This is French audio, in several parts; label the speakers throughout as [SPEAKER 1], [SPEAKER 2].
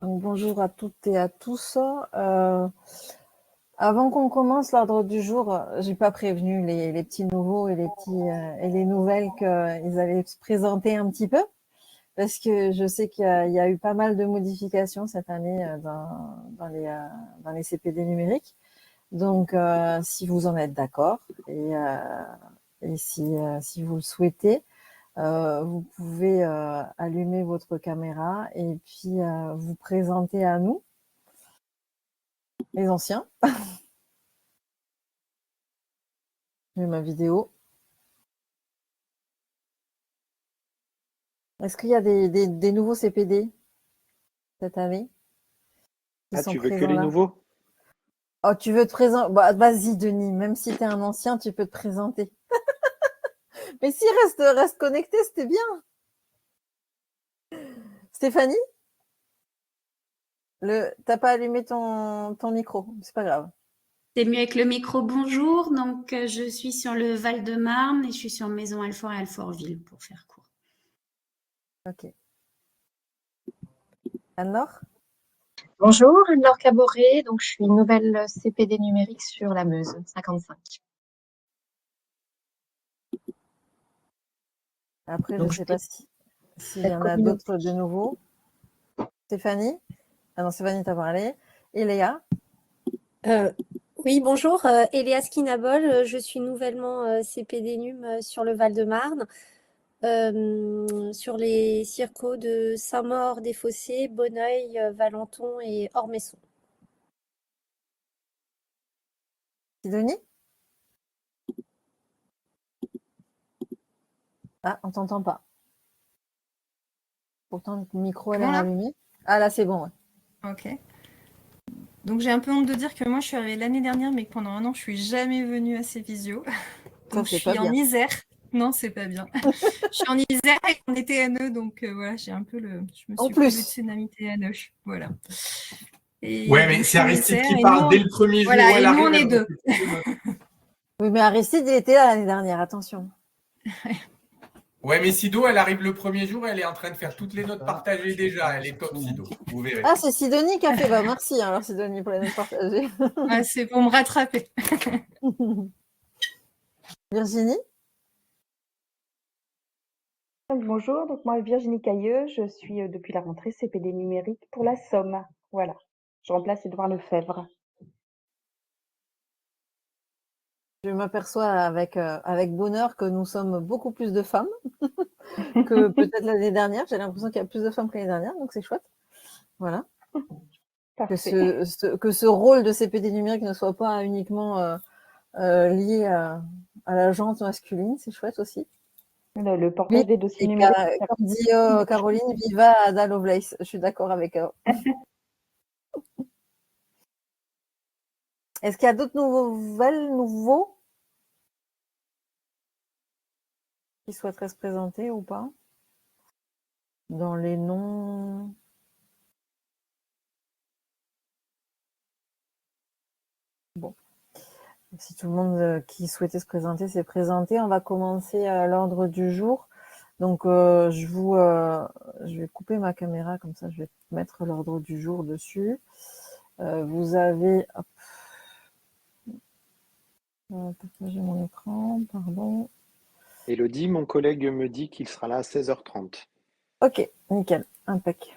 [SPEAKER 1] Donc, bonjour à toutes et à tous. Avant qu'on commence l'ordre du jour, j'ai pas prévenu les petits nouveaux et les nouvelles qu'ils allaient se présenter un petit peu, parce que je sais qu'il y a eu pas mal de modifications cette année dans les CPD numériques. Donc, si vous en êtes d'accord et si vous le souhaitez, vous pouvez allumer votre caméra et puis vous présenter à nous, les anciens. J'ai ma vidéo. Est-ce qu'il y a des nouveaux CPD cette année qui
[SPEAKER 2] Ah,
[SPEAKER 1] sont
[SPEAKER 2] tu veux que
[SPEAKER 1] présents
[SPEAKER 2] les
[SPEAKER 1] là?
[SPEAKER 2] nouveaux?
[SPEAKER 1] Oh, tu veux te présenter? Bah, vas-y, Denis, même si tu es un ancien, tu peux te présenter. Mais si, reste connecté, c'était bien. Stéphanie, t'as pas allumé ton micro, c'est pas grave.
[SPEAKER 3] C'est mieux avec le micro. Bonjour, donc je suis sur le Val-de-Marne et je suis sur Maison Alfort et Alfortville pour faire court.
[SPEAKER 1] Ok. Anne-Laure?
[SPEAKER 4] Bonjour, Anne-Laure Caboret, donc je suis nouvelle CPD numérique sur la Meuse, 55.
[SPEAKER 1] Après,
[SPEAKER 4] Donc,
[SPEAKER 1] je sais pas s'il y en a
[SPEAKER 4] communauté.
[SPEAKER 1] d'autres de nouveaux. Stéphanie? Ah non, Stéphanie, t'as parlé. Et Léa?
[SPEAKER 5] Oui, bonjour, Elias Kinabol, je suis nouvellement CPD NUM sur le Val-de-Marne, sur les circos de Saint-Maur-des-Fossés, Bonneuil, Valenton et Ormesson.
[SPEAKER 1] Sidonie? Ah, on t'entend pas. Pourtant, le micro, elle est allumé. Ah là, c'est bon, ouais.
[SPEAKER 6] Ok. Donc j'ai un peu honte de dire que moi je suis arrivée l'année dernière, mais que pendant un an je suis jamais venue à ces visios. Donc je suis en Isère. Non, c'est pas bien. Je suis en Isère et on est TNE, donc voilà, j'ai un peu je me suis pris le tsunami TNE. Voilà.
[SPEAKER 7] Et ouais, mais c'est Aristide qui parle dès le premier jour.
[SPEAKER 6] Voilà, et nous on est deux.
[SPEAKER 1] Oui, mais Aristide, il était là l'année dernière, attention.
[SPEAKER 7] Ouais, mais Sido, elle arrive le premier jour, elle est en train de faire toutes les notes partagées déjà. Elle est top, Sido. Vous verrez.
[SPEAKER 1] Ah, c'est Sidonie qui a fait. Bah, merci, alors, Sidonie, pour les notes partagées.
[SPEAKER 6] Ah, c'est pour me rattraper.
[SPEAKER 1] Virginie?
[SPEAKER 8] Bonjour, donc moi Virginie Cailleux, je suis depuis la rentrée CPD numérique pour la Somme. Voilà, je remplace Édouard Lefebvre.
[SPEAKER 1] Je m'aperçois avec bonheur que nous sommes beaucoup plus de femmes que peut-être l'année dernière. J'ai l'impression qu'il y a plus de femmes que l'année dernière, donc c'est chouette. Voilà. Que ce rôle de CPD numérique ne soit pas uniquement lié à la gente masculine, c'est chouette aussi.
[SPEAKER 8] Le portage des dossiers numériques.
[SPEAKER 1] Comme dit Caroline, viva Ada Lovelace. Je suis d'accord avec elle. Est-ce qu'il y a d'autres nouveaux qui souhaiteraient se présenter ou pas? Dans les noms. Bon. Si tout le monde qui souhaitait se présenter s'est présenté, on va commencer à l'ordre du jour. Donc, je vais couper ma caméra, comme ça, je vais mettre l'ordre du jour dessus. Vous avez... Hop. Je vais partager mon écran, pardon.
[SPEAKER 2] Elodie, mon collègue me dit qu'il sera là à 16h30.
[SPEAKER 1] Ok, nickel, impec.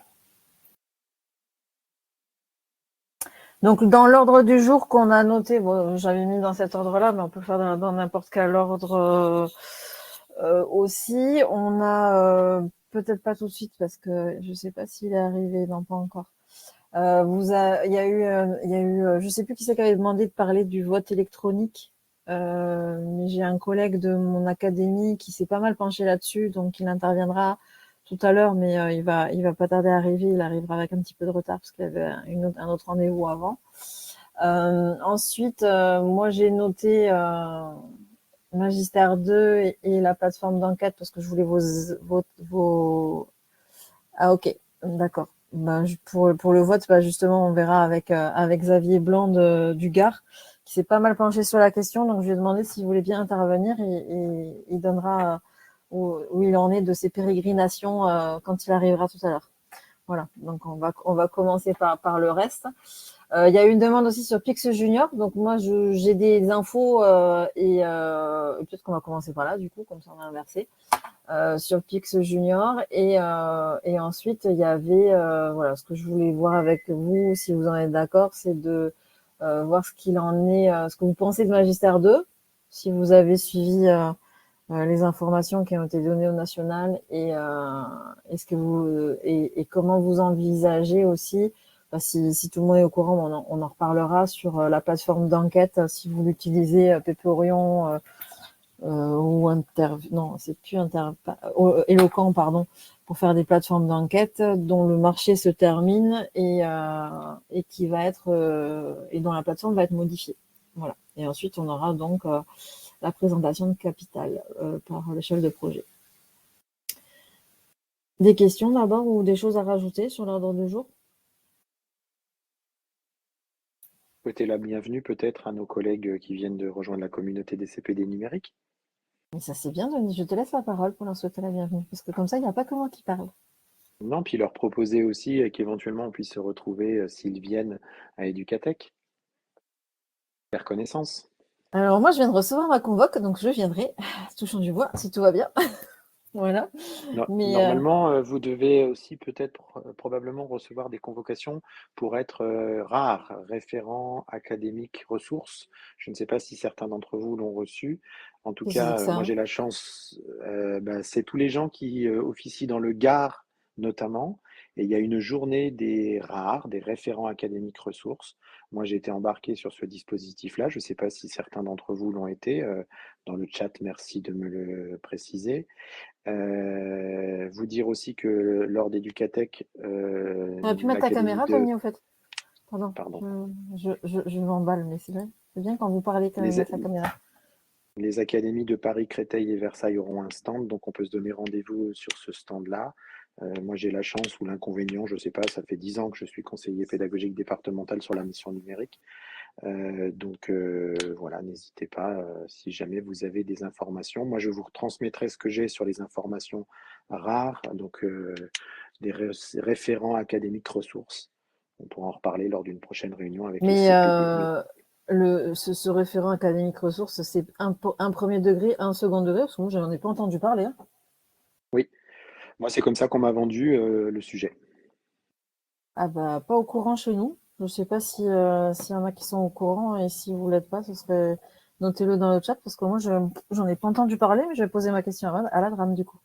[SPEAKER 1] Donc, dans l'ordre du jour qu'on a noté, bon, j'avais mis dans cet ordre-là, mais on peut faire dans n'importe quel ordre aussi. On a, peut-être pas tout de suite, parce que je sais pas s'il est arrivé, non, pas encore. Il y a eu, je sais plus qui c'est qui avait demandé de parler du vote électronique, mais j'ai un collègue de mon académie qui s'est pas mal penché là-dessus, donc il interviendra tout à l'heure, mais il va pas tarder à arriver. Il arrivera avec un petit peu de retard parce qu'il y avait un autre rendez-vous avant. Ensuite, moi j'ai noté Magistère 2 et la plateforme d'enquête parce que je voulais vos... Ah ok, d'accord. Ben, pour le vote, ben justement, on verra avec Xavier Blanc du Gard, qui s'est pas mal penché sur la question. Donc, je lui ai demandé s'il voulait bien intervenir et il donnera où il en est de ses pérégrinations quand il arrivera tout à l'heure. Voilà, donc on va commencer par le reste. Il y a eu une demande aussi sur Pix Junior, donc moi j'ai des infos et peut-être qu'on va commencer par là du coup, comme ça on va inverser. Sur Pix Junior et ensuite il y avait voilà, ce que je voulais voir avec vous, si vous en êtes d'accord, c'est de voir ce qu'il en est, ce que vous pensez de Magistère 2, si vous avez suivi les informations qui ont été données au national et est-ce que vous et comment vous envisagez aussi, si tout le monde est au courant, on en reparlera sur la plateforme d'enquête, si vous l'utilisez, Péporion ou non, c'est plus Éloquent, pardon, pour faire des plateformes d'enquête dont le marché se termine et qui va être et dont la plateforme va être modifiée. Voilà. Et ensuite, on aura donc la présentation de capital par le chef de projet. Des questions d'abord ou des choses à rajouter sur l'ordre du jour?
[SPEAKER 2] Souhaiter la bienvenue peut-être à nos collègues qui viennent de rejoindre la communauté des CPD numériques.
[SPEAKER 1] Mais ça c'est bien, Denis, je te laisse la parole pour leur souhaiter la bienvenue, parce que comme ça, il n'y a pas que moi qui parle.
[SPEAKER 2] Non, puis leur proposer aussi qu'éventuellement on puisse se retrouver s'ils viennent à Educatech, faire connaissance.
[SPEAKER 1] Alors moi, je viens de recevoir ma convoque, donc je viendrai, touchant du bois, si tout va bien. Voilà. Mais
[SPEAKER 2] normalement, vous devez aussi peut-être probablement recevoir des convocations pour être rare, référent académique ressources. Je ne sais pas si certains d'entre vous l'ont reçu. En tout cas, moi j'ai la chance, c'est tous les gens qui officient dans le Gard notamment. Et il y a une journée des rares, des référents académiques ressources. Moi j'ai été embarqué sur ce dispositif-là. Je ne sais pas si certains d'entre vous l'ont été. Dans le chat, merci de me le préciser. Vous dire aussi que lors d'Educatech...
[SPEAKER 1] tu aurais pu mettre ta caméra, Tony, au fait. Pardon. Je m'emballe, mais c'est vrai. C'est bien quand vous parlez quand même mettre la caméra.
[SPEAKER 2] Les académies de Paris, Créteil et Versailles auront un stand, donc on peut se donner rendez-vous sur ce stand-là. Moi, j'ai la chance ou l'inconvénient, je ne sais pas, ça fait 10 ans que je suis conseiller pédagogique départemental sur la mission numérique. Donc voilà, n'hésitez pas si jamais vous avez des informations. Moi, je vous retransmettrai ce que j'ai sur les informations rares, donc des référents académiques ressources. On pourra en reparler lors d'une prochaine réunion avec les CPD.
[SPEAKER 1] Ce référent académique ressources, c'est un premier degré, un second degré, parce que moi, je n'en ai pas entendu parler. Hein.
[SPEAKER 2] Oui, moi, c'est comme ça qu'on m'a vendu le sujet. Ah
[SPEAKER 1] bah, pas au courant chez nous. Je ne sais pas s'il y en a qui sont au courant, et si vous ne l'êtes pas, ce serait notez-le dans le chat, parce que moi, j'en ai pas entendu parler, mais je vais poser ma question à la DRAM, du coup.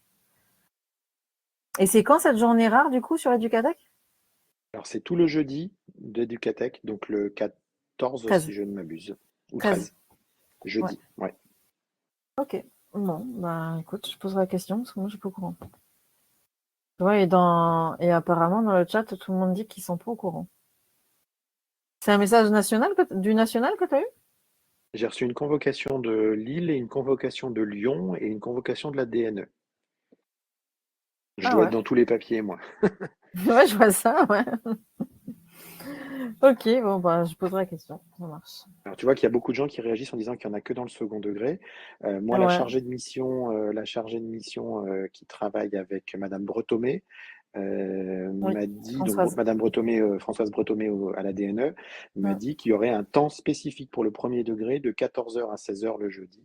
[SPEAKER 1] Et c'est quand cette journée rare, du coup, sur Educatech?
[SPEAKER 2] Alors, c'est tout le jeudi d'Educatech, donc le 14, 13. Si je ne m'abuse. Ou 13. Jeudi, ouais.
[SPEAKER 1] Ok. Bon, bah écoute, je poserai la question, parce que moi, je ne suis pas au courant. Ouais, et apparemment, dans le chat, tout le monde dit qu'ils sont pas au courant. C'est un message du national que tu as eu?
[SPEAKER 2] J'ai reçu une convocation de Lille et une convocation de Lyon et une convocation de la DNE. Je dois être dans tous les papiers, moi.
[SPEAKER 1] Ouais, je vois ça, ouais. Ok, bon, bah, je poserai la question, ça marche.
[SPEAKER 2] Alors, tu vois qu'il y a beaucoup de gens qui réagissent en disant qu'il n'y en a que dans le second degré. Moi, la chargée de mission qui travaille avec Madame Bretomé, m'a dit, donc Madame Bretomé, Françoise Bretomé à la DNE, m'a dit qu'il y aurait un temps spécifique pour le premier degré de 14h à 16h le jeudi.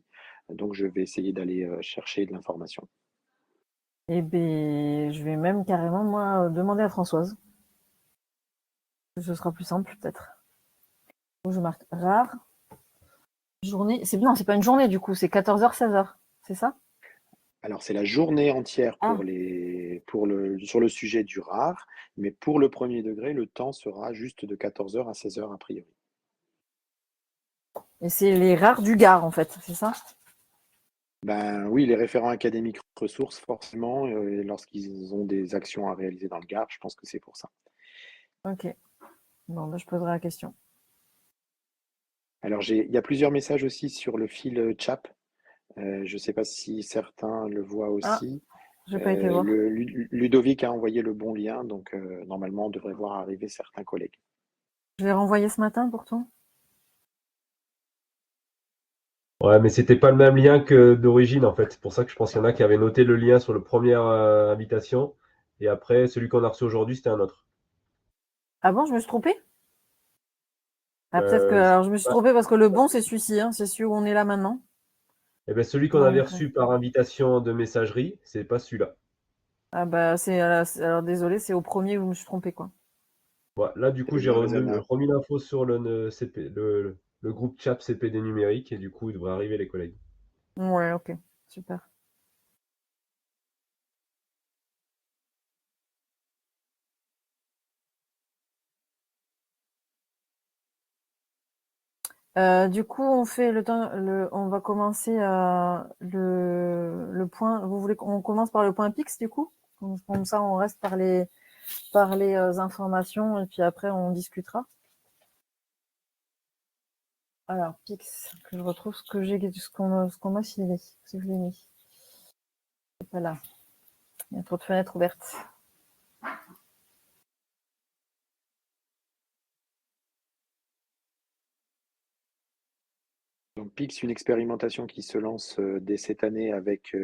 [SPEAKER 2] Donc, je vais essayer d'aller chercher de l'information.
[SPEAKER 1] Eh bien, je vais même carrément, moi, demander à Françoise. Ce sera plus simple, peut-être. Je marque rare. Journée. Non, c'est pas une journée, du coup, c'est 14h, 16h. C'est ça?
[SPEAKER 2] Alors, c'est la journée entière sur le sujet du rare, mais pour le premier degré, le temps sera juste de 14h à 16h a priori.
[SPEAKER 1] Et c'est les rares du Gard, en fait, c'est ça?
[SPEAKER 2] Ben oui, les référents académiques ressources, forcément, lorsqu'ils ont des actions à réaliser dans le Gard, je pense que c'est pour ça.
[SPEAKER 1] Ok. Bon, ben, je poserai la question.
[SPEAKER 2] Alors, il y a plusieurs messages aussi sur le fil chat. Je ne sais pas si certains le voient aussi.
[SPEAKER 1] Je n'ai pas été voir.
[SPEAKER 2] Ludovic a envoyé le bon lien, donc normalement, on devrait voir arriver certains collègues.
[SPEAKER 1] Je l'ai renvoyé ce matin pourtant.
[SPEAKER 9] Ouais, mais c'était pas le même lien que d'origine en fait. C'est pour ça que je pense qu'il y en a qui avaient noté le lien sur la première invitation Et après, celui qu'on a reçu aujourd'hui, c'était un autre.
[SPEAKER 1] Ah bon, je me suis trompée? Ah, peut-être que alors je me suis trompée parce que le bon, c'est celui-ci, hein, c'est celui où on est là maintenant.
[SPEAKER 9] Eh ben, celui qu'on avait reçu par invitation de messagerie, c'est pas celui-là.
[SPEAKER 1] Ah bah alors désolé, c'est au premier où je me suis trompée, quoi.
[SPEAKER 9] Ouais, là, du coup,
[SPEAKER 2] C'est
[SPEAKER 9] j'ai
[SPEAKER 2] bien raisonnable.
[SPEAKER 9] remis l'info sur le groupe chat CPD numérique et du coup, il devrait arriver les collègues.
[SPEAKER 1] Ouais, ok, super. Du coup, on fait on va commencer le point. Vous voulez qu'on commence par le point Pix, du coup? Comme ça, on reste par les informations et puis après, on discutera. Alors, Pix, que je retrouve ce qu'on m'a filé, ce que je l'ai mis. C'est pas là. Il y a trop de fenêtres ouvertes.
[SPEAKER 2] Donc PIX, une expérimentation qui se lance dès cette année avec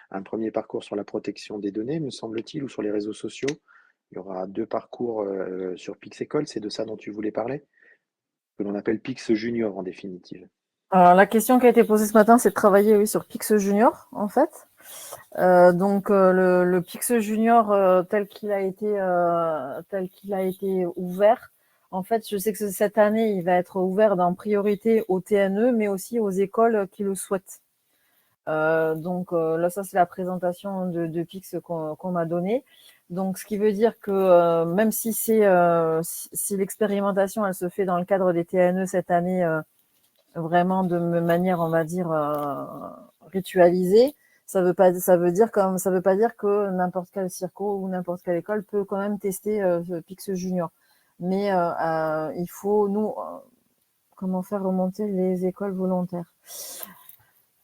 [SPEAKER 2] un premier parcours sur la protection des données, me semble-t-il, ou sur les réseaux sociaux. Il y aura 2 parcours sur PIX École, c'est de ça dont tu voulais parler, que l'on appelle PIX Junior en définitive.
[SPEAKER 1] Alors, la question qui a été posée ce matin, c'est de travailler, oui, sur Pix Junior, en fait. Donc le Pix Junior tel qu'il a été ouvert. En fait, je sais que cette année, il va être ouvert en priorité aux TNE, mais aussi aux écoles qui le souhaitent. Donc là, ça c'est la présentation de Pix qu'on m'a donnée. Donc, ce qui veut dire que même si si l'expérimentation elle se fait dans le cadre des TNE cette année, vraiment de manière, on va dire, ritualisée, ça veut pas dire que n'importe quel circo ou n'importe quelle école peut quand même tester ce Pix Junior. Mais il faut comment faire remonter les écoles volontaires.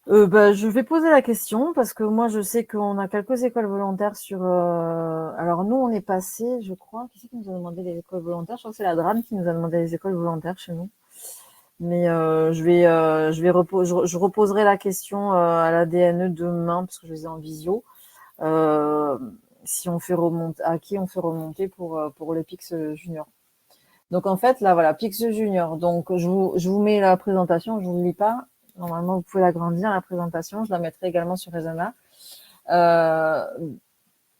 [SPEAKER 1] Je vais poser la question parce que moi je sais qu'on a quelques écoles volontaires sur. Alors nous on est passé, je crois. Qui c'est qui nous a demandé les écoles volontaires? Je crois que c'est la DRAN qui nous a demandé les écoles volontaires chez nous. Mais je reposerai la question à la DNE demain parce que je les ai en visio. Si on fait remonter, à qui on fait remonter pour le Pix Junior. Donc en fait là voilà Pix Junior. Donc je vous mets la présentation, je vous le lis pas. Normalement vous pouvez l'agrandir la présentation. Je la mettrai également sur Resana.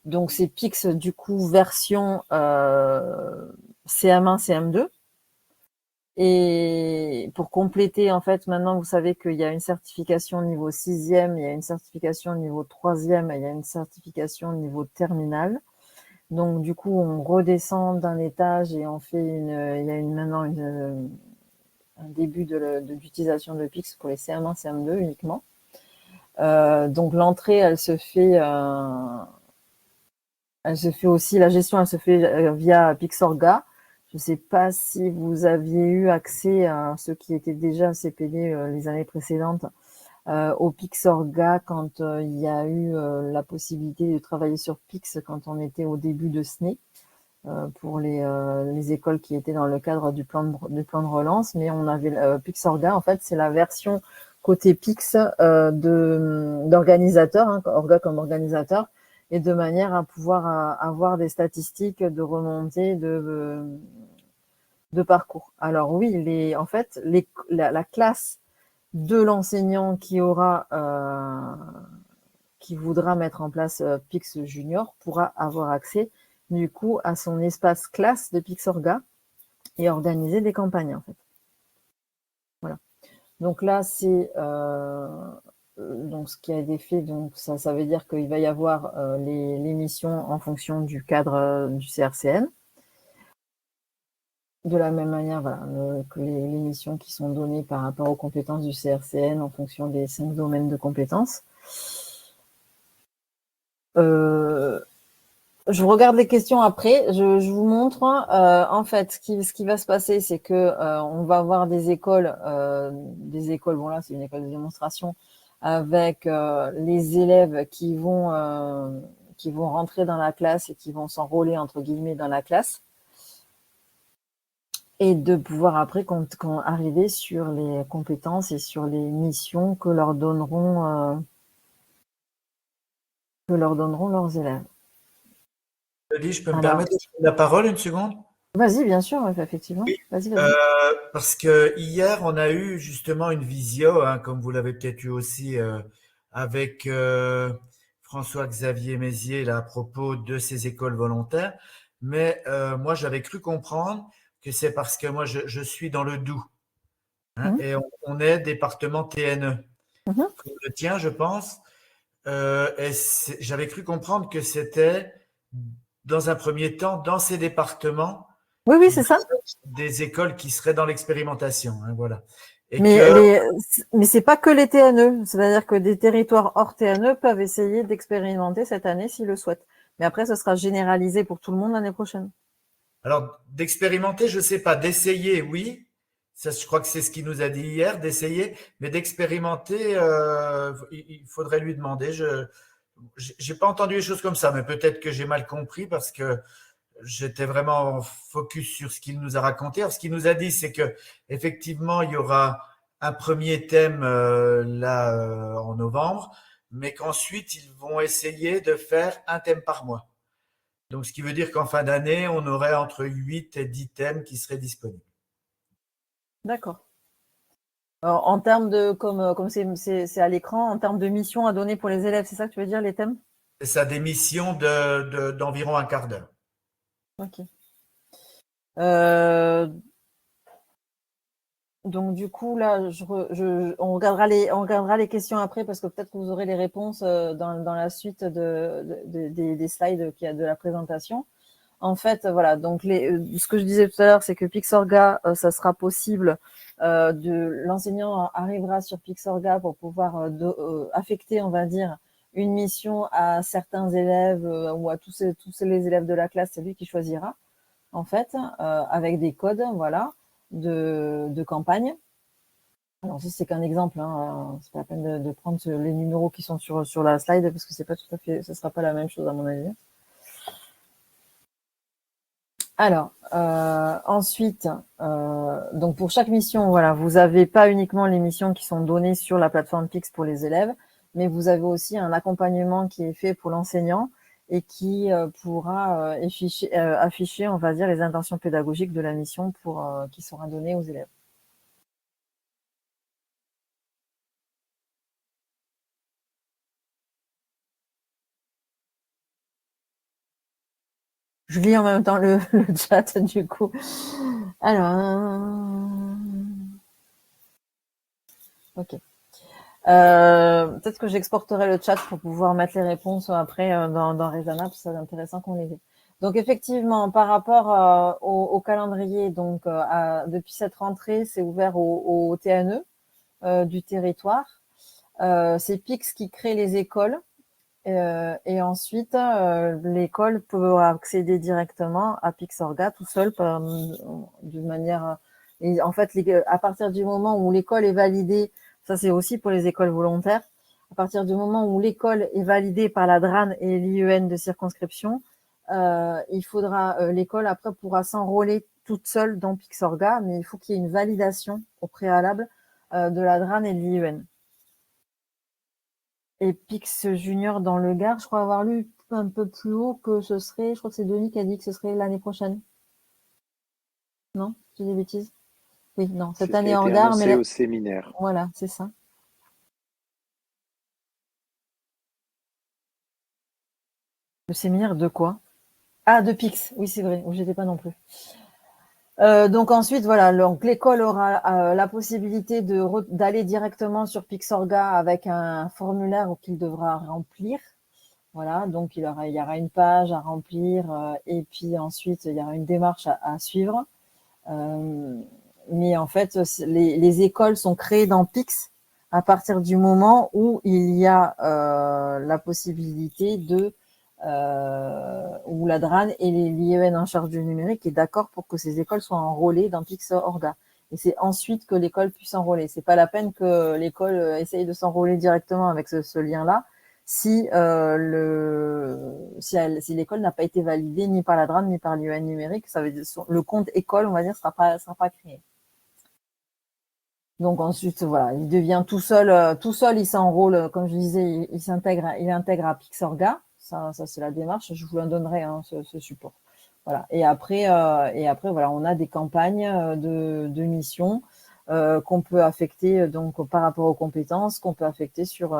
[SPEAKER 1] Donc c'est Pix du coup version CM1 CM2. Et pour compléter, en fait, maintenant, vous savez qu'il y a une certification au niveau 6e, il y a une certification au niveau 3e, et il y a une certification au niveau terminal. Donc, du coup, on redescend d'un étage et on fait il y a maintenant un début d'utilisation de Pix pour les CM1, CM2 uniquement. Donc, l'entrée, elle se fait aussi, la gestion, elle se fait via Pixorga. Je ne sais pas si vous aviez eu accès à ceux qui étaient déjà CPD les années précédentes au Pixorga quand il y a eu la possibilité de travailler sur Pix quand on était au début de SNE pour les écoles qui étaient dans le cadre du plan de relance. Mais on avait Pixorga, en fait, c'est la version côté Pix d'organisateur, hein, Orga comme organisateur, et de manière à pouvoir avoir des statistiques de remontée de parcours. Alors oui, en fait, la classe de l'enseignant qui voudra mettre en place Pix Junior pourra avoir accès du coup à son espace classe de Pixorga et organiser des campagnes en fait. Voilà. Donc là, c'est donc ce qui a été fait. Donc ça veut dire qu'il va y avoir les missions en fonction du cadre du CRCN. De la même manière, voilà, que les missions qui sont données par rapport aux compétences du CRCN en fonction des 5 domaines de compétences. Je regarde les questions après. Je vous montre. En fait, ce qui va se passer, c'est que on va avoir des écoles. Bon là, c'est une école de démonstration avec les élèves qui vont rentrer dans la classe et qui vont s'enrôler entre guillemets dans la classe. Et de pouvoir après quand arriver sur les compétences et sur les missions que leur donneront leurs élèves.
[SPEAKER 10] Denis, je peux me permettre de prendre la parole une seconde?
[SPEAKER 1] Vas-y, bien sûr, effectivement.
[SPEAKER 10] Oui,
[SPEAKER 1] Vas-y, vas-y.
[SPEAKER 10] parce que hier, on a eu justement une visio, hein, comme vous l'avez peut-être eu aussi, avec François-Xavier Mézières là, à propos de ces écoles volontaires. Mais moi, j'avais cru comprendre que c'est parce que moi, je suis dans le Doubs, hein, et on est département TNE, comme le tien, je pense. Et j'avais cru comprendre que c'était, dans un premier temps, dans ces départements,
[SPEAKER 1] Oui, c'est ça.
[SPEAKER 10] des écoles qui seraient dans l'expérimentation, hein, voilà. Et
[SPEAKER 1] Mais c'est pas que les TNE, c'est-à-dire que des territoires hors TNE peuvent essayer d'expérimenter cette année s'ils le souhaitent. Mais après, ce sera généralisé pour tout le monde l'année prochaine.
[SPEAKER 10] Alors, d'expérimenter, je sais pas, d'essayer, oui. Ça, je crois que c'est ce qu'il nous a dit hier, d'essayer, mais d'expérimenter, il faudrait lui demander. J'ai pas entendu les choses comme ça, mais peut-être que j'ai mal compris parce que j'étais vraiment focus sur ce qu'il nous a raconté. Alors, ce qu'il nous a dit, c'est que effectivement, il y aura un premier thème en novembre, mais qu'ensuite, ils vont essayer de faire un thème par mois. Donc, ce qui veut dire qu'en fin d'année, on aurait entre 8 et 10 thèmes qui seraient disponibles.
[SPEAKER 1] D'accord. En termes de, comme c'est à l'écran, en termes de missions à donner pour les élèves, c'est ça que tu veux dire, les thèmes?
[SPEAKER 10] C'est ça, des missions d'environ un quart d'heure.
[SPEAKER 1] Ok. Donc du coup là, on regardera les questions après parce que peut-être que vous aurez les réponses dans la suite des slides qu'il y a de la présentation. En fait, voilà. Donc ce que je disais tout à l'heure, c'est que Pixorga, ça sera possible. L'enseignant arrivera sur Pixorga pour pouvoir affecter, on va dire, une mission à certains élèves ou à tous les élèves de la classe. C'est lui qui choisira, en fait, avec des codes, voilà, de campagne. Alors ça c'est qu'un exemple, hein, c'est pas la peine de prendre les numéros qui sont sur la slide parce que c'est pas tout à fait, ce sera pas la même chose à mon avis. Alors ensuite, donc pour chaque mission, voilà, vous avez pas uniquement les missions qui sont données sur la plateforme Pix pour les élèves, mais vous avez aussi un accompagnement qui est fait pour l'enseignant et qui pourra afficher, on va dire, les intentions pédagogiques de la mission qui sera donnée aux élèves. Je lis en même temps le chat du coup. Alors, ok. Peut-être que j'exporterai le chat pour pouvoir mettre les réponses après dans Rezana, parce que c'est intéressant qu'on les ait. Donc effectivement, par rapport au calendrier, donc depuis cette rentrée, c'est ouvert au TNE du territoire. C'est Pix qui crée les écoles. Et ensuite, l'école peut accéder directement à Pixorga tout seul, d'une manière. Et en fait, à partir du moment où l'école est validée, ça c'est aussi pour les écoles volontaires. À partir du moment où l'école est validée par la DRAN et l'IEN de circonscription, l'école après pourra s'enrôler toute seule dans Pixorga, mais il faut qu'il y ait une validation au préalable de la DRAN et de l'IEN. Et Pix Junior dans le Gard, je crois avoir lu un peu plus haut que ce serait, je crois que c'est Denis qui a dit que ce serait l'année prochaine. Non? Je dis des bêtises? Oui, non, cette année en Gard, mais
[SPEAKER 2] au séminaire.
[SPEAKER 1] Voilà, c'est ça. Le séminaire de quoi? Ah, de Pix, oui, c'est vrai, où j'étais pas non plus. Donc ensuite, voilà, donc l'école aura la possibilité d'aller directement sur Pixorga avec un formulaire qu'il devra remplir. Voilà, donc il y aura une page à remplir et puis ensuite il y aura une démarche à suivre. Mais en fait, les écoles sont créées dans Pix à partir du moment où il y a la possibilité où la DRAN et l'IEN en charge du numérique est d'accord pour que ces écoles soient enrôlées dans Pixorga. Et c'est ensuite que l'école puisse s'enrôler. C'est pas la peine que l'école essaye de s'enrôler directement avec ce lien-là si l'école n'a pas été validée ni par la DRAN ni par l'IEN numérique. Ça veut dire le compte école, on va dire, sera pas créé. Donc ensuite, voilà, il devient tout seul, il s'enrôle, comme je disais, il intègre à Pixorga. Ça c'est la démarche. Je vous la donnerai, hein, ce support. Voilà. Et après, voilà, on a des campagnes de mission qu'on peut affecter donc par rapport aux compétences, qu'on peut affecter sur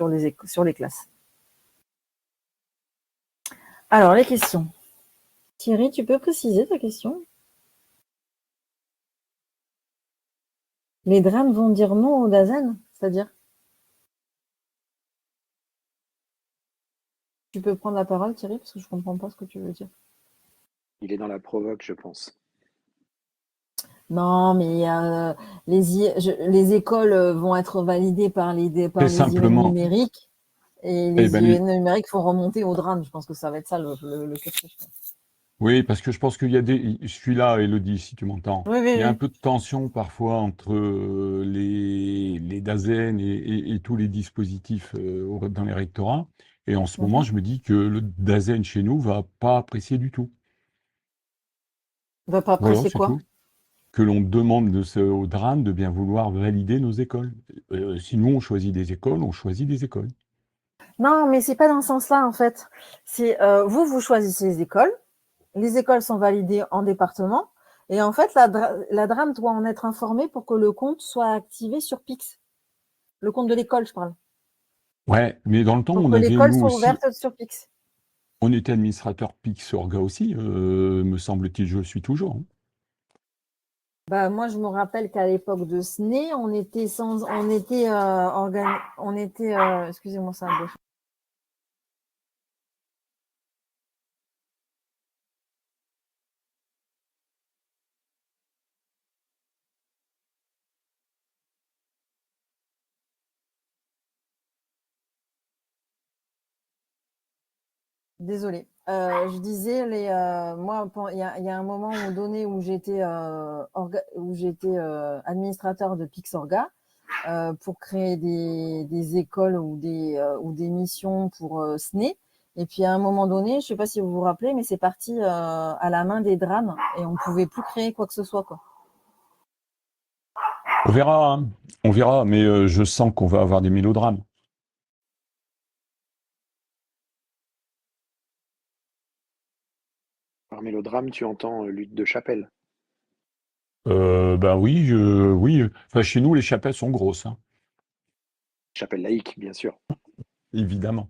[SPEAKER 1] les classes. Alors, les questions. Thierry, tu peux préciser ta question? Les DRAN vont dire non au DAZEN, c'est-à-dire? Tu peux prendre la parole, Thierry, parce que je ne comprends pas ce que tu veux dire.
[SPEAKER 2] Il est dans la provoque, je pense.
[SPEAKER 1] Non, mais les écoles vont être validées par les IEN numériques et les IEN numériques font remonter au DRAN. Je pense que ça va être ça le cursus.
[SPEAKER 11] Oui, parce que je pense qu'il y a je suis là, Elodie, si tu m'entends.
[SPEAKER 1] Oui,
[SPEAKER 11] Il y a un peu de tension parfois entre les DAZEN et tous les dispositifs dans les rectorats. Et en ce moment, je me dis que le DAZEN chez nous va pas apprécier du tout.
[SPEAKER 1] Va pas apprécier quoi?
[SPEAKER 11] Tout. Que l'on demande au DRAN de bien vouloir valider nos écoles. Si nous, on choisit des écoles, on choisit des écoles.
[SPEAKER 1] Non, mais c'est pas dans ce sens-là, en fait. C'est vous choisissez les écoles sont validées en département, et en fait, la DRAN doit en être informée pour que le compte soit activé sur PIX. Le compte de l'école, je parle.
[SPEAKER 11] Ouais, mais dans le temps,
[SPEAKER 1] pour
[SPEAKER 11] on
[SPEAKER 1] que
[SPEAKER 11] avait,
[SPEAKER 1] l'école
[SPEAKER 11] nous
[SPEAKER 1] soit
[SPEAKER 11] aussi,
[SPEAKER 1] ouverte sur PIX.
[SPEAKER 11] On était administrateur PIX Orga aussi, me semble-t-il, je le suis toujours. Hein.
[SPEAKER 1] Bah, moi, je me rappelle qu'à l'époque de SNE, on était excusez-moi, ça a bouché. Désolée. Je disais, moi, il y a un moment donné où j'étais administrateur de Pixorga pour créer des écoles ou des missions pour SNE. Et puis à un moment donné, je ne sais pas si vous vous rappelez, mais c'est parti à la main des DRAN et on ne pouvait plus créer quoi que ce soit, quoi.
[SPEAKER 11] On verra, mais je sens qu'on va avoir des mélodrames.
[SPEAKER 2] Par mélodrame, tu entends lutte de chapelle.
[SPEAKER 11] Ben oui, oui. Enfin, chez nous, les chapelles sont grosses. Hein.
[SPEAKER 2] Chapelle laïque, bien sûr.
[SPEAKER 11] Évidemment.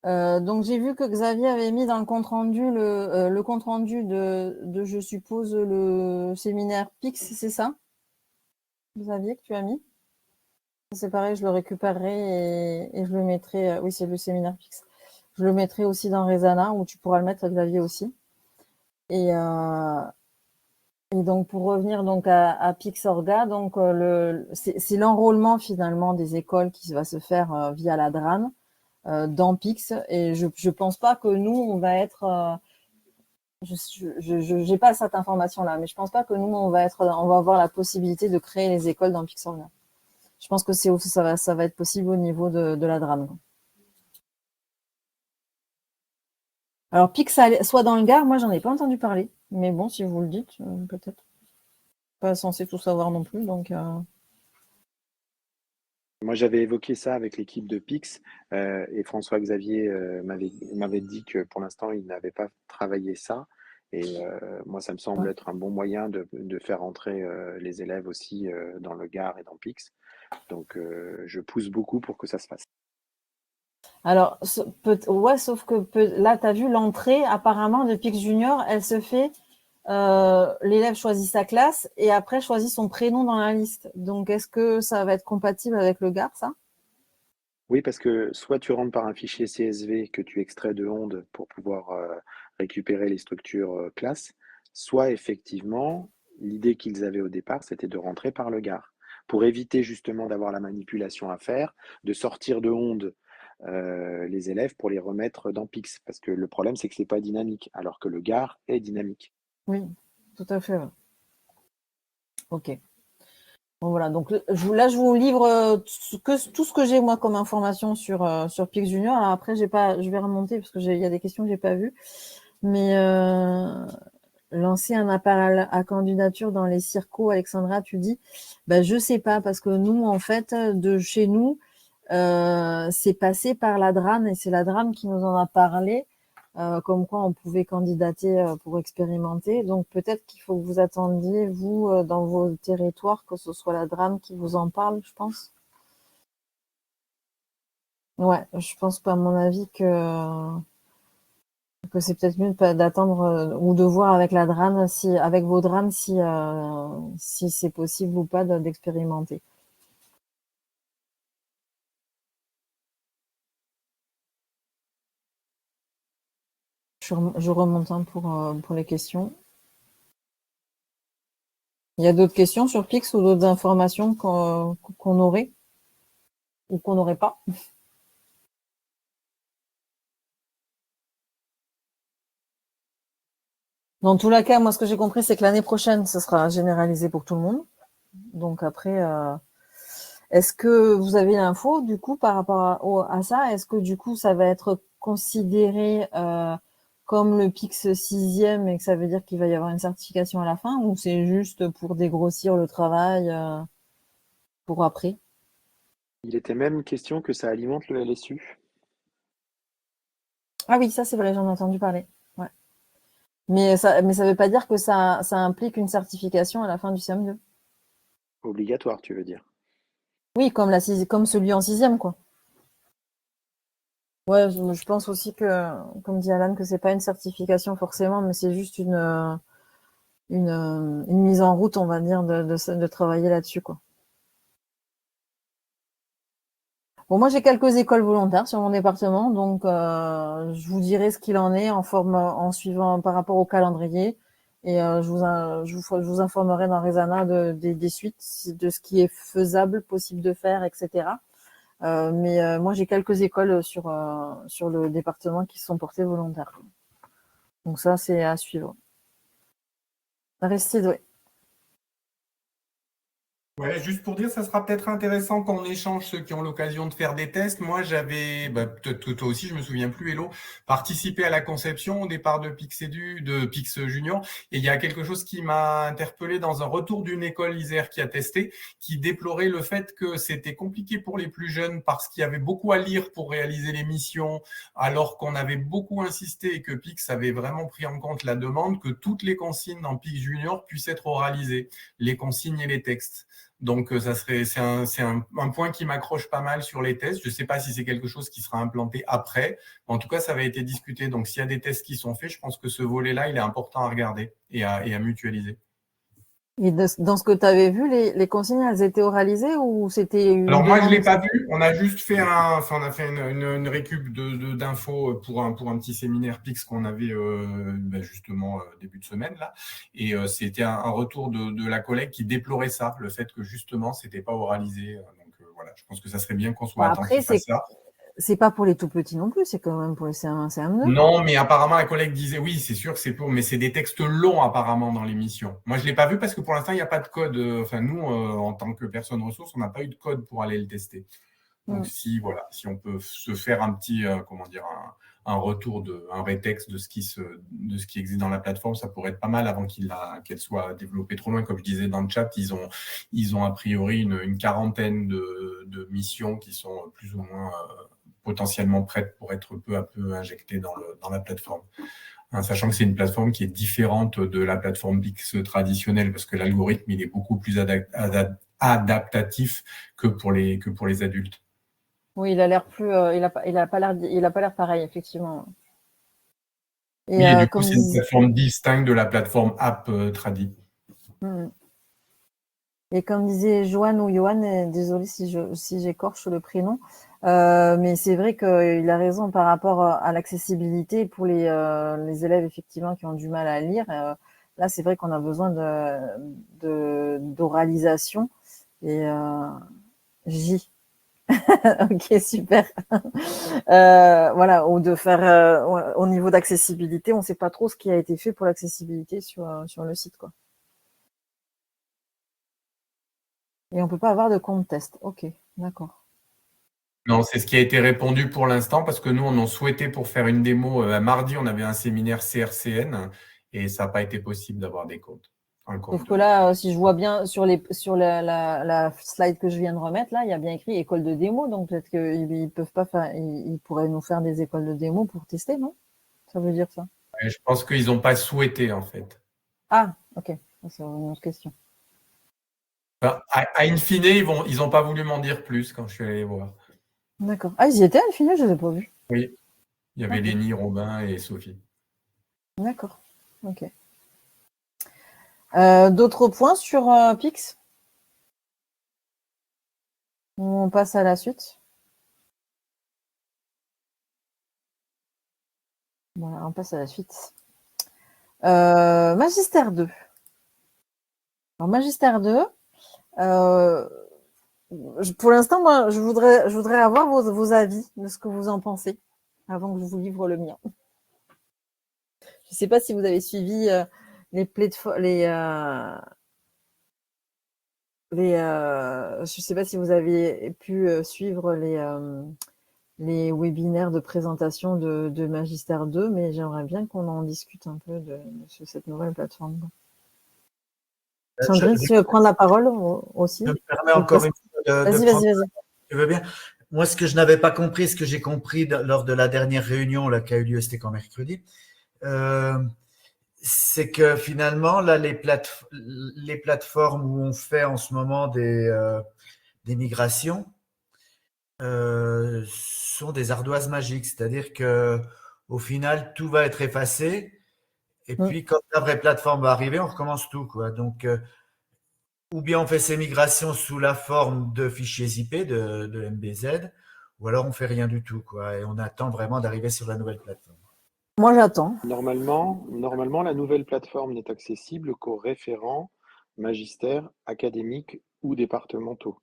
[SPEAKER 1] Donc j'ai vu que Xavier avait mis dans le compte rendu le compte rendu de je suppose le séminaire PIX, c'est ça, Xavier, que tu as mis? C'est pareil, je le récupérerai et je le mettrai. Oui, c'est le séminaire PIX. Je le mettrai aussi dans Resana où tu pourras le mettre, Xavier, aussi. Et donc pour revenir donc à Pixorga, donc c'est l'enrôlement finalement des écoles qui va se faire via la DRAN. Dans Pix, et je pense pas que nous on va être je j'ai pas cette information là, mais je pense pas que nous on va avoir la possibilité de créer les écoles dans Pixorga. Je pense que ça va être possible au niveau de la DRAN. Alors Pix soit dans le Gard, moi j'en ai pas entendu parler, mais bon si vous le dites, peut-être. Pas censé tout savoir non plus, donc
[SPEAKER 2] Moi, j'avais évoqué ça avec l'équipe de Pix et François-Xavier m'avait dit que pour l'instant, il n'avait pas travaillé ça. Et moi, ça me semble être un bon moyen de faire entrer les élèves aussi dans le Gard et dans Pix. Donc, je pousse beaucoup pour que ça se fasse.
[SPEAKER 1] Alors, ouais, sauf que là, tu as vu l'entrée apparemment de Pix Junior, elle se fait l'élève choisit sa classe et après choisit son prénom dans la liste. Donc, est-ce que ça va être compatible avec le Gard, ça?
[SPEAKER 2] Oui, parce que soit tu rentres par un fichier CSV que tu extrais de Onde pour pouvoir récupérer les structures classes, soit effectivement, l'idée qu'ils avaient au départ, c'était de rentrer par le Gard, pour éviter justement d'avoir la manipulation à faire, de sortir de Onde les élèves pour les remettre dans Pix. Parce que le problème, c'est que ce n'est pas dynamique, alors que le Gard est dynamique.
[SPEAKER 1] Oui, tout à fait. Ouais. Ok. Bon, voilà, donc là, je vous livre tout ce que j'ai moi comme information sur Pix Junior. Alors après, je vais remonter parce que il y a des questions que j'ai pas vues. Mais lancer un appel à candidature dans les circos, Alexandra, tu dis, je sais pas, parce que nous, en fait, de chez nous, c'est passé par la DRAN et c'est la DRAN qui nous en a parlé, comme quoi on pouvait candidater pour expérimenter. Donc peut-être qu'il faut que vous attendiez, vous, dans vos territoires, que ce soit la DRAN qui vous en parle, je pense. Ouais, je pense pas, à mon avis, que c'est peut-être mieux d'attendre ou de voir avec la DRAN, avec vos DRAN, si c'est possible ou pas d'expérimenter. Je remonte pour les questions. Il y a d'autres questions sur Pix ou d'autres informations qu'on aurait ou qu'on n'aurait pas? Dans tous les cas, moi, ce que j'ai compris, c'est que l'année prochaine, ce sera généralisé pour tout le monde. Donc après, est-ce que vous avez l'info, du coup, par rapport à ça? Est-ce que, du coup, ça va être considéré comme le PIX 6e et que ça veut dire qu'il va y avoir une certification à la fin, ou c'est juste pour dégrossir le travail pour après?
[SPEAKER 2] Il était même question que ça alimente le LSU.
[SPEAKER 1] Ah oui, ça c'est vrai, j'en ai entendu parler. Ouais. Mais ça veut pas dire que ça implique une certification à la fin du CM2.
[SPEAKER 2] Obligatoire, tu veux dire?
[SPEAKER 1] Oui, comme celui en 6e, quoi. Ouais, je pense aussi que, comme dit Alan, que c'est pas une certification forcément, mais c'est juste une mise en route, on va dire, de travailler là-dessus, quoi. Bon, moi, j'ai quelques écoles volontaires sur mon département, donc je vous dirai ce qu'il en est en suivant par rapport au calendrier, et je vous informerai dans Rezana des suites, de ce qui est faisable, possible de faire, etc. Mais moi, j'ai quelques écoles sur le département qui sont portées volontaires. Donc ça, c'est à suivre. Aristide, oui.
[SPEAKER 7] Ouais, juste pour dire, ça sera peut-être intéressant qu'on échange ceux qui ont l'occasion de faire des tests. Moi, j'avais, peut-être toi aussi, je me souviens plus, Hello, participé à la conception au départ de Pix Junior. Et il y a quelque chose qui m'a interpellé dans un retour d'une école Isère qui a testé, qui déplorait le fait que c'était compliqué pour les plus jeunes parce qu'il y avait beaucoup à lire pour réaliser les missions, alors qu'on avait beaucoup insisté et que Pix avait vraiment pris en compte la demande que toutes les consignes dans Pix Junior puissent être oralisées, les consignes et les textes. Donc, c'est un point qui m'accroche pas mal sur les tests. Je ne sais pas si c'est quelque chose qui sera implanté après. En tout cas, ça avait été discuté. Donc, s'il y a des tests qui sont faits, je pense que ce volet-là, il est important à regarder et à mutualiser.
[SPEAKER 1] Et dans ce que tu avais vu, les consignes, elles étaient oralisées ou c'était une
[SPEAKER 7] Alors moi, je
[SPEAKER 1] demande?
[SPEAKER 7] l'ai pas vu. On a juste fait une récup d'infos pour un petit séminaire Pix qu'on avait justement début de semaine là. Et c'était un retour de la collègue qui déplorait ça, le fait que justement c'était pas oralisé. Donc voilà, je pense que ça serait bien qu'on soit attentif à ça.
[SPEAKER 1] C'est pas pour les tout petits non plus, c'est quand même pour les CM1, CM2.
[SPEAKER 7] Non, mais apparemment, la collègue disait, oui, c'est sûr que c'est pour, mais c'est des textes longs apparemment dans l'émission. Moi, je l'ai pas vu parce que pour l'instant, il n'y a pas de code. Enfin, nous, en tant que personne ressource, on n'a pas eu de code pour aller le tester. Donc, si on peut se faire un petit, un retour un rétexte de ce qui existe dans la plateforme, ça pourrait être pas mal avant qu'elle soit développée trop loin. Comme je disais dans le chat, ils ont a priori une quarantaine de missions qui sont plus ou moins potentiellement prêtes pour être peu à peu injectées dans la plateforme. Sachant que c'est une plateforme qui est différente de la plateforme Pix traditionnelle parce que l'algorithme il est beaucoup plus adaptatif que pour les adultes.
[SPEAKER 1] Oui, il a l'air plus, il a pas l'air pareil, effectivement.
[SPEAKER 7] Et du coup, c'est une plateforme distincte de la plateforme app tradi.
[SPEAKER 1] Et comme disait Joanne ou Johan, désolé si j'écorche le prénom, mais c'est vrai qu'il a raison par rapport à l'accessibilité pour les élèves effectivement qui ont du mal à lire. Là, c'est vrai qu'on a besoin d'oralisation et J. Ok, super. Voilà, ou de faire au niveau d'accessibilité, on ne sait pas trop ce qui a été fait pour l'accessibilité sur le site, quoi. Et on ne peut pas avoir de compte test. Ok, d'accord.
[SPEAKER 7] Non, c'est ce qui a été répondu pour l'instant parce que nous, on en souhaitait pour faire une démo. Mardi, on avait un séminaire CRCN et ça n'a pas été possible d'avoir des comptes.
[SPEAKER 1] Sauf que là, si je vois bien sur la slide que je viens de remettre, là, il y a bien écrit école de démo, donc peut-être qu'ils peuvent pas faire, ils pourraient nous faire des écoles de démo pour tester, non? Ça veut dire ça?
[SPEAKER 7] Je pense qu'ils n'ont pas souhaité, en fait.
[SPEAKER 1] Ah, ok, c'est une autre question.
[SPEAKER 7] Enfin, à in fine, ils n'ont pas voulu m'en dire plus quand je suis allé les voir.
[SPEAKER 1] D'accord. Ah, ils y étaient, in fine, je ne les ai pas vus.
[SPEAKER 7] Oui, il y avait Lénie, Robin et Sophie.
[SPEAKER 1] D'accord, ok. D'autres points sur Pix? On passe à la suite. Voilà, on passe à la suite. Magistère 2. Alors, Magistère 2, pour l'instant, moi, je voudrais avoir vos avis de ce que vous en pensez avant que je vous livre le mien. Je ne sais pas si vous avez suivi je sais pas si vous avez pu suivre les webinaires de présentation de Magistère 2, mais j'aimerais bien qu'on en discute un peu de cette nouvelle plateforme. Sandrine, si tu veux prendre la parole aussi.
[SPEAKER 10] Je me permets encore une fois de
[SPEAKER 1] Vas-y.
[SPEAKER 10] Tu veux bien? Moi, ce que je n'avais pas compris, ce que j'ai compris lors de la dernière réunion là, qui a eu lieu, c'était quand mercredi, c'est que finalement, là, les plateformes où on fait en ce moment des migrations sont des ardoises magiques. C'est-à-dire que au final, tout va être effacé. Et puis, quand la vraie plateforme va arriver, on recommence tout, quoi. Donc, ou bien on fait ces migrations sous la forme de fichiers IP, de MBZ, ou alors on fait rien du tout, quoi. Et on attend vraiment d'arriver sur la nouvelle plateforme.
[SPEAKER 1] Moi, j'attends.
[SPEAKER 2] Normalement, la nouvelle plateforme n'est accessible qu'aux référents magistères académiques ou départementaux.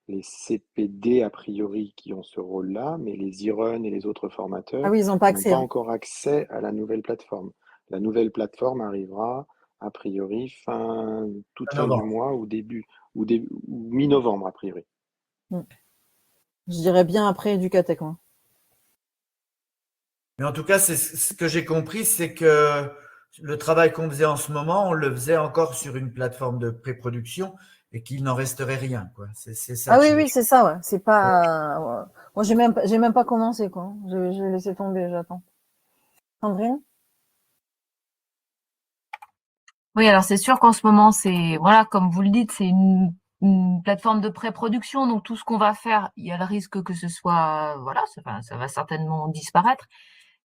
[SPEAKER 2] Les CPD, a priori, qui ont ce rôle-là, mais les e-run et les autres formateurs
[SPEAKER 1] Ah oui, ils n'ont pas accès.
[SPEAKER 2] encore accès à la nouvelle plateforme. La nouvelle plateforme arrivera, a priori, toute fin du mois ou mi-novembre, a priori.
[SPEAKER 1] Je dirais bien après Educatec. Moi.
[SPEAKER 10] Mais en tout cas, ce que j'ai compris, c'est que le travail qu'on faisait en ce moment, on le faisait encore sur une plateforme de pré-production et qu'il n'en resterait rien, quoi. C'est ça.
[SPEAKER 1] Ah oui, c'est ça, ouais. C'est pas. Moi, j'ai même pas commencé, quoi. Je vais laisser tomber, j'attends. Sandrine?
[SPEAKER 12] Oui, alors c'est sûr qu'en ce moment, voilà, comme vous le dites, c'est une plateforme de pré-production, donc tout ce qu'on va faire, il y a le risque que ce soit, voilà, ça va certainement disparaître,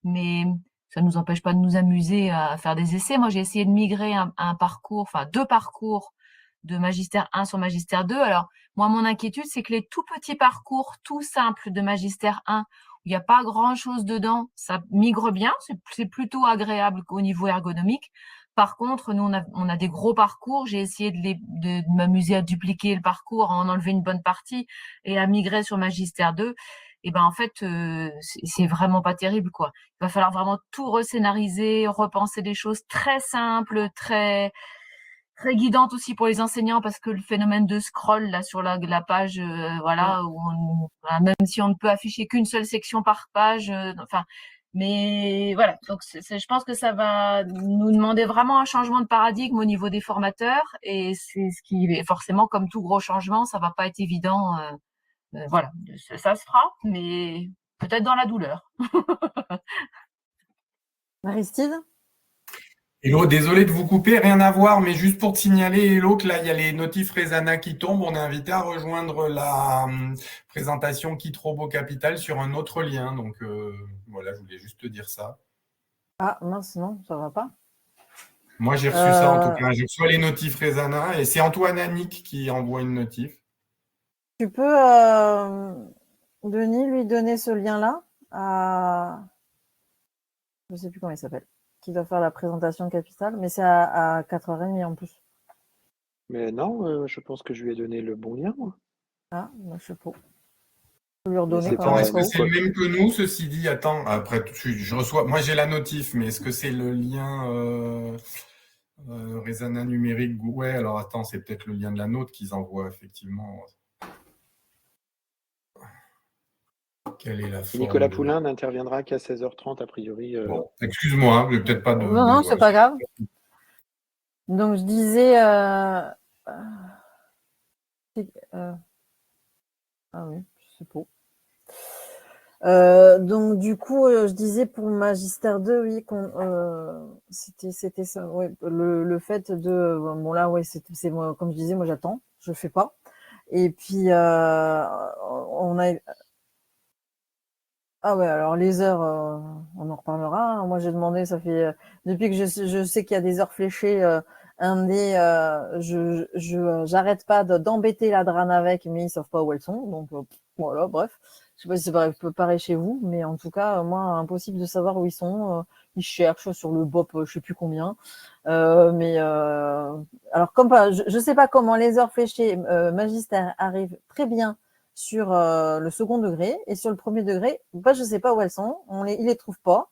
[SPEAKER 12] mais ça nous empêche pas de nous amuser à faire des essais. Moi, j'ai essayé de migrer un parcours, enfin 2 parcours de Magistère 1 sur Magistère 2. Alors, moi, mon inquiétude, c'est que les tout petits parcours, tout simples de Magistère 1, où il n'y a pas grand-chose dedans, ça migre bien, c'est plutôt agréable au niveau ergonomique. Par contre, nous, on a des gros parcours. J'ai essayé de m'amuser à dupliquer le parcours, à en enlever une bonne partie et à migrer sur Magistère 2. Et ben, en fait, c'est vraiment pas terrible, quoi. Il va falloir vraiment tout rescénariser, repenser des choses très simples, très guidantes aussi pour les enseignants, parce que le phénomène de scroll, là, sur la page, voilà, où même si on ne peut afficher qu'une seule section par page, enfin, mais voilà, donc je pense que ça va nous demander vraiment un changement de paradigme au niveau des formateurs, et c'est ce qui est forcément, comme tout gros changement, ça va pas être évident. Voilà, ça se fera, mais peut-être dans la douleur.
[SPEAKER 1] Aristide?
[SPEAKER 7] Hello, désolé de vous couper, rien à voir, mais juste pour te signaler, Hello, que là, il y a les notifs Rezana qui tombent. On est invité à rejoindre la présentation Kit Robot Capital sur un autre lien. Donc, voilà, je voulais juste te dire ça.
[SPEAKER 1] Ah, mince, non, ça va pas.
[SPEAKER 7] Moi, j'ai reçu ça, en tout cas. J'ai reçu les notifs Rezana, et c'est Antoine Annick qui envoie une notif.
[SPEAKER 1] Tu peux, Denis, lui donner ce lien-là à... Je sais plus comment il s'appelle. Qui doit faire la présentation capitale, mais c'est à 4h30 en plus.
[SPEAKER 2] Mais non, je pense que je lui ai donné le bon lien, moi.
[SPEAKER 1] Ah, bah, je sais pas. Je peux lui redonner
[SPEAKER 7] Est-ce que c'est le même que nous, ceci dit? Attends, après, je reçois. Moi, j'ai la notif, mais est-ce que c'est le lien Rezana numérique? Ouais, alors attends, c'est peut-être le lien de la nôtre qu'ils envoient, effectivement. Quelle est la
[SPEAKER 2] Et Nicolas
[SPEAKER 7] forme de...
[SPEAKER 2] Poulain n'interviendra qu'à 16h30 a priori.
[SPEAKER 7] Bon, excuse-moi, hein, mais peut-être pas de...
[SPEAKER 1] Non, c'est pas grave. Donc, je disais... Ah oui, je sais pas. Donc du coup, je disais pour Magistère 2, oui, c'était ça, ouais, le fait de bon là, ouais, c'est moi, comme je disais, moi j'attends, je fais pas. Et puis on a ah ouais, alors les heures, on en reparlera, hein. Moi j'ai demandé, ça fait depuis que je sais qu'il y a des heures fléchées indé, j'arrête pas d'embêter la drane avec, mais ils savent pas où elles sont, donc voilà, bref. Je sais pas si c'est pareil chez vous, mais en tout cas, moi, impossible de savoir où ils sont. Ils cherchent sur le BOP, je sais plus combien. Alors comme je sais pas comment les heures fléchées magistère arrivent très bien sur le second degré et sur le premier degré, bah je sais pas où elles sont. Ils les trouvent pas.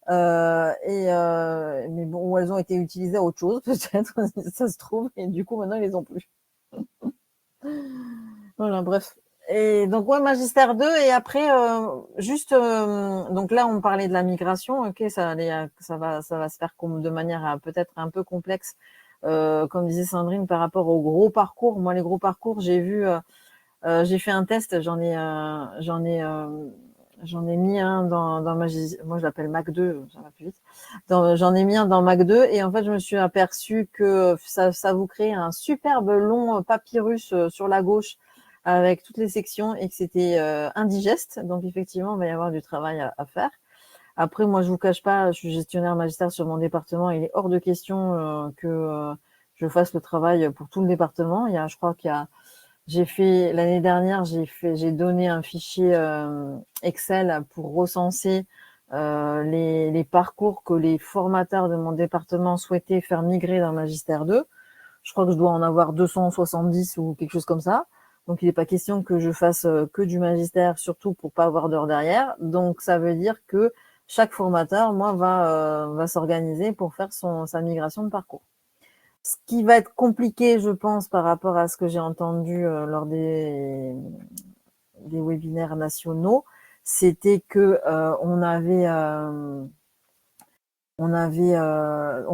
[SPEAKER 1] Mais bon, où elles ont été utilisées à autre chose peut-être, ça se trouve. Et du coup maintenant ils les ont plus. Voilà, bref. Et donc ouais, Magistère 2 et après donc là on parlait de la migration, ok, ça va se faire de manière peut-être un peu complexe, comme disait Sandrine par rapport aux gros parcours. Moi les gros parcours, j'ai fait un test, j'en ai mis un dans moi je l'appelle Mac 2, ça va plus vite. J'en ai mis un dans Mac 2 et en fait je me suis aperçu que ça vous crée un superbe long papyrus sur la gauche avec toutes les sections et que c'était indigeste. Donc effectivement, il va y avoir du travail à faire. Après, moi, je vous cache pas, je suis gestionnaire magistère sur mon département. Il est hors de question que je fasse le travail pour tout le département. Je crois j'ai fait l'année dernière, j'ai donné un fichier Excel pour recenser les parcours que les formateurs de mon département souhaitaient faire migrer dans Magistère 2. Je crois que je dois en avoir 270 ou quelque chose comme ça. Donc, il n'est pas question que je fasse que du magistère, surtout pour pas avoir d'heures derrière. Donc, ça veut dire que chaque formateur, moi, va s'organiser pour faire sa migration de parcours. Ce qui va être compliqué, je pense, par rapport à ce que j'ai entendu lors des webinaires nationaux, c'était que on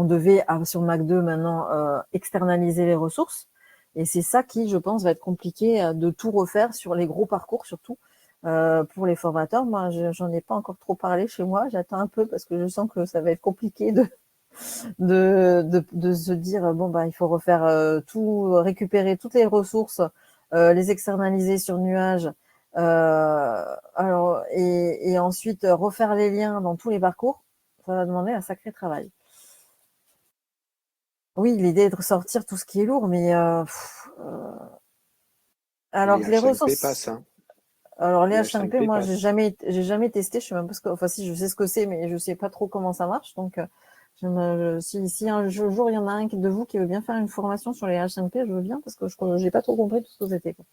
[SPEAKER 1] devait sur Mac 2 maintenant externaliser les ressources. Et c'est ça qui, je pense, va être compliqué de tout refaire sur les gros parcours, surtout pour les formateurs. Moi, j'en ai pas encore trop parlé chez moi. J'attends un peu parce que je sens que ça va être compliqué de se dire bon bah il faut refaire tout, récupérer toutes les ressources, les externaliser sur nuage. Alors et ensuite refaire les liens dans tous les parcours. Ça va demander un sacré travail. Oui, l'idée est de ressortir tout ce qui est lourd, mais alors
[SPEAKER 2] les
[SPEAKER 1] les
[SPEAKER 2] H5P
[SPEAKER 1] ressources.
[SPEAKER 2] passent, hein.
[SPEAKER 1] Alors les
[SPEAKER 2] Les
[SPEAKER 1] H5P,
[SPEAKER 2] H5P
[SPEAKER 1] moi
[SPEAKER 2] passent.
[SPEAKER 1] j'ai jamais testé. Je sais même pas enfin si je sais ce que c'est, mais je sais pas trop comment ça marche. Donc si un jour il y en a un de vous qui veut bien faire une formation sur les H5P, je veux bien parce que j'ai pas trop compris tout ce que c'était, quoi.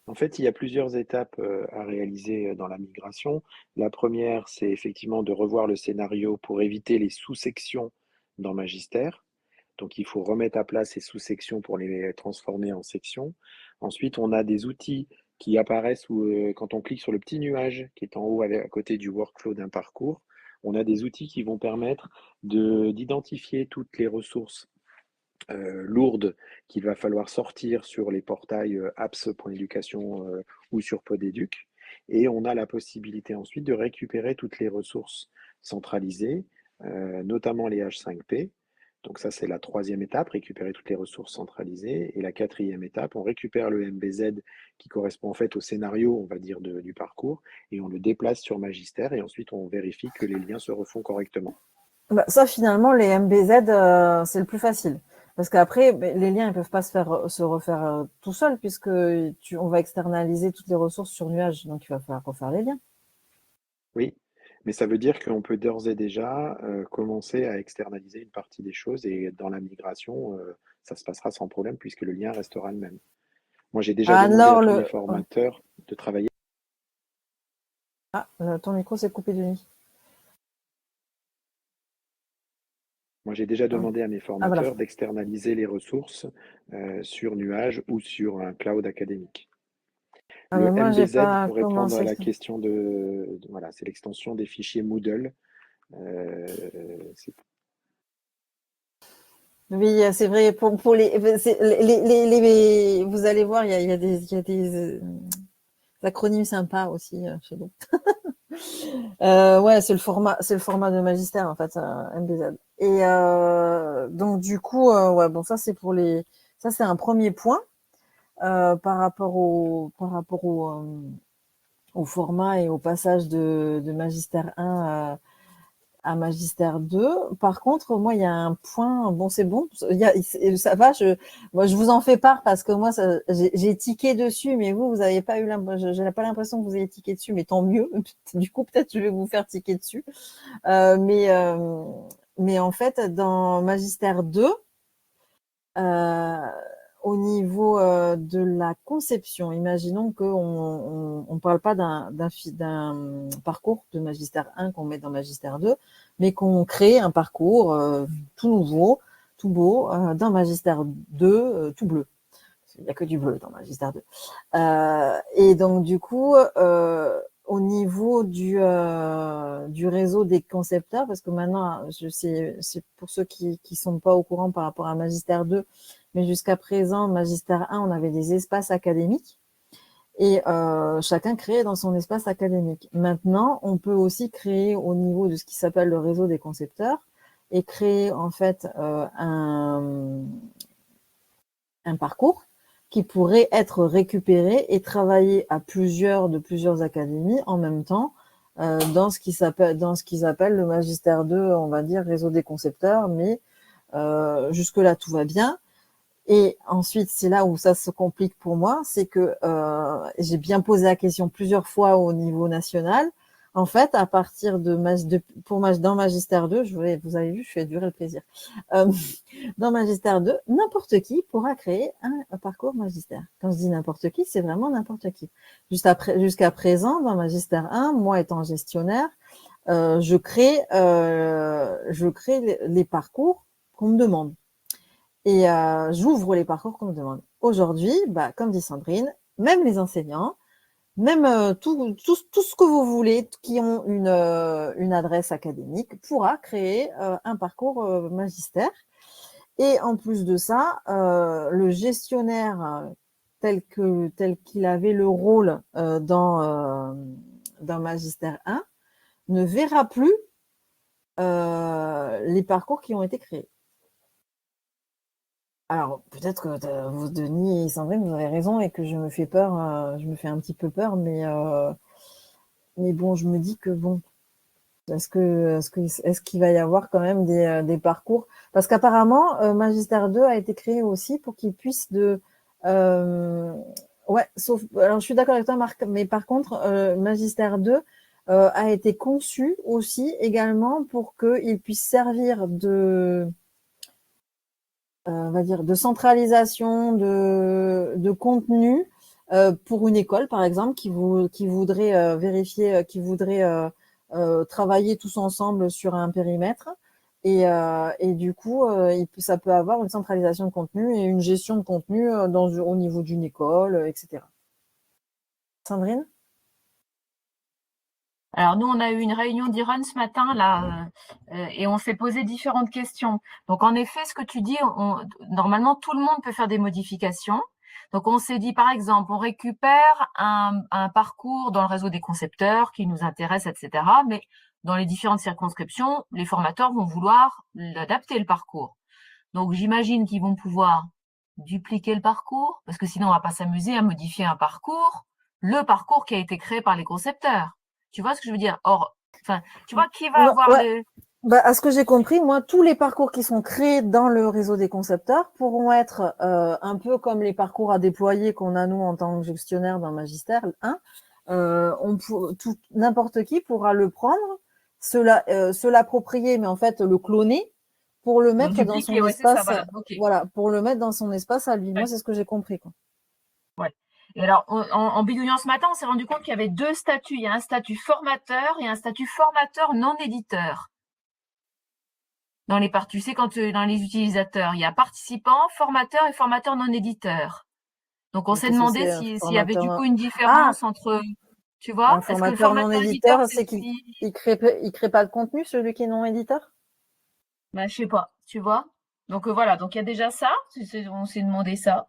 [SPEAKER 2] En fait, il y a plusieurs étapes à réaliser dans la migration. La première, c'est effectivement de revoir le scénario pour éviter les sous-sections dans Magistère. Donc, il faut remettre à plat ces sous-sections pour les transformer en sections. Ensuite, on a des outils qui apparaissent quand on clique sur le petit nuage qui est en haut à côté du workflow d'un parcours. On a des outils qui vont permettre d'identifier toutes les ressources lourdes qu'il va falloir sortir sur les portails apps.education ou sur Podeduc. Et on a la possibilité ensuite de récupérer toutes les ressources centralisées, notamment les H5P. Donc ça, c'est la troisième étape, récupérer toutes les ressources centralisées. Et la quatrième étape, on récupère le MBZ qui correspond en fait au scénario, on va dire, du parcours, et on le déplace sur Magistère, et ensuite on vérifie que les liens se refont correctement.
[SPEAKER 1] Bah, ça, finalement, les MBZ, c'est le plus facile. Parce qu'après, les liens, ils peuvent pas se refaire tout seuls puisque on va externaliser toutes les ressources sur nuage. Donc, il va falloir refaire les liens.
[SPEAKER 2] Oui, mais ça veut dire qu'on peut d'ores et déjà commencer à externaliser une partie des choses et dans la migration, ça se passera sans problème puisque le lien restera le même. Moi, j'ai déjà demandé à tous mes formateurs de travailler.
[SPEAKER 1] Ah, ton micro s'est coupé, Denis.
[SPEAKER 2] Moi, j'ai déjà demandé à mes formateurs
[SPEAKER 1] voilà.
[SPEAKER 2] d'externaliser les ressources sur nuage ou sur un cloud académique.
[SPEAKER 1] Ah,
[SPEAKER 2] Le
[SPEAKER 1] mais moi, j'ai
[SPEAKER 2] MBZ,
[SPEAKER 1] pas
[SPEAKER 2] pour répondre à
[SPEAKER 1] commencé.
[SPEAKER 2] la question voilà, c'est l'extension des fichiers Moodle. C'est
[SPEAKER 1] Oui, c'est vrai, pour vous allez voir, il y a des acronymes sympas aussi chez nous. Ouais, c'est le format de magistère, en fait, MBZ. Et donc, du coup, ouais, bon, ça, ça, c'est un premier point par rapport au format et au passage de magistère 1 à magistère 2. Par contre, moi, il y a un point, bon, c'est bon, ça va, moi, je vous en fais part parce que moi, j'ai tiqué dessus, mais vous avez pas eu j'ai pas l'impression que vous ayez tiqué dessus, mais tant mieux. Du coup, peut-être je vais vous faire tiquer dessus. Euh, mais, euh, mais en fait, dans magistère 2, au niveau de la conception, imaginons qu'on ne parle pas d'un parcours de magistère 1 qu'on met dans magistère 2, mais qu'on crée un parcours tout nouveau, tout beau, dans magistère 2, tout bleu. Il n'y a que du bleu dans magistère 2. Et donc, du coup, au niveau du réseau des concepteurs, parce que maintenant, c'est pour ceux qui sont pas au courant par rapport à magistère 2, mais jusqu'à présent, magistère 1, on avait des espaces académiques et chacun créait dans son espace académique. Maintenant, on peut aussi créer au niveau de ce qui s'appelle le réseau des concepteurs et créer en fait un parcours qui pourrait être récupéré et travaillé à plusieurs académies en même temps dans ce qu'ils appellent le magistère 2, on va dire réseau des concepteurs, mais jusque-là tout va bien. Et ensuite, c'est là où ça se complique pour moi, c'est que j'ai bien posé la question plusieurs fois au niveau national. En fait, à partir dans magistère 2, vous avez vu, je fais durer le plaisir. Dans magistère 2, n'importe qui pourra créer un parcours magistère. Quand je dis n'importe qui, c'est vraiment n'importe qui. Jusqu'à présent, dans magistère 1, moi étant gestionnaire, je crée les parcours qu'on me demande. Et j'ouvre les parcours qu'on me demande. Aujourd'hui, comme dit Sandrine, même les enseignants, même tout ce que vous voulez qui ont une adresse académique pourra créer un parcours magistère. Et en plus de ça, le gestionnaire tel qu'il avait le rôle dans magistère 1 ne verra plus les parcours qui ont été créés. Alors, peut-être que vous, Denis et Sandrine, vous avez raison et que je me fais peur, je me fais un petit peu peur, mais bon, je me dis que bon, est-ce qu'il va y avoir quand même des parcours? Parce qu'apparemment, Magistère 2 a été créé aussi pour qu'il puisse ouais, sauf, alors je suis d'accord avec toi, Marc, mais par contre, Magistère 2 a été conçu aussi également pour qu'il puisse servir on va dire, de centralisation de contenu pour une école, par exemple, qui voudrait vérifier, qui voudrait travailler tous ensemble sur un périmètre. Et du coup, ça peut avoir une centralisation de contenu et une gestion de contenu au niveau d'une école, etc. Sandrine?
[SPEAKER 12] Alors nous, on a eu une réunion d'Iron ce matin là, et on s'est posé différentes questions. Donc en effet, ce que tu dis, normalement tout le monde peut faire des modifications. Donc on s'est dit par exemple, on récupère un parcours dans le réseau des concepteurs qui nous intéresse, etc. Mais dans les différentes circonscriptions, les formateurs vont vouloir l'adapter le parcours. Donc j'imagine qu'ils vont pouvoir dupliquer le parcours, parce que sinon on va pas s'amuser à modifier un parcours, le parcours qui a été créé par les concepteurs. Tu vois ce que je veux dire? Or, enfin, tu vois qui va avoir
[SPEAKER 1] ouais. À ce que j'ai compris, moi, tous les parcours qui sont créés dans le réseau des concepteurs pourront être un peu comme les parcours à déployer qu'on a nous en tant que gestionnaire dans Magistère 1. N'importe qui pourra le prendre, se l'approprier, mais en fait le cloner pour le mettre dans son espace. Ça, voilà, pour le mettre dans son espace à lui. Moi, c'est ce que j'ai compris, quoi.
[SPEAKER 12] Ouais. Et alors, en bidouillant ce matin, on s'est rendu compte qu'il y avait deux statuts. Il y a un statut formateur et un statut formateur non éditeur. Dans les tu sais, quand dans les utilisateurs, il y a participant, formateur et formateur non éditeur. Donc, on s'est
[SPEAKER 1] Qu'est-ce que
[SPEAKER 12] demandé
[SPEAKER 1] c'est un
[SPEAKER 12] s'il y avait du coup
[SPEAKER 1] formateur?
[SPEAKER 12] une
[SPEAKER 1] Ah,
[SPEAKER 12] différence entre, tu vois,
[SPEAKER 1] un
[SPEAKER 12] est-ce que le
[SPEAKER 1] formateur non
[SPEAKER 12] formateur éditeur,
[SPEAKER 1] éditeur,
[SPEAKER 12] c'est
[SPEAKER 1] c'est qu'il
[SPEAKER 12] celui,
[SPEAKER 1] il crée pas de contenu, celui qui est non éditeur?
[SPEAKER 12] bah, je sais pas, tu vois. Donc, voilà. Donc, il y a déjà ça. On s'est demandé ça.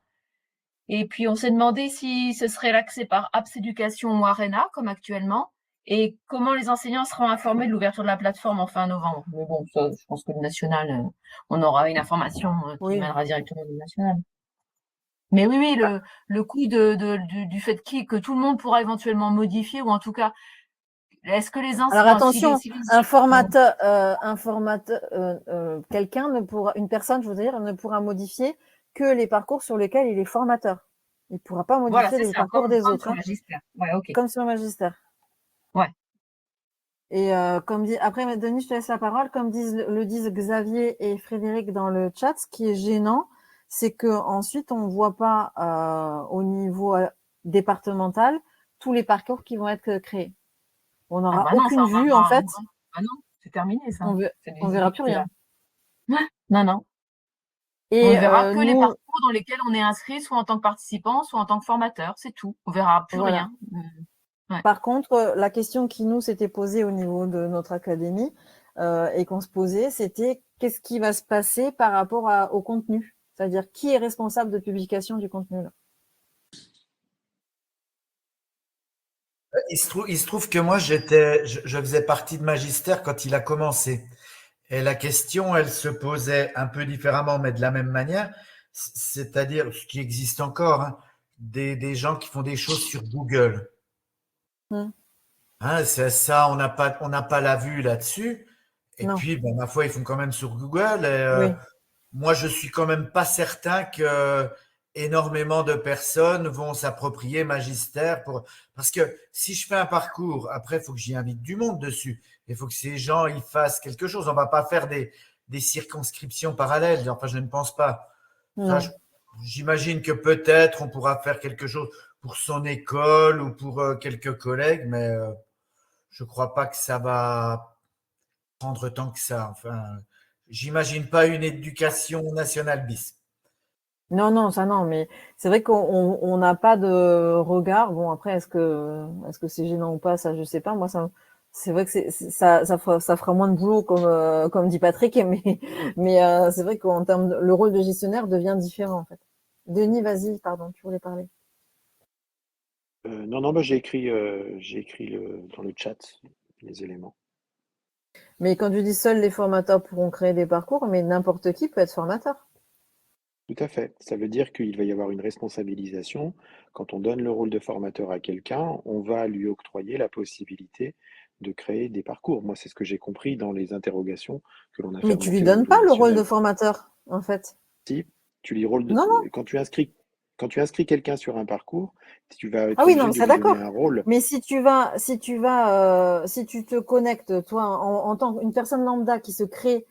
[SPEAKER 12] Et puis, on s'est demandé si ce serait l'accès par Apps Éducation ou Arena, comme actuellement, et comment les enseignants seront informés de l'ouverture de la plateforme en fin novembre. Mais bon, ça, je pense que le national, on aura une information qui
[SPEAKER 1] Oui.
[SPEAKER 12] viendra directement du national. Mais oui, oui, le coup du fait que tout le monde pourra éventuellement modifier, ou en tout cas, est-ce que les
[SPEAKER 1] Alors
[SPEAKER 12] enseignants,
[SPEAKER 1] attention, quelqu'un ne pourra, une personne, je veux dire, ne pourra modifier que les parcours sur lesquels il est formateur. Il ne pourra pas
[SPEAKER 12] voilà,
[SPEAKER 1] modifier
[SPEAKER 12] c'est
[SPEAKER 1] les
[SPEAKER 12] ça,
[SPEAKER 1] parcours des
[SPEAKER 12] comme
[SPEAKER 1] autres,
[SPEAKER 12] sur
[SPEAKER 1] hein,
[SPEAKER 12] Magistère. Ouais, ok.
[SPEAKER 1] comme sur Magistère.
[SPEAKER 12] Ouais.
[SPEAKER 1] Et comme dit, après, Denis, je te laisse la parole. Comme le disent Xavier et Frédéric dans le chat, ce qui est gênant, c'est que ensuite on voit pas au niveau départemental tous les parcours qui vont être créés. On
[SPEAKER 12] Ah
[SPEAKER 1] n'aura
[SPEAKER 12] bah non, ça,
[SPEAKER 1] aucune
[SPEAKER 12] on va
[SPEAKER 1] vue en
[SPEAKER 12] voir.
[SPEAKER 1] fait.
[SPEAKER 12] Ah non, c'est terminé, ça. Cette
[SPEAKER 1] On verra plus
[SPEAKER 12] visibilité-là.
[SPEAKER 1] rien.
[SPEAKER 12] Non, non. On
[SPEAKER 1] Et
[SPEAKER 12] ne verra que les
[SPEAKER 1] nous,
[SPEAKER 12] parcours dans lesquels on est inscrit, soit en tant que participant, soit en tant que formateur. C'est tout. On verra plus
[SPEAKER 1] voilà.
[SPEAKER 12] rien. Ouais.
[SPEAKER 1] Par contre, la question qui nous s'était posée au niveau de notre académie et qu'on se posait, c'était qu'est-ce qui va se passer par rapport au contenu? C'est-à-dire qui est responsable de publication du contenu là?
[SPEAKER 10] Il se trouve que moi, je faisais partie de Magistère quand il a commencé. Et la question, elle se posait un peu différemment, mais de la même manière. C'est-à-dire, ce qui existe encore, hein, des gens qui font des choses sur Google. Hein, c'est ça, on n'a pas la vue là-dessus. Et
[SPEAKER 1] Non.
[SPEAKER 10] puis, ben, ma foi, ils font quand même sur Google. Et
[SPEAKER 1] Oui.
[SPEAKER 10] moi, je suis quand même pas certain que énormément de personnes vont s'approprier Magistère parce que si je fais un parcours, après, il faut que j'y invite du monde dessus. Il faut que ces gens y fassent quelque chose. On va pas faire des circonscriptions parallèles. Enfin, je ne pense pas. Ça,
[SPEAKER 1] Non.
[SPEAKER 10] j'imagine que peut-être on pourra faire quelque chose pour son école ou pour quelques collègues, mais je crois pas que ça va prendre tant que ça. Enfin, j'imagine pas une éducation nationale bis.
[SPEAKER 1] Non, non, ça non, mais c'est vrai qu'on n'a pas de regard. Bon, après, est-ce que c'est gênant ou pas, ça, je sais pas. Moi, c'est vrai que ça fera moins de boulot, comme dit Patrick, mais c'est vrai qu'en termes le rôle de gestionnaire devient différent, en fait. Denis, vas-y, pardon, tu voulais parler.
[SPEAKER 2] Non, bah, j'ai écrit dans le chat les éléments.
[SPEAKER 1] Mais quand tu dis seuls les formateurs pourront créer des parcours, mais n'importe qui peut être formateur.
[SPEAKER 2] Tout à fait. Ça veut dire qu'il va y avoir une responsabilisation. Quand on donne le rôle de formateur à quelqu'un, on va lui octroyer la possibilité de créer des parcours. Moi, c'est ce que j'ai compris dans les interrogations que l'on a fait
[SPEAKER 1] Mais tu lui
[SPEAKER 2] remonter au
[SPEAKER 1] donnes
[SPEAKER 2] niveau
[SPEAKER 1] pas le rôle de
[SPEAKER 2] national.
[SPEAKER 1] formateur, en fait.
[SPEAKER 2] Si, tu lui rôle
[SPEAKER 1] Non, non.
[SPEAKER 2] quand tu inscris quelqu'un sur un parcours, tu vas être
[SPEAKER 1] Ah oui, non,
[SPEAKER 2] obligé
[SPEAKER 1] mais
[SPEAKER 2] de
[SPEAKER 1] ça
[SPEAKER 2] lui donner
[SPEAKER 1] d'accord.
[SPEAKER 2] un rôle.
[SPEAKER 1] Mais si tu te connectes, toi, en tant qu'une personne lambda qui se crée,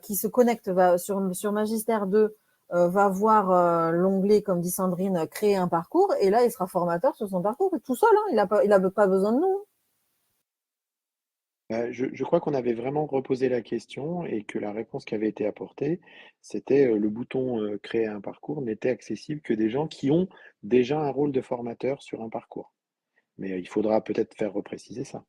[SPEAKER 1] qui se connecte sur Magistère 2, va voir l'onglet, comme dit Sandrine, créer un parcours, et là, il sera formateur sur son parcours, tout seul, hein, il a pas besoin de nous.
[SPEAKER 2] Je crois qu'on avait vraiment reposé la question et que la réponse qui avait été apportée, c'était le bouton créer un parcours n'était accessible que des gens qui ont déjà un rôle de formateur sur un parcours. Mais il faudra peut-être faire repréciser ça.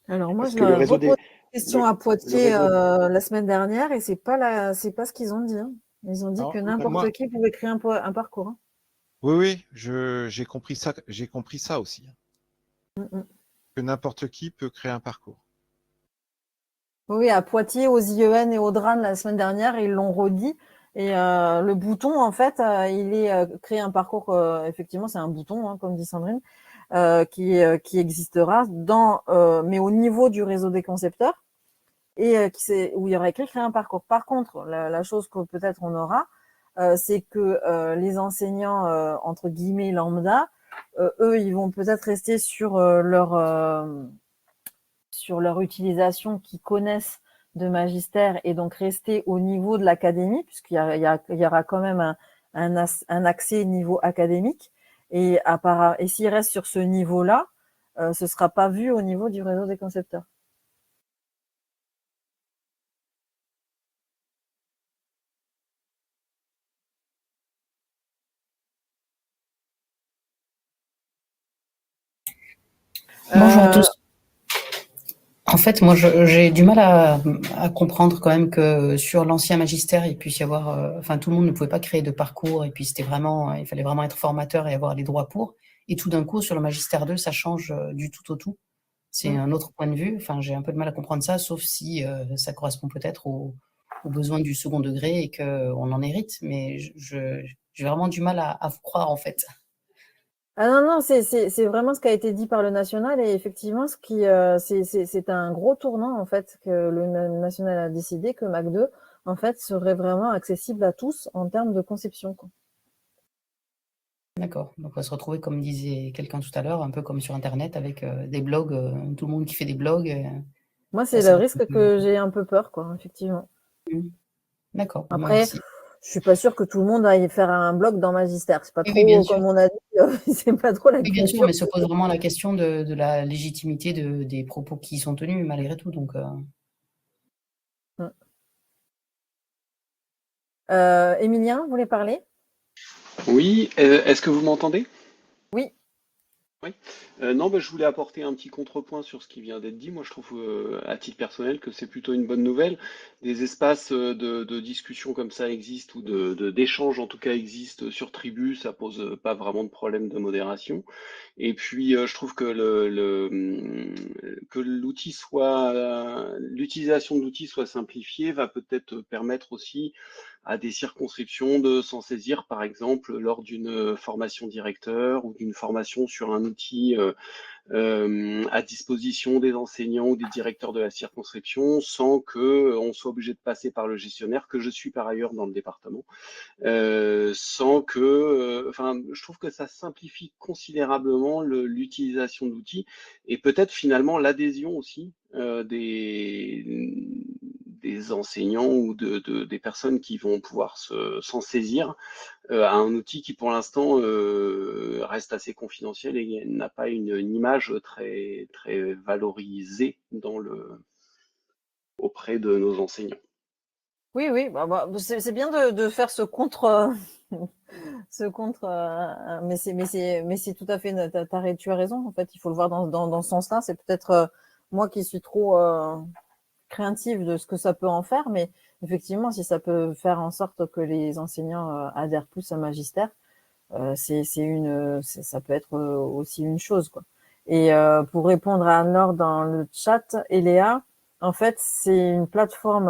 [SPEAKER 1] Alors moi,
[SPEAKER 2] Parce
[SPEAKER 1] je
[SPEAKER 2] que le
[SPEAKER 1] leur ai
[SPEAKER 2] réseau
[SPEAKER 1] reposé
[SPEAKER 2] des,
[SPEAKER 1] la question à
[SPEAKER 2] le
[SPEAKER 1] Poitiers
[SPEAKER 2] réseau,
[SPEAKER 1] la semaine dernière, et c'est pas ce qu'ils ont dit, hein. Ils ont dit
[SPEAKER 13] Alors,
[SPEAKER 1] que n'importe
[SPEAKER 13] moi,
[SPEAKER 1] qui pouvait créer un parcours, hein.
[SPEAKER 13] oui, j'ai compris ça aussi,
[SPEAKER 1] Mm, mm.
[SPEAKER 13] que n'importe qui peut créer un parcours.
[SPEAKER 1] Oui, à Poitiers, aux IEN et au DRAN la semaine dernière, ils l'ont redit. Et le bouton, en fait, il est créer un parcours. Effectivement, c'est un bouton, hein, comme dit Sandrine, qui existera mais au niveau du réseau des concepteurs et où il y aura écrit créer un parcours. Par contre, la chose que peut-être on aura, c'est que les enseignants entre guillemets lambda, eux, ils vont peut-être rester sur leur utilisation qu'ils connaissent de Magistère et donc rester au niveau de l'académie, puisqu'il y aura quand même un accès niveau académique. Et s'ils restent sur ce niveau-là, ce ne sera pas vu au niveau du réseau des concepteurs.
[SPEAKER 14] Bonjour à tous. En fait, moi, j'ai du mal à comprendre quand même que sur l'ancien magistère, il puisse y avoir, enfin, tout le monde ne pouvait pas créer de parcours et puis c'était vraiment, il fallait vraiment être formateur et avoir les droits pour. Et tout d'un coup, sur le magistère 2, ça change du tout au tout. C'est un autre point de vue. Enfin, j'ai un peu de mal à comprendre ça, sauf si ça correspond peut-être aux besoins du second degré et qu'on en hérite. Mais j'ai vraiment du mal à vous croire, en fait.
[SPEAKER 1] Ah non, non, c'est vraiment ce qui a été dit par le national et effectivement, c'est un gros tournant en fait que le national a décidé que Mac 2 en fait serait vraiment accessible à tous en termes de conception, quoi.
[SPEAKER 14] D'accord. Donc, on va se retrouver, comme disait quelqu'un tout à l'heure, un peu comme sur Internet avec des blogs, tout le monde qui fait des blogs.
[SPEAKER 1] Moi, c'est le risque que j'ai un peu peur, quoi, effectivement.
[SPEAKER 14] D'accord.
[SPEAKER 1] Après, je suis pas sûre que tout le monde aille faire un blog dans Magistère. C'est pas trop,
[SPEAKER 14] bien sûr.
[SPEAKER 1] comme on a dit, c'est pas trop la
[SPEAKER 14] Oui,
[SPEAKER 1] culture.
[SPEAKER 14] bien sûr, mais se pose vraiment la question de la légitimité des propos qui y sont tenus, malgré tout. Donc,
[SPEAKER 1] Émilien, vous voulez parler?
[SPEAKER 15] Oui, est-ce que vous m'entendez?
[SPEAKER 1] Oui.
[SPEAKER 15] Oui. Non, je voulais apporter un petit contrepoint sur ce qui vient d'être dit. Moi, je trouve, à titre personnel, que c'est plutôt une bonne nouvelle. Des espaces de discussion comme ça existent, ou d'échange en tout cas existent sur Tribu. Ça pose pas vraiment de problème de modération. Et puis, je trouve que que l'utilisation de l'outil soit simplifiée va peut-être permettre aussi à des circonscriptions de s'en saisir, par exemple, lors d'une formation directeur ou d'une formation sur un outil à disposition des enseignants ou des directeurs de la circonscription, sans qu'on soit obligé de passer par le gestionnaire, que je suis par ailleurs dans le département, sans que, je trouve que ça simplifie considérablement l'utilisation de l'outil et peut-être finalement l'adhésion aussi des enseignants ou des personnes qui vont pouvoir s'en saisir à un outil qui pour l'instant reste assez confidentiel et n'a pas une image très, très valorisée auprès de nos enseignants.
[SPEAKER 1] Oui, oui, c'est bien de faire ce contre, mais c'est tout à fait, tu as raison. En fait, il faut le voir dans ce sens-là. C'est peut-être moi qui suis trop craintive de ce que ça peut en faire, mais effectivement, si ça peut faire en sorte que les enseignants adhèrent plus à Magistère, ça peut être aussi une chose, quoi. Et pour répondre à Anne-Laure dans le chat, Eléa, en fait, c'est une plateforme,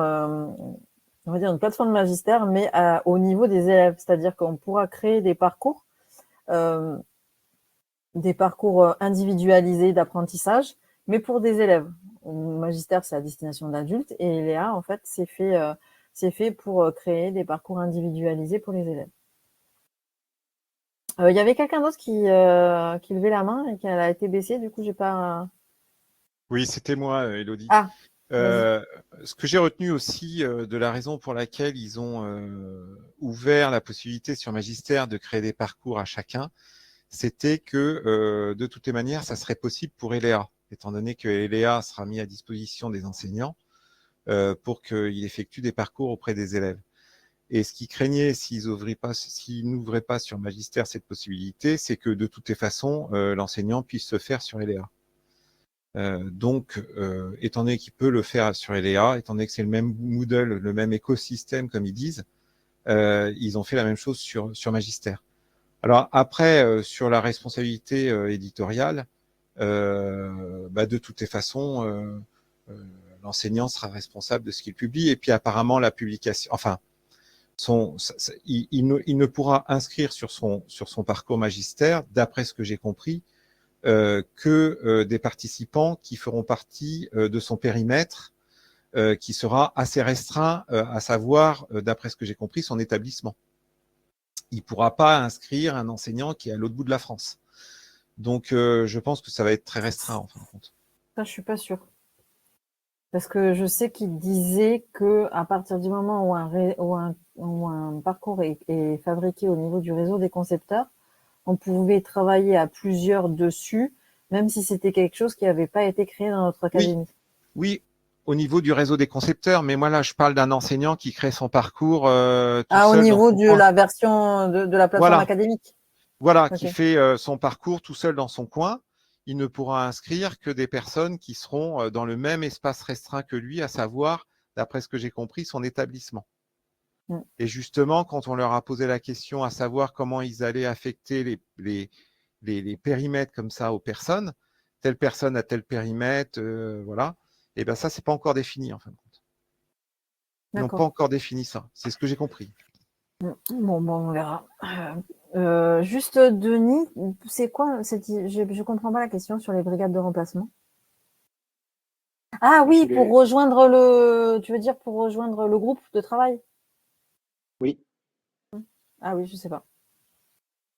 [SPEAKER 1] on va dire une plateforme Magistère, mais au niveau des élèves, c'est-à-dire qu'on pourra créer des parcours individualisés d'apprentissage, mais pour des élèves. Magistère, c'est à destination d'adultes, et Eléa, en fait, c'est fait pour créer des parcours individualisés pour les élèves. Il y avait quelqu'un d'autre qui levait la main et qui a été baissée, du coup, j'ai pas.
[SPEAKER 13] Oui, c'était moi, Élodie.
[SPEAKER 1] Ah.
[SPEAKER 13] Ce que j'ai retenu aussi de la raison pour laquelle ils ont ouvert la possibilité sur Magistère de créer des parcours à chacun, c'était que de toutes les manières, ça serait possible pour Eléa, étant donné que Eléa sera mis à disposition des enseignants pour qu'il effectue des parcours auprès des élèves. Et ce qu'ils craignaient s'ils n'ouvraient pas sur Magistère cette possibilité, c'est que de toutes les façons, l'enseignant puisse se faire sur Eléa. Donc, étant donné qu'il peut le faire sur Eléa, étant donné que c'est le même Moodle, le même écosystème, comme ils disent, ils ont fait la même chose sur Magistère. Alors après, sur la responsabilité éditoriale, de toutes les façons, l'enseignant sera responsable de ce qu'il publie. Et puis apparemment, la publication, il ne pourra inscrire sur son parcours Magistère, d'après ce que j'ai compris, que des participants qui feront partie de son périmètre, qui sera assez restreint, à savoir, d'après ce que j'ai compris, son établissement. Il ne pourra pas inscrire un enseignant qui est à l'autre bout de la France. Donc, je pense que ça va être très restreint, en fin de compte.
[SPEAKER 1] Ça, je suis pas sûre. Parce que je sais qu'il disait que à partir du moment où un parcours est fabriqué au niveau du réseau des concepteurs, on pouvait travailler à plusieurs dessus, même si c'était quelque chose qui n'avait pas été créé dans notre académie.
[SPEAKER 13] Oui, au niveau du réseau des concepteurs, mais moi là, je parle d'un enseignant qui crée son parcours tout seul.
[SPEAKER 1] Au niveau de la version de la plateforme académique.
[SPEAKER 13] Voilà, qui fait son parcours tout seul dans son coin. il ne pourra inscrire que des personnes qui seront dans le même espace restreint que lui, à savoir, d'après ce que j'ai compris, son établissement. Et justement, quand on leur a posé la question à savoir comment ils allaient affecter les périmètres comme ça aux personnes, telle personne a tel périmètre, voilà, et bien ça, c'est pas encore défini en fin de compte. Ils n'ont pas encore défini ça, c'est ce que j'ai compris.
[SPEAKER 1] Bon, on verra. Juste, Denis, c'est quoi je comprends pas la question sur les brigades de remplacement. Ah oui, pour rejoindre tu veux dire pour rejoindre le groupe de travail?
[SPEAKER 2] Oui.
[SPEAKER 1] Ah oui, je sais pas.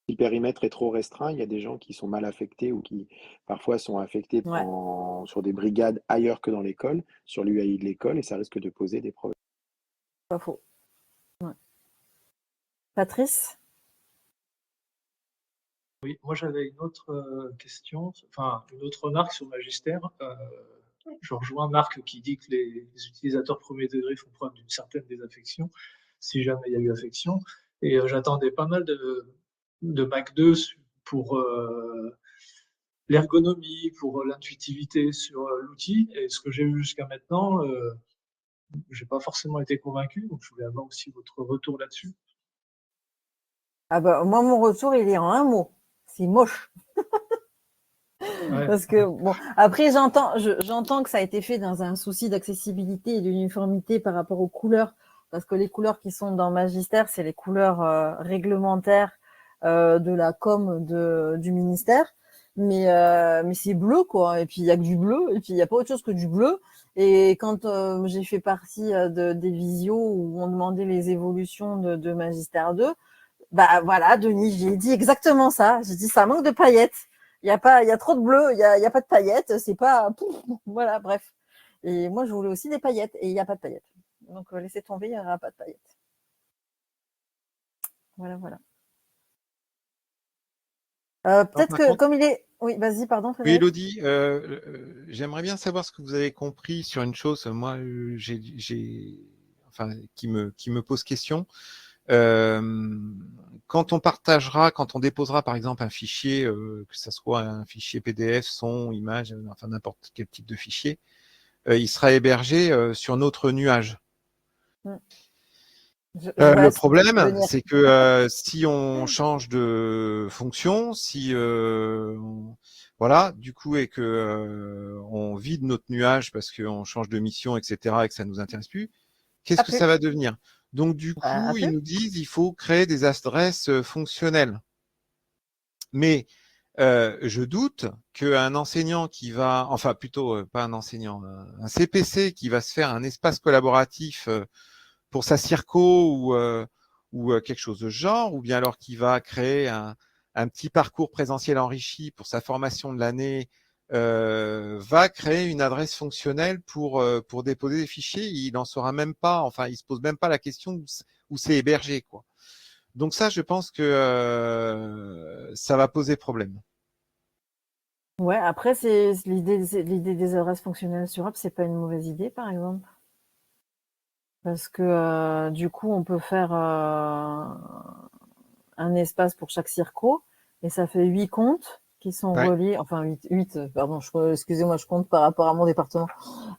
[SPEAKER 2] Si le périmètre est trop restreint, il y a des gens qui sont mal affectés ou qui parfois sont affectés sur des brigades ailleurs que dans l'école, sur l'UAI de l'école, et ça risque de poser des problèmes.
[SPEAKER 1] Pas faux. Ouais. Patrice?
[SPEAKER 16] Oui, moi j'avais une autre question, enfin une autre remarque sur Magister. Je rejoins Marc qui dit que les utilisateurs premier degré font preuve d'une certaine désaffection, si jamais il y a eu affection. Et j'attendais pas mal de Mac 2 pour l'ergonomie, pour l'intuitivité sur l'outil. Et ce que j'ai vu jusqu'à maintenant, j'ai pas forcément été convaincu, donc je voulais avoir aussi votre retour là-dessus.
[SPEAKER 1] Ah bah moi mon retour il est en un mot, c'est moche.
[SPEAKER 16] Ouais.
[SPEAKER 1] Parce que bon, après j'entends que ça a été fait dans un souci d'accessibilité et d'uniformité par rapport aux couleurs, parce que les couleurs qui sont dans Magister, c'est les couleurs réglementaires de la com du ministère, mais c'est bleu quoi, et puis il y a que du bleu, et puis il y a pas autre chose que du bleu. Et quand j'ai fait partie des visios où on demandait les évolutions de Magister 2, bah voilà, Denis, j'ai dit exactement ça. J'ai dit ça manque de paillettes. Il y a trop de bleu, il y a pas de paillettes, c'est pas voilà, bref. Et moi je voulais aussi des paillettes et il y a pas de paillettes. Donc laissez tomber, il y aura pas de paillettes. Voilà. Peut-être que comme il est oui, vas-y, pardon Frédéric.
[SPEAKER 13] Oui, Elodie, j'aimerais bien savoir ce que vous avez compris sur une chose, moi qui me pose question. Quand on déposera par exemple un fichier, que ce soit un fichier PDF, son, image, enfin n'importe quel type de fichier, il sera hébergé sur notre nuage. Le problème, c'est que si on change de fonction, voilà, du coup, et que on vide notre nuage parce qu'on change de mission, etc., et que ça nous intéresse plus, qu'est-ce que ça va devenir? Donc, du coup, ils nous disent il faut créer des adresses fonctionnelles. Mais je doute qu'un enseignant qui va, enfin plutôt pas un enseignant, un CPC qui va se faire un espace collaboratif pour sa circo ou quelque chose de ce genre, ou bien alors qui va créer un petit parcours présentiel enrichi pour sa formation de l'année, va créer une adresse fonctionnelle pour déposer des fichiers. Il n'en saura même pas, enfin, il se pose même pas la question où c'est hébergé, quoi. Donc ça, je pense que ça va poser problème.
[SPEAKER 1] Ouais, après c'est l'idée des adresses fonctionnelles sur App, c'est pas une mauvaise idée, par exemple. Parce que du coup, on peut faire un espace pour chaque circo et ça fait 8 comptes qui sont reliés, enfin 8 pardon, excusez-moi, je compte par rapport à mon département.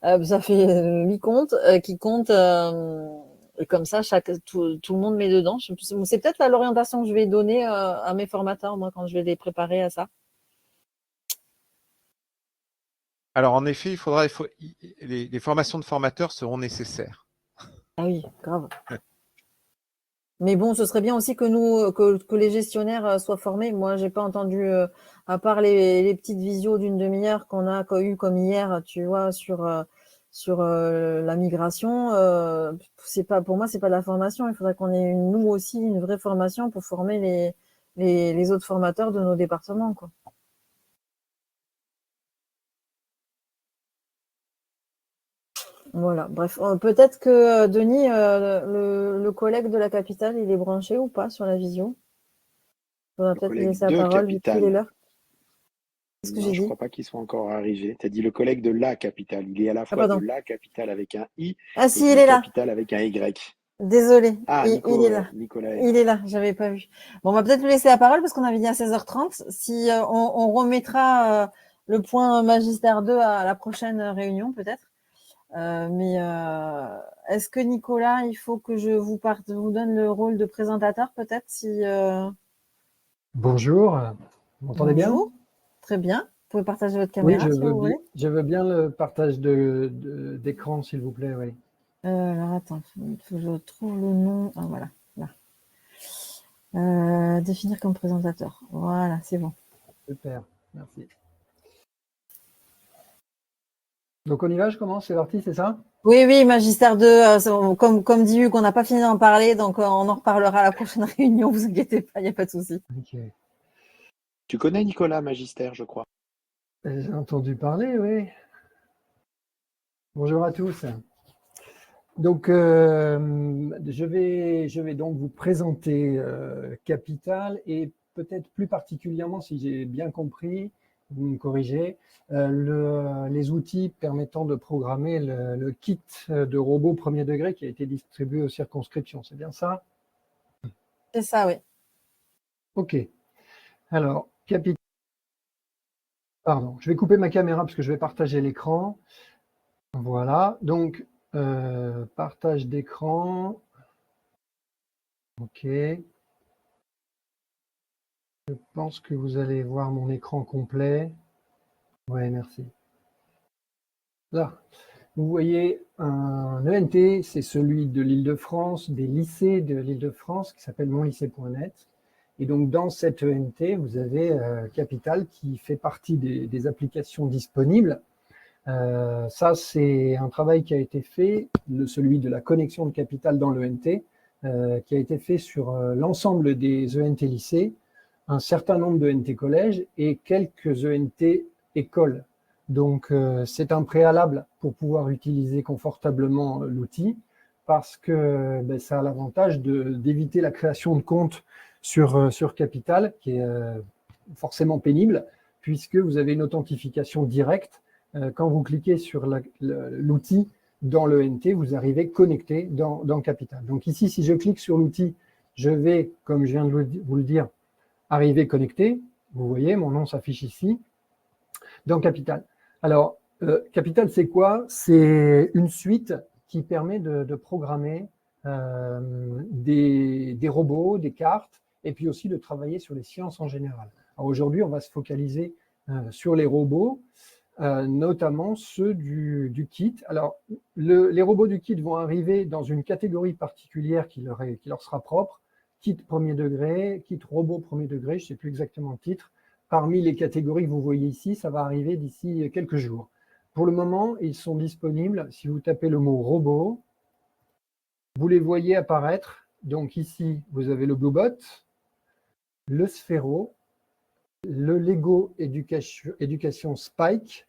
[SPEAKER 1] Ça fait 8 comptes qui comptent et comme ça, tout le monde met dedans. C'est peut-être l'orientation que je vais donner à mes formateurs, moi, quand je vais les préparer à ça.
[SPEAKER 13] Alors en effet, les formations de formateurs seront nécessaires.
[SPEAKER 1] Ah oui, grave. Mais bon, ce serait bien aussi que les gestionnaires soient formés. Moi, j'ai pas entendu, à part les petites visios d'une demi-heure qu'on a eu comme hier, tu vois, sur la migration. Pour moi, c'est pas de la formation. Il faudrait qu'on ait nous aussi une vraie formation pour former les autres formateurs de nos départements, quoi. Voilà, bref, peut-être que Denis, le collègue de la capitale, il est branché ou pas sur la visio? On va peut-être lui laisser la parole vu qu'il est là. Qu'est-ce que j'ai dit?
[SPEAKER 2] Je crois pas qu'il soit encore arrivé. Tu as dit le collègue de la capitale. Il est à la fois de la capitale avec un I
[SPEAKER 1] et
[SPEAKER 2] si,
[SPEAKER 1] il est là.
[SPEAKER 2] Capitale avec un Y.
[SPEAKER 1] Désolé, il est là.
[SPEAKER 2] Nicolas.
[SPEAKER 1] Il est là, j'avais pas vu. Bon, on va peut-être lui laisser la parole parce qu'on avait dit à 16h30. Si on remettra le point Magistère 2 à la prochaine réunion, peut-être. Est-ce que Nicolas, il faut que je vous donne le rôle de présentateur, peut-être, si...
[SPEAKER 17] Bonjour, vous m'entendez bien?
[SPEAKER 1] Bonjour, très bien. Vous pouvez partager votre
[SPEAKER 17] Oui,
[SPEAKER 1] caméra, si vous voulez.
[SPEAKER 17] je veux bien le partage d'écran, s'il vous plaît, oui.
[SPEAKER 1] Alors, attends, il faut que je trouve le nom. Ah, voilà, là. Définir comme présentateur. Voilà, c'est bon.
[SPEAKER 17] Super, merci. Donc, on y va, je commence, c'est parti, c'est ça?
[SPEAKER 1] Oui, Magistère 2, comme dit Hugues, on n'a pas fini d'en parler, donc on en reparlera à la prochaine réunion, vous inquiétez pas, il n'y a pas de souci.
[SPEAKER 17] Ok.
[SPEAKER 2] Tu connais Nicolas Magistère, je crois.
[SPEAKER 17] J'ai entendu parler, oui. Bonjour à tous. Donc, je vais donc vous présenter Capital et peut-être plus particulièrement, si j'ai bien compris, vous me corrigez, les outils permettant de programmer le kit de robots premier degré qui a été distribué aux circonscriptions. C'est bien ça?
[SPEAKER 1] C'est ça, oui.
[SPEAKER 17] Ok. Alors, Capital. Pardon, je vais couper ma caméra parce que je vais partager l'écran. Voilà, donc partage d'écran. Ok. Je pense que vous allez voir mon écran complet. Oui, merci. Là, vous voyez un ENT, c'est celui de l'Île-de-France, des lycées de l'Île-de-France, qui s'appelle monlycée.net. Et donc, dans cet ENT, vous avez Capital qui fait partie des applications disponibles. Ça, c'est un travail qui a été fait, celui de la connexion de Capital dans l'ENT, qui a été fait sur l'ensemble des ENT lycées, un certain nombre d'ENT collèges et quelques ENT écoles. Donc, c'est un préalable pour pouvoir utiliser confortablement l'outil parce que ça a l'avantage d'éviter la création de comptes sur Capital, qui est forcément pénible, puisque vous avez une authentification directe. Quand vous cliquez sur l'outil dans l'ENT, vous arrivez connecté dans Capital. Donc ici, si je clique sur l'outil, je vais, comme je viens de vous le dire, arriver connecté. Vous voyez, mon nom s'affiche ici, dans Capital. Alors, Capital, c'est quoi? C'est une suite qui permet de programmer des robots, des cartes, et puis aussi de travailler sur les sciences en général. Alors aujourd'hui, on va se focaliser sur les robots, notamment ceux du kit. Alors, les robots du kit vont arriver dans une catégorie particulière qui leur sera propre, kit premier degré, kit robot premier degré, je ne sais plus exactement le titre. Parmi les catégories que vous voyez ici, ça va arriver d'ici quelques jours. Pour le moment, ils sont disponibles, si vous tapez le mot robot, vous les voyez apparaître. Donc ici, vous avez le Bluebot, le Sphero, le Lego Éducation Spike,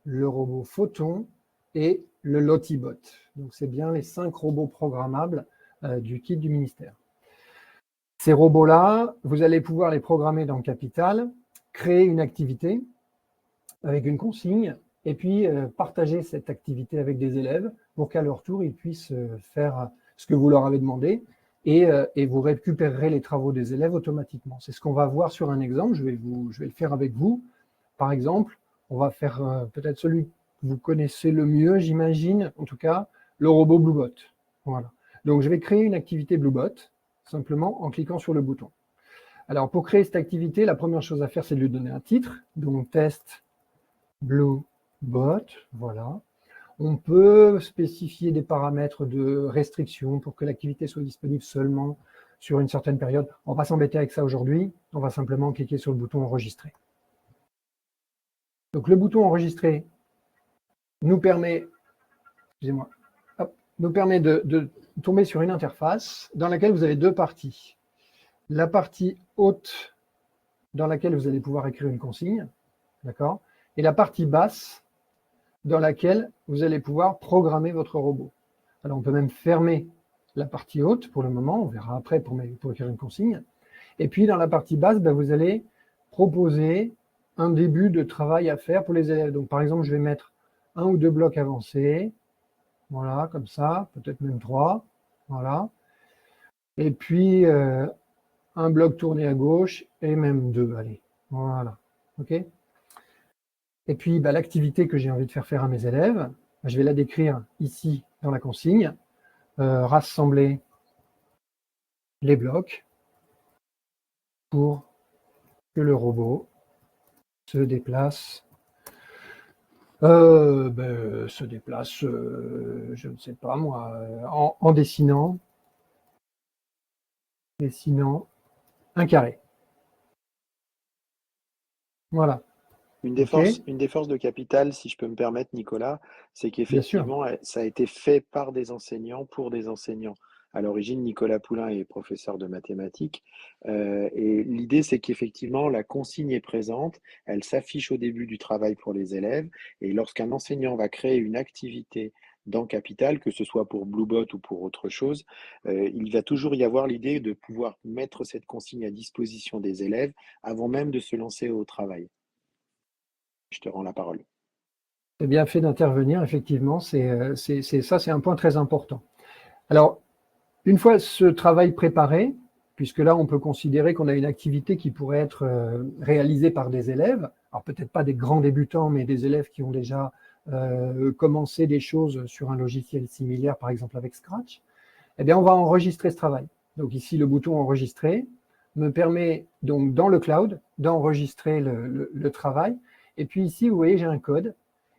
[SPEAKER 17] le robot Photon et le Lottibot. Donc, c'est bien les 5 robots programmables du kit du ministère. Ces robots-là, vous allez pouvoir les programmer dans Capital, créer une activité avec une consigne et puis partager cette activité avec des élèves pour qu'à leur tour, ils puissent faire ce que vous leur avez demandé et vous récupérerez les travaux des élèves automatiquement. C'est ce qu'on va voir sur un exemple. Je vais le faire avec vous. Par exemple, on va faire peut-être celui que vous connaissez le mieux, j'imagine, en tout cas, le robot Bluebot. Voilà. Donc, je vais créer une activité Bluebot, simplement en cliquant sur le bouton. Alors, pour créer cette activité, la première chose à faire, c'est de lui donner un titre. Donc, test Bluebot, voilà. On peut spécifier des paramètres de restriction pour que l'activité soit disponible seulement sur une certaine période. On va s'embêter avec ça aujourd'hui. On va simplement cliquer sur le bouton enregistrer. Donc, le bouton enregistrer nous permet, de tomber sur une interface dans laquelle vous avez deux parties. La partie haute dans laquelle vous allez pouvoir écrire une consigne, d'accord, et la partie basse dans laquelle vous allez pouvoir programmer votre robot. Alors, on peut même fermer la partie haute pour le moment, on verra après pour écrire une consigne. Et puis, dans la partie basse, vous allez proposer un début de travail à faire pour les élèves. Donc, par exemple, je vais mettre 1 ou 2 blocs avancés. Voilà, comme ça, peut-être même 3. Voilà. Et puis, un bloc tourné à gauche et même 2, allez. Voilà. OK ? Et puis, l'activité que j'ai envie de faire à mes élèves, je vais la décrire ici dans la consigne. Rassembler les blocs pour que le robot se déplace. Je ne sais pas moi, en dessinant un carré. Voilà.
[SPEAKER 2] Une des forces de Capital, si je peux me permettre, Nicolas, c'est qu'effectivement, ça a été fait par des enseignants pour des enseignants. À l'origine, Nicolas Poulain est professeur de mathématiques. Et l'idée, c'est qu'effectivement, la consigne est présente, elle s'affiche au début du travail pour les élèves. Et lorsqu'un enseignant va créer une activité dans Capital, que ce soit pour Bluebot ou pour autre chose, il va toujours y avoir l'idée de pouvoir mettre cette consigne à disposition des élèves avant même de se lancer au travail. Je te rends la parole.
[SPEAKER 17] C'est bien fait d'intervenir, effectivement, c'est un point très important. Alors, une fois ce travail préparé, puisque là, on peut considérer qu'on a une activité qui pourrait être réalisée par des élèves, alors peut-être pas des grands débutants, mais des élèves qui ont déjà commencé des choses sur un logiciel similaire, par exemple avec Scratch, eh bien, on va enregistrer ce travail. Donc ici, le bouton « Enregistrer » me permet, donc, dans le cloud, d'enregistrer le travail. Et puis ici, vous voyez, j'ai un code.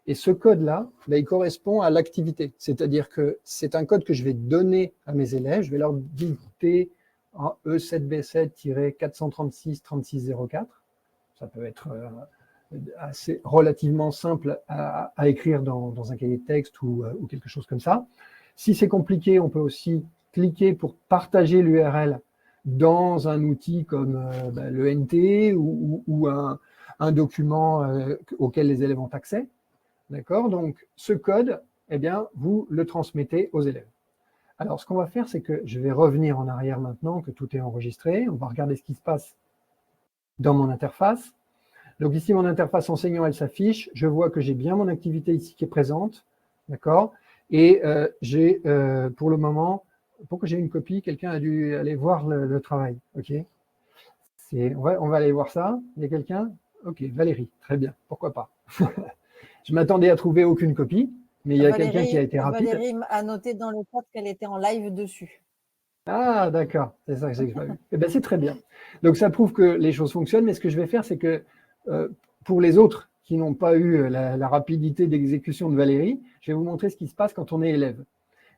[SPEAKER 17] Et ce code-là, il correspond à l'activité. C'est-à-dire que c'est un code que je vais donner à mes élèves. Je vais leur dicter en E7B7-436-3604. Ça peut être assez relativement simple à écrire dans un cahier de texte ou quelque chose comme ça. Si c'est compliqué, on peut aussi cliquer pour partager l'URL dans un outil comme le NT ou un document auquel les élèves ont accès. D'accord? Donc, ce code, eh bien, vous le transmettez aux élèves. Alors, ce qu'on va faire, c'est que je vais revenir en arrière maintenant, que tout est enregistré. On va regarder ce qui se passe dans mon interface. Donc, ici, mon interface enseignant, elle s'affiche. Je vois que j'ai bien mon activité ici qui est présente. D'accord? Et j'ai, pour le moment, pour que j'ai une copie, quelqu'un a dû aller voir le travail. OK? On va aller voir ça. Il y a quelqu'un? OK, Valérie, très bien, pourquoi pas. Je m'attendais à trouver aucune copie, mais il y a quelqu'un qui a été rapide.
[SPEAKER 1] Valérie a noté dans le chat qu'elle était en live dessus.
[SPEAKER 17] Ah, d'accord, c'est ça que j'ai pas vu. Eh bien, c'est très bien. Donc, ça prouve que les choses fonctionnent, mais ce que je vais faire, c'est que pour les autres qui n'ont pas eu la rapidité d'exécution de Valérie, je vais vous montrer ce qui se passe quand on est élève.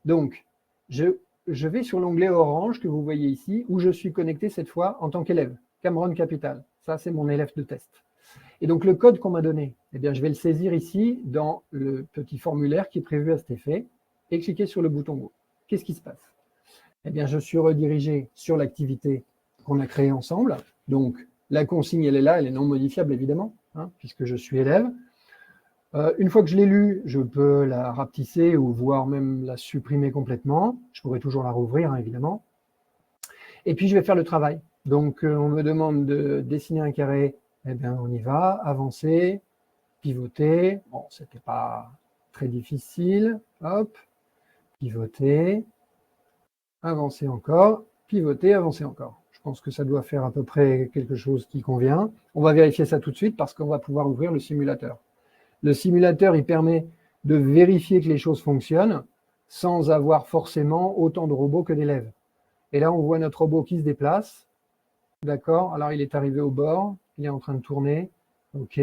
[SPEAKER 17] Donc, je vais sur l'onglet orange que vous voyez ici, où je suis connecté cette fois en tant qu'élève, Cameron Capital. Ça, c'est mon élève de test. Et donc, le code qu'on m'a donné, eh bien, je vais le saisir ici dans le petit formulaire qui est prévu à cet effet et cliquer sur le bouton Go. Qu'est-ce qui se passe? Eh bien, je suis redirigé sur l'activité qu'on a créée ensemble. Donc, la consigne, elle est là, elle est non modifiable, évidemment, puisque je suis élève. Une fois que je l'ai lue, je peux la rapetisser ou voire même la supprimer complètement. Je pourrais toujours la rouvrir, évidemment. Et puis, je vais faire le travail. Donc, on me demande de dessiner un carré. Eh bien, on y va, avancer, pivoter. Bon, c'était pas très difficile. Hop, pivoter, avancer encore, pivoter, avancer encore. Je pense que ça doit faire à peu près quelque chose qui convient. On va vérifier ça tout de suite parce qu'on va pouvoir ouvrir le simulateur. Le simulateur, il permet de vérifier que les choses fonctionnent sans avoir forcément autant de robots que d'élèves. Et là, on voit notre robot qui se déplace. D'accord, alors il est arrivé au bord. Il est en train de tourner, OK.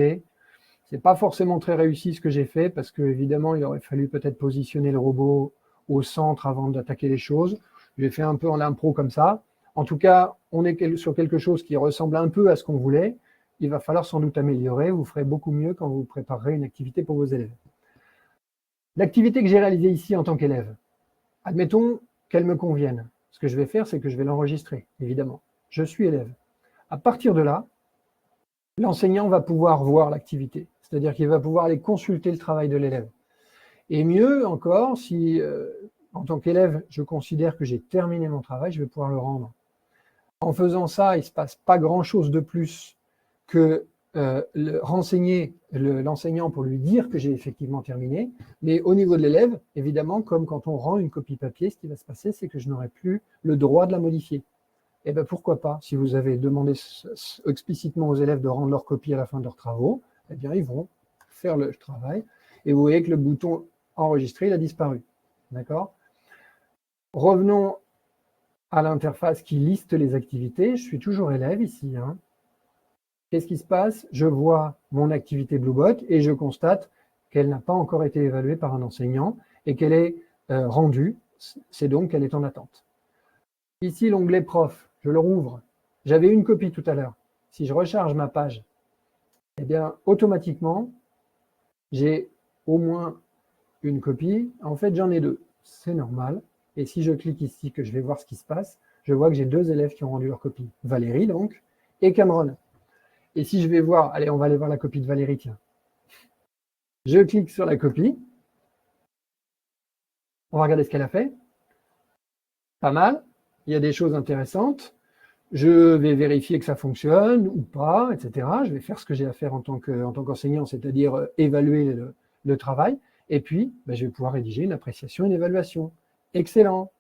[SPEAKER 17] C'est pas forcément très réussi ce que j'ai fait parce que évidemment il aurait fallu peut-être positionner le robot au centre avant d'attaquer les choses. J'ai fait un peu en impro comme ça. En tout cas, on est sur quelque chose qui ressemble un peu à ce qu'on voulait. Il va falloir sans doute améliorer. Vous ferez beaucoup mieux quand vous préparerez une activité pour vos élèves. L'activité que j'ai réalisée ici en tant qu'élève, admettons qu'elle me convienne. Ce que je vais faire, c'est que je vais l'enregistrer, évidemment. Je suis élève. À partir de là, l'enseignant va pouvoir voir l'activité, c'est-à-dire qu'il va pouvoir aller consulter le travail de l'élève. Et mieux encore, si en tant qu'élève, je considère que j'ai terminé mon travail, je vais pouvoir le rendre. En faisant ça, il ne se passe pas grand-chose de plus que renseigner l'enseignant pour lui dire que j'ai effectivement terminé. Mais au niveau de l'élève, évidemment, comme quand on rend une copie papier, ce qui va se passer, c'est que je n'aurai plus le droit de la modifier. Eh bien, pourquoi pas, si vous avez demandé explicitement aux élèves de rendre leur copie à la fin de leurs travaux, eh bien, ils vont faire le travail. Et vous voyez que le bouton enregistrer, il a disparu. D'accord? Revenons à l'interface qui liste les activités. Je suis toujours élève ici. Hein. Qu'est-ce qui se passe? Je vois mon activité Bluebot et je constate qu'elle n'a pas encore été évaluée par un enseignant et qu'elle est rendue. C'est donc qu'elle est en attente. Ici, l'onglet prof, je le rouvre. J'avais une copie tout à l'heure. Si je recharge ma page, eh bien, automatiquement, j'ai au moins une copie. En fait, j'en ai deux. C'est normal. Et si je clique ici, que je vais voir ce qui se passe, je vois que j'ai deux élèves qui ont rendu leur copie. Valérie, donc, et Cameron. Et si je vais voir, allez, on va aller voir la copie de Valérie, tiens. Je clique sur la copie. On va regarder ce qu'elle a fait. Pas mal. Il y a des choses intéressantes. Je vais vérifier que ça fonctionne ou pas, etc. Je vais faire ce que j'ai à faire en tant qu'enseignant, c'est-à-dire évaluer le travail. Et puis, je vais pouvoir rédiger une appréciation et une évaluation. Excellent.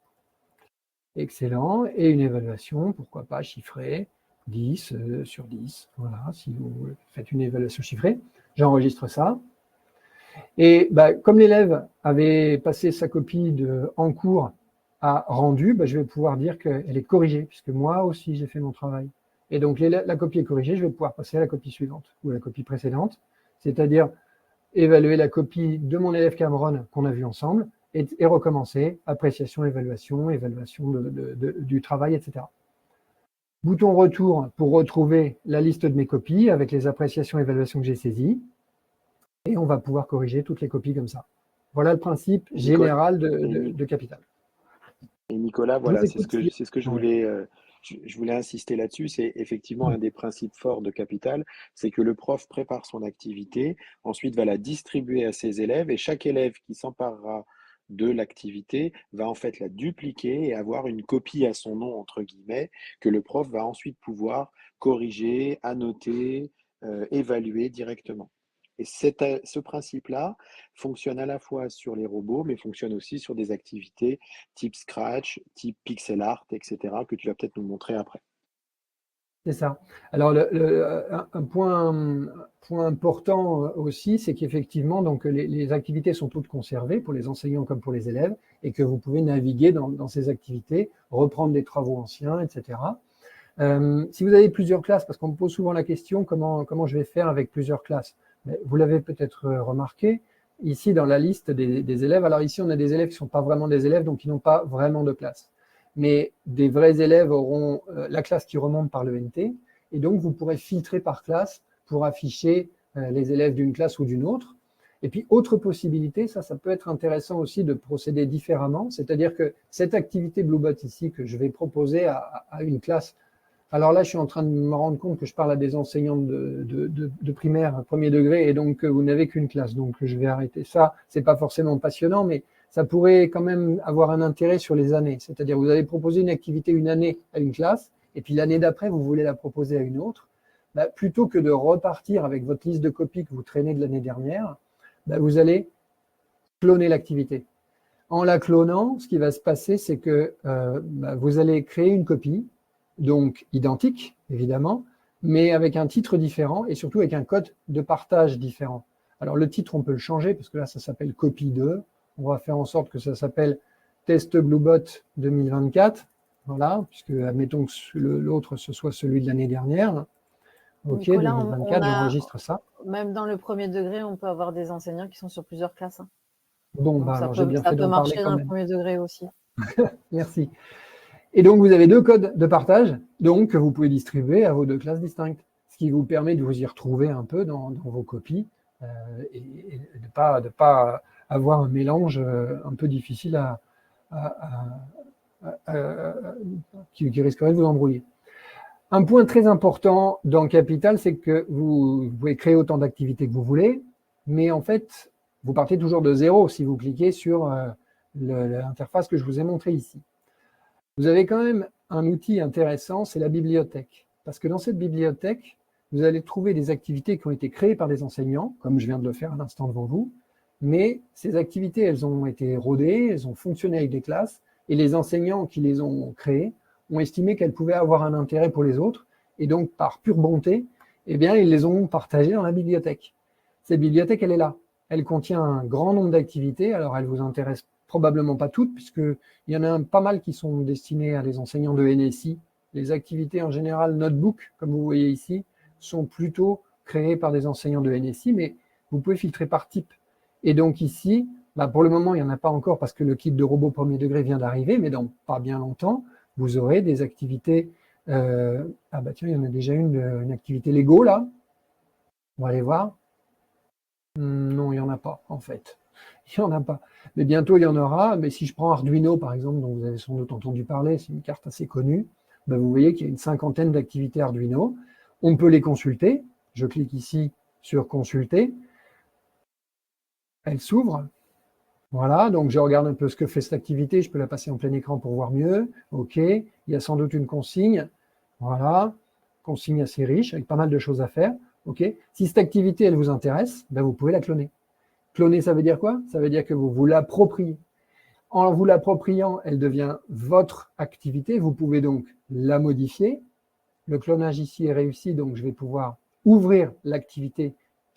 [SPEAKER 17] Excellent. Et une évaluation, pourquoi pas, chiffrée, 10 sur 10. Voilà, si vous faites une évaluation chiffrée, j'enregistre ça. Et comme l'élève avait passé sa copie en cours à rendu, je vais pouvoir dire qu'elle est corrigée, puisque moi aussi j'ai fait mon travail. Et donc la copie est corrigée, je vais pouvoir passer à la copie suivante, ou à la copie précédente, c'est-à-dire évaluer la copie de mon élève Cameron qu'on a vu ensemble, et recommencer, appréciation, évaluation du travail, etc. Bouton retour pour retrouver la liste de mes copies avec les appréciations et évaluations que j'ai saisies. Et on va pouvoir corriger toutes les copies comme ça. Voilà le principe général de Capital.
[SPEAKER 2] Et Nicolas, voilà, c'est ce que je voulais insister là-dessus. C'est effectivement un des principes forts de Capital, c'est que le prof prépare son activité, ensuite va la distribuer à ses élèves, et chaque élève qui s'emparera de l'activité va en fait la dupliquer et avoir une copie à son nom, entre guillemets, que le prof va ensuite pouvoir corriger, annoter, évaluer directement. Et ce principe-là fonctionne à la fois sur les robots, mais fonctionne aussi sur des activités type Scratch, type pixel art, etc., que tu vas peut-être nous montrer après.
[SPEAKER 17] C'est ça. Alors, un point important aussi, c'est qu'effectivement, donc, les activités sont toutes conservées pour les enseignants comme pour les élèves, et que vous pouvez naviguer dans ces activités, reprendre des travaux anciens, etc. Si vous avez plusieurs classes, parce qu'on me pose souvent la question, comment je vais faire avec plusieurs classes? Mais vous l'avez peut-être remarqué, ici dans la liste des élèves, alors ici on a des élèves qui ne sont pas vraiment des élèves, donc qui n'ont pas vraiment de classe. Mais des vrais élèves auront la classe qui remonte par le NT, et donc vous pourrez filtrer par classe pour afficher les élèves d'une classe ou d'une autre. Et puis, autre possibilité, ça peut être intéressant aussi de procéder différemment, c'est-à-dire que cette activité Bluebot ici que je vais proposer à une classe. Alors là, je suis en train de me rendre compte que je parle à des enseignants de primaire, premier degré, et donc vous n'avez qu'une classe. Donc je vais arrêter ça. C'est pas forcément passionnant, mais ça pourrait quand même avoir un intérêt sur les années. C'est-à-dire, vous avez proposé une activité une année à une classe, et puis l'année d'après, vous voulez la proposer à une autre. Plutôt que de repartir avec votre liste de copies que vous traînez de l'année dernière, vous allez cloner l'activité. En la clonant, ce qui va se passer, c'est que vous allez créer une copie, donc identique, évidemment, mais avec un titre différent et surtout avec un code de partage différent. Alors, le titre, on peut le changer, parce que là, ça s'appelle copie 2. On va faire en sorte que ça s'appelle Test Bluebot 2024. Voilà, puisque admettons que l'autre, ce soit celui de l'année dernière. OK,
[SPEAKER 1] Nicolas,
[SPEAKER 17] 2024, j'enregistre ça.
[SPEAKER 1] Même dans le premier degré, on peut avoir des enseignants qui sont sur plusieurs classes.
[SPEAKER 17] Bon, alors j'ai bien fait d'en parler quand même. Ça peut marcher
[SPEAKER 1] dans le premier degré aussi.
[SPEAKER 17] Merci. Et donc, vous avez deux codes de partage, donc, que vous pouvez distribuer à vos deux classes distinctes, ce qui vous permet de vous y retrouver un peu dans vos copies et de ne pas avoir un mélange un peu difficile qui risquerait de vous embrouiller. Un point très important dans Capital, c'est que vous pouvez créer autant d'activités que vous voulez, mais en fait, vous partez toujours de zéro si vous cliquez sur l'interface que je vous ai montrée ici. Vous avez quand même un outil intéressant, c'est la bibliothèque. Parce que dans cette bibliothèque, vous allez trouver des activités qui ont été créées par des enseignants, comme je viens de le faire à l'instant devant vous, mais ces activités, elles ont été rodées, elles ont fonctionné avec des classes, et les enseignants qui les ont créées ont estimé qu'elles pouvaient avoir un intérêt pour les autres, et donc par pure bonté, eh bien, ils les ont partagées dans la bibliothèque. Cette bibliothèque, elle est là. Elle contient un grand nombre d'activités. Alors, elle vous intéresse probablement pas toutes, puisqu'il y en a pas mal qui sont destinées à des enseignants de NSI. Les activités en général notebook, comme vous voyez ici, sont plutôt créées par des enseignants de NSI, mais vous pouvez filtrer par type. Et donc ici, pour le moment, il n'y en a pas encore parce que le kit de robot premier degré vient d'arriver, mais dans pas bien longtemps, vous aurez des activités. Ah bah tiens, il y en a déjà une activité Lego là. On va aller voir. Non, il n'y en a pas en fait. Il n'y en a pas. Mais bientôt, il y en aura. Mais si je prends Arduino, par exemple, dont vous avez sans doute entendu parler, c'est une carte assez connue, vous voyez qu'il y a une 50aine d'activités Arduino. On peut les consulter. Je clique ici sur Consulter. Elle s'ouvre. Voilà, donc je regarde un peu ce que fait cette activité. Je peux la passer en plein écran pour voir mieux. OK. Il y a sans doute une consigne. Voilà. Consigne assez riche, avec pas mal de choses à faire. OK. Si cette activité, elle vous intéresse, vous pouvez la cloner. Cloner, ça veut dire quoi? Ça veut dire que vous vous l'appropriez. En vous l'appropriant, elle devient votre activité. Vous pouvez donc la modifier. Le clonage ici est réussi, donc je vais pouvoir ouvrir l'activité,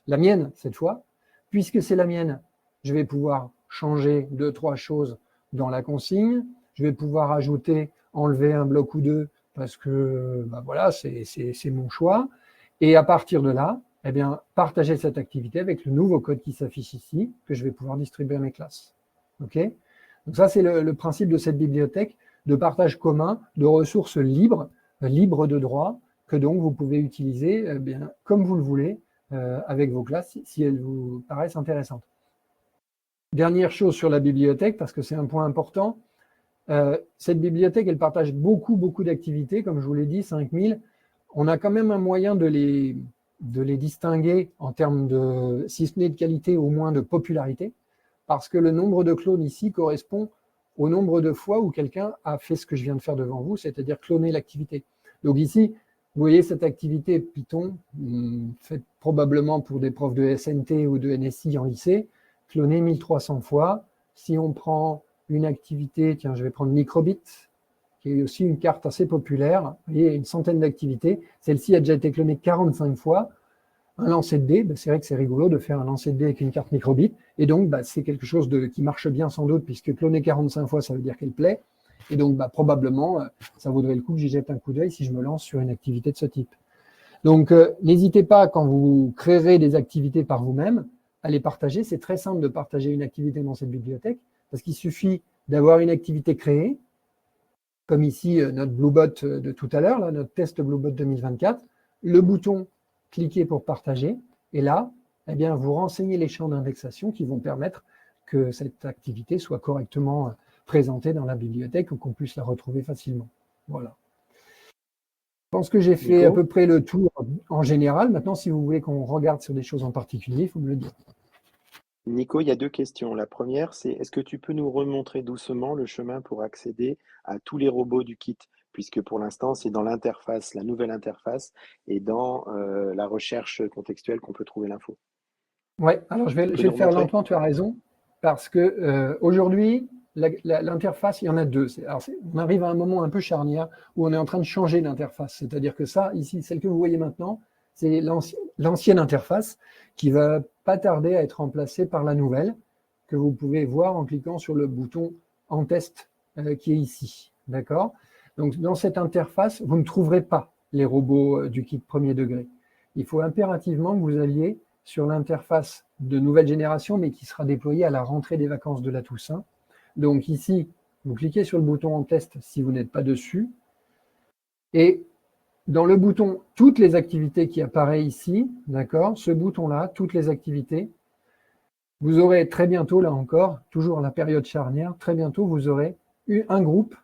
[SPEAKER 17] la mienne cette fois. Puisque c'est la mienne, je vais pouvoir changer 2-3 choses dans la consigne. Je vais pouvoir ajouter, enlever un bloc ou deux, parce que voilà, c'est mon choix. Et à partir de là, partager cette activité avec le nouveau code qui s'affiche ici, que je vais pouvoir distribuer à mes classes. OK? Donc ça, c'est le principe de cette bibliothèque de partage commun, de ressources libres, libres de droit, que donc vous pouvez utiliser comme vous le voulez avec vos classes, si elles vous paraissent intéressantes. Dernière chose sur la bibliothèque, parce que c'est un point important, cette bibliothèque, elle partage beaucoup d'activités, comme je vous l'ai dit, 5000. On a quand même un moyen de les distinguer en termes de, si ce n'est de qualité, au moins de popularité, parce que le nombre de clones ici correspond au nombre de fois où quelqu'un a fait ce que je viens de faire devant vous, c'est-à-dire cloner l'activité. Donc ici, vous voyez cette activité Python, faite probablement pour des profs de SNT ou de NSI en lycée, clonée 1300 fois. Si on prend une activité, tiens, je vais prendre Microbit, qui est aussi une carte assez populaire. Vous voyez, il y a une centaine d'activités. Celle-ci a déjà été clonée 45 fois. Un lancer de dés, c'est vrai que c'est rigolo de faire un lancer de dés avec une carte Microbit. Et donc, c'est quelque chose qui marche bien sans doute, puisque cloner 45 fois, ça veut dire qu'elle plaît. Et donc, probablement, ça vaudrait le coup que j'y jette un coup d'œil si je me lance sur une activité de ce type. Donc, n'hésitez pas, quand vous créerez des activités par vous-même, à les partager. C'est très simple de partager une activité dans cette bibliothèque, parce qu'il suffit d'avoir une activité créée, comme ici notre Bluebot de tout à l'heure, notre test Bluebot 2024, le bouton « Cliquer pour partager », et là, vous renseignez les champs d'indexation qui vont permettre que cette activité soit correctement présentée dans la bibliothèque ou qu'on puisse la retrouver facilement. Voilà. Je pense que j'ai fait à peu près le tour en général. Maintenant, si vous voulez qu'on regarde sur des choses en particulier, il faut me le dire.
[SPEAKER 2] Nico, il y a 2 questions. La première, c'est est-ce que tu peux nous remontrer doucement le chemin pour accéder à tous les robots du kit? Puisque pour l'instant, c'est dans l'interface, la nouvelle interface, et dans la recherche contextuelle qu'on peut trouver l'info.
[SPEAKER 17] Oui, alors je vais le faire lentement, tu as raison, parce que aujourd'hui, l'interface, il y en a 2. Alors on arrive à un moment un peu charnière où on est en train de changer d'interface. C'est-à-dire que ça, ici, celle que vous voyez maintenant, c'est l'ancienne interface qui va pas tarder à être remplacée par la nouvelle, que vous pouvez voir en cliquant sur le bouton « En test » qui est ici. D'accord? Donc, dans cette interface, vous ne trouverez pas les robots du kit premier degré. Il faut impérativement que vous alliez sur l'interface de nouvelle génération, mais qui sera déployée à la rentrée des vacances de la Toussaint. Donc ici, vous cliquez sur le bouton « En test » si vous n'êtes pas dessus. Et dans le bouton « Toutes les activités » qui apparaît ici, d'accord, ce bouton-là, « Toutes les activités », vous aurez très bientôt, là encore, toujours la période charnière, très bientôt, vous aurez un groupe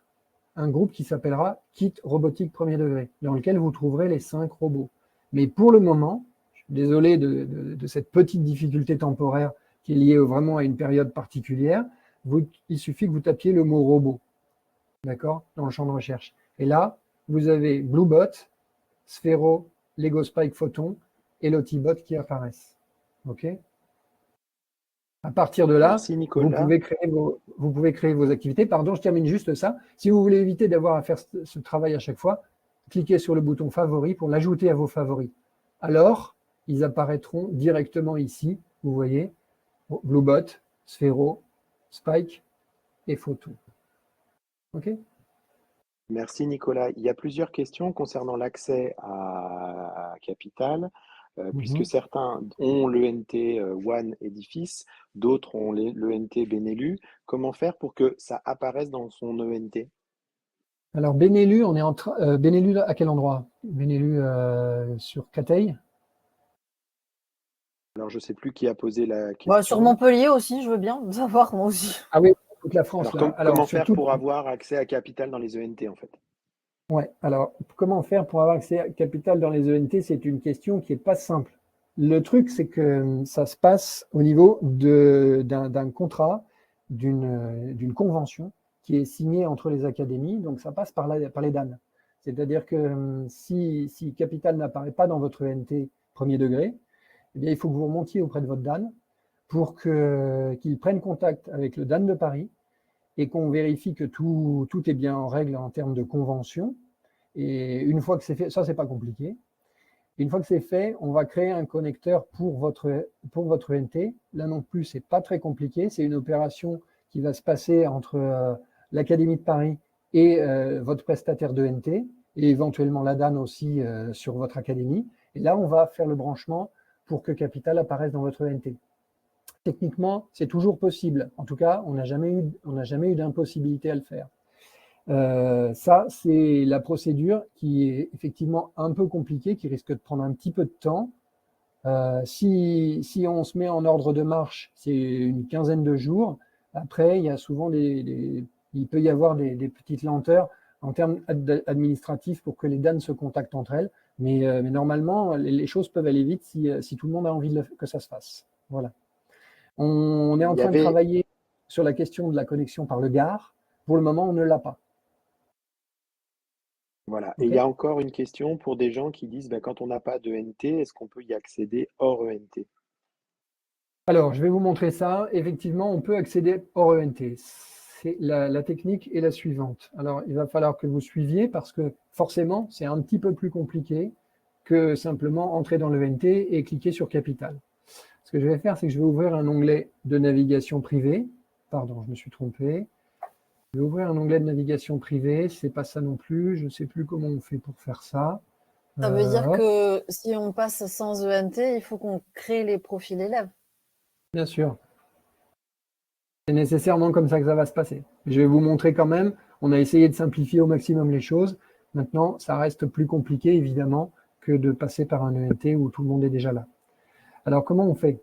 [SPEAKER 17] qui s'appellera « Kit robotique premier degré », dans lequel vous trouverez les 5 robots. Mais pour le moment, je suis désolé de cette petite difficulté temporaire qui est liée vraiment à une période particulière, il suffit que vous tapiez le mot « robot », d'accord, dans le champ de recherche. Et là, vous avez Bluebot, Sphero, Lego Spike Photon et Lotibot qui apparaissent. OK? À partir de là,
[SPEAKER 2] merci,
[SPEAKER 17] vous pouvez créer vos activités. Pardon, je termine juste ça. Si vous voulez éviter d'avoir à faire ce travail à chaque fois, cliquez sur le bouton « Favoris » pour l'ajouter à vos favoris. Alors, ils apparaîtront directement ici, vous voyez, Bluebot, Sphero, Spike et Photo. OK?
[SPEAKER 2] Merci Nicolas. Il y a plusieurs questions concernant l'accès à Capital, puisque certains ont l'ENT One Edifice, d'autres ont l'ENT Benelux. Comment faire pour que ça apparaisse dans son ENT?
[SPEAKER 17] Alors Benelux, on est en train. Benelux à quel endroit? Benelux sur Créteil?
[SPEAKER 2] Alors je ne sais plus qui a posé la question.
[SPEAKER 1] Bah, sur Montpellier aussi, je veux bien savoir moi aussi.
[SPEAKER 17] Ah oui, toute la France.
[SPEAKER 2] Alors,
[SPEAKER 17] là. Alors,
[SPEAKER 2] comment faire
[SPEAKER 17] surtout-
[SPEAKER 2] pour avoir accès à Capital dans les ENT en fait?
[SPEAKER 17] Ouais, alors comment faire pour avoir accès à Capital dans les ENT? C'est une question qui n'est pas simple. Le truc, c'est que ça se passe au niveau d'un contrat, d'une convention qui est signée entre les académies, donc ça passe par les DAN. C'est-à-dire que si Capital n'apparaît pas dans votre ENT premier degré, eh bien, il faut que vous remontiez auprès de votre DAN pour qu'il prenne contact avec le DAN de Paris et qu'on vérifie que tout est bien en règle en termes de convention. Et une fois que c'est fait, ça, c'est pas compliqué. Une fois que c'est fait, on va créer un connecteur pour votre ENT. Là non plus, c'est pas très compliqué. C'est une opération qui va se passer entre l'Académie de Paris et votre prestataire d'ENT, et éventuellement la DAN aussi sur votre académie. Et là, on va faire le branchement pour que Capital apparaisse dans votre ENT. Techniquement, c'est toujours possible. En tout cas, on n'a jamais eu d'impossibilité à le faire. Ça, c'est la procédure qui est effectivement un peu compliquée, qui risque de prendre un petit peu de temps. Si on se met en ordre de marche, c'est une quinzaine de jours. Après, il y a souvent il peut y avoir des petites lenteurs en termes administratifs pour que les DAN se contactent entre elles. Mais normalement, les choses peuvent aller vite si tout le monde a envie que ça se fasse. Voilà. On est en train de travailler sur la question de la connexion par le GAR. Pour le moment, on ne l'a pas.
[SPEAKER 2] Voilà.
[SPEAKER 17] Okay.
[SPEAKER 2] Et il y a encore une question pour des gens qui disent quand on n'a pas d'ENT, est-ce qu'on peut y accéder hors ENT?
[SPEAKER 17] Alors, je vais vous montrer ça. Effectivement, on peut accéder hors ENT. La technique est la suivante. Alors, il va falloir que vous suiviez parce que forcément, c'est un petit peu plus compliqué que simplement entrer dans l'ENT et cliquer sur Capital. Ce que je vais faire, c'est que je vais ouvrir un onglet de navigation privée. Pardon, je me suis trompé. Je vais ouvrir un onglet de navigation privée. Ce n'est pas ça non plus. Je ne sais plus comment on fait pour faire ça.
[SPEAKER 1] Ça veut dire que si on passe sans ENT, il faut qu'on crée les profils élèves.
[SPEAKER 17] Bien sûr. C'est nécessairement comme ça que ça va se passer. Je vais vous montrer quand même. On a essayé de simplifier au maximum les choses. Maintenant, ça reste plus compliqué, évidemment, que de passer par un ENT où tout le monde est déjà là. Alors, comment on fait?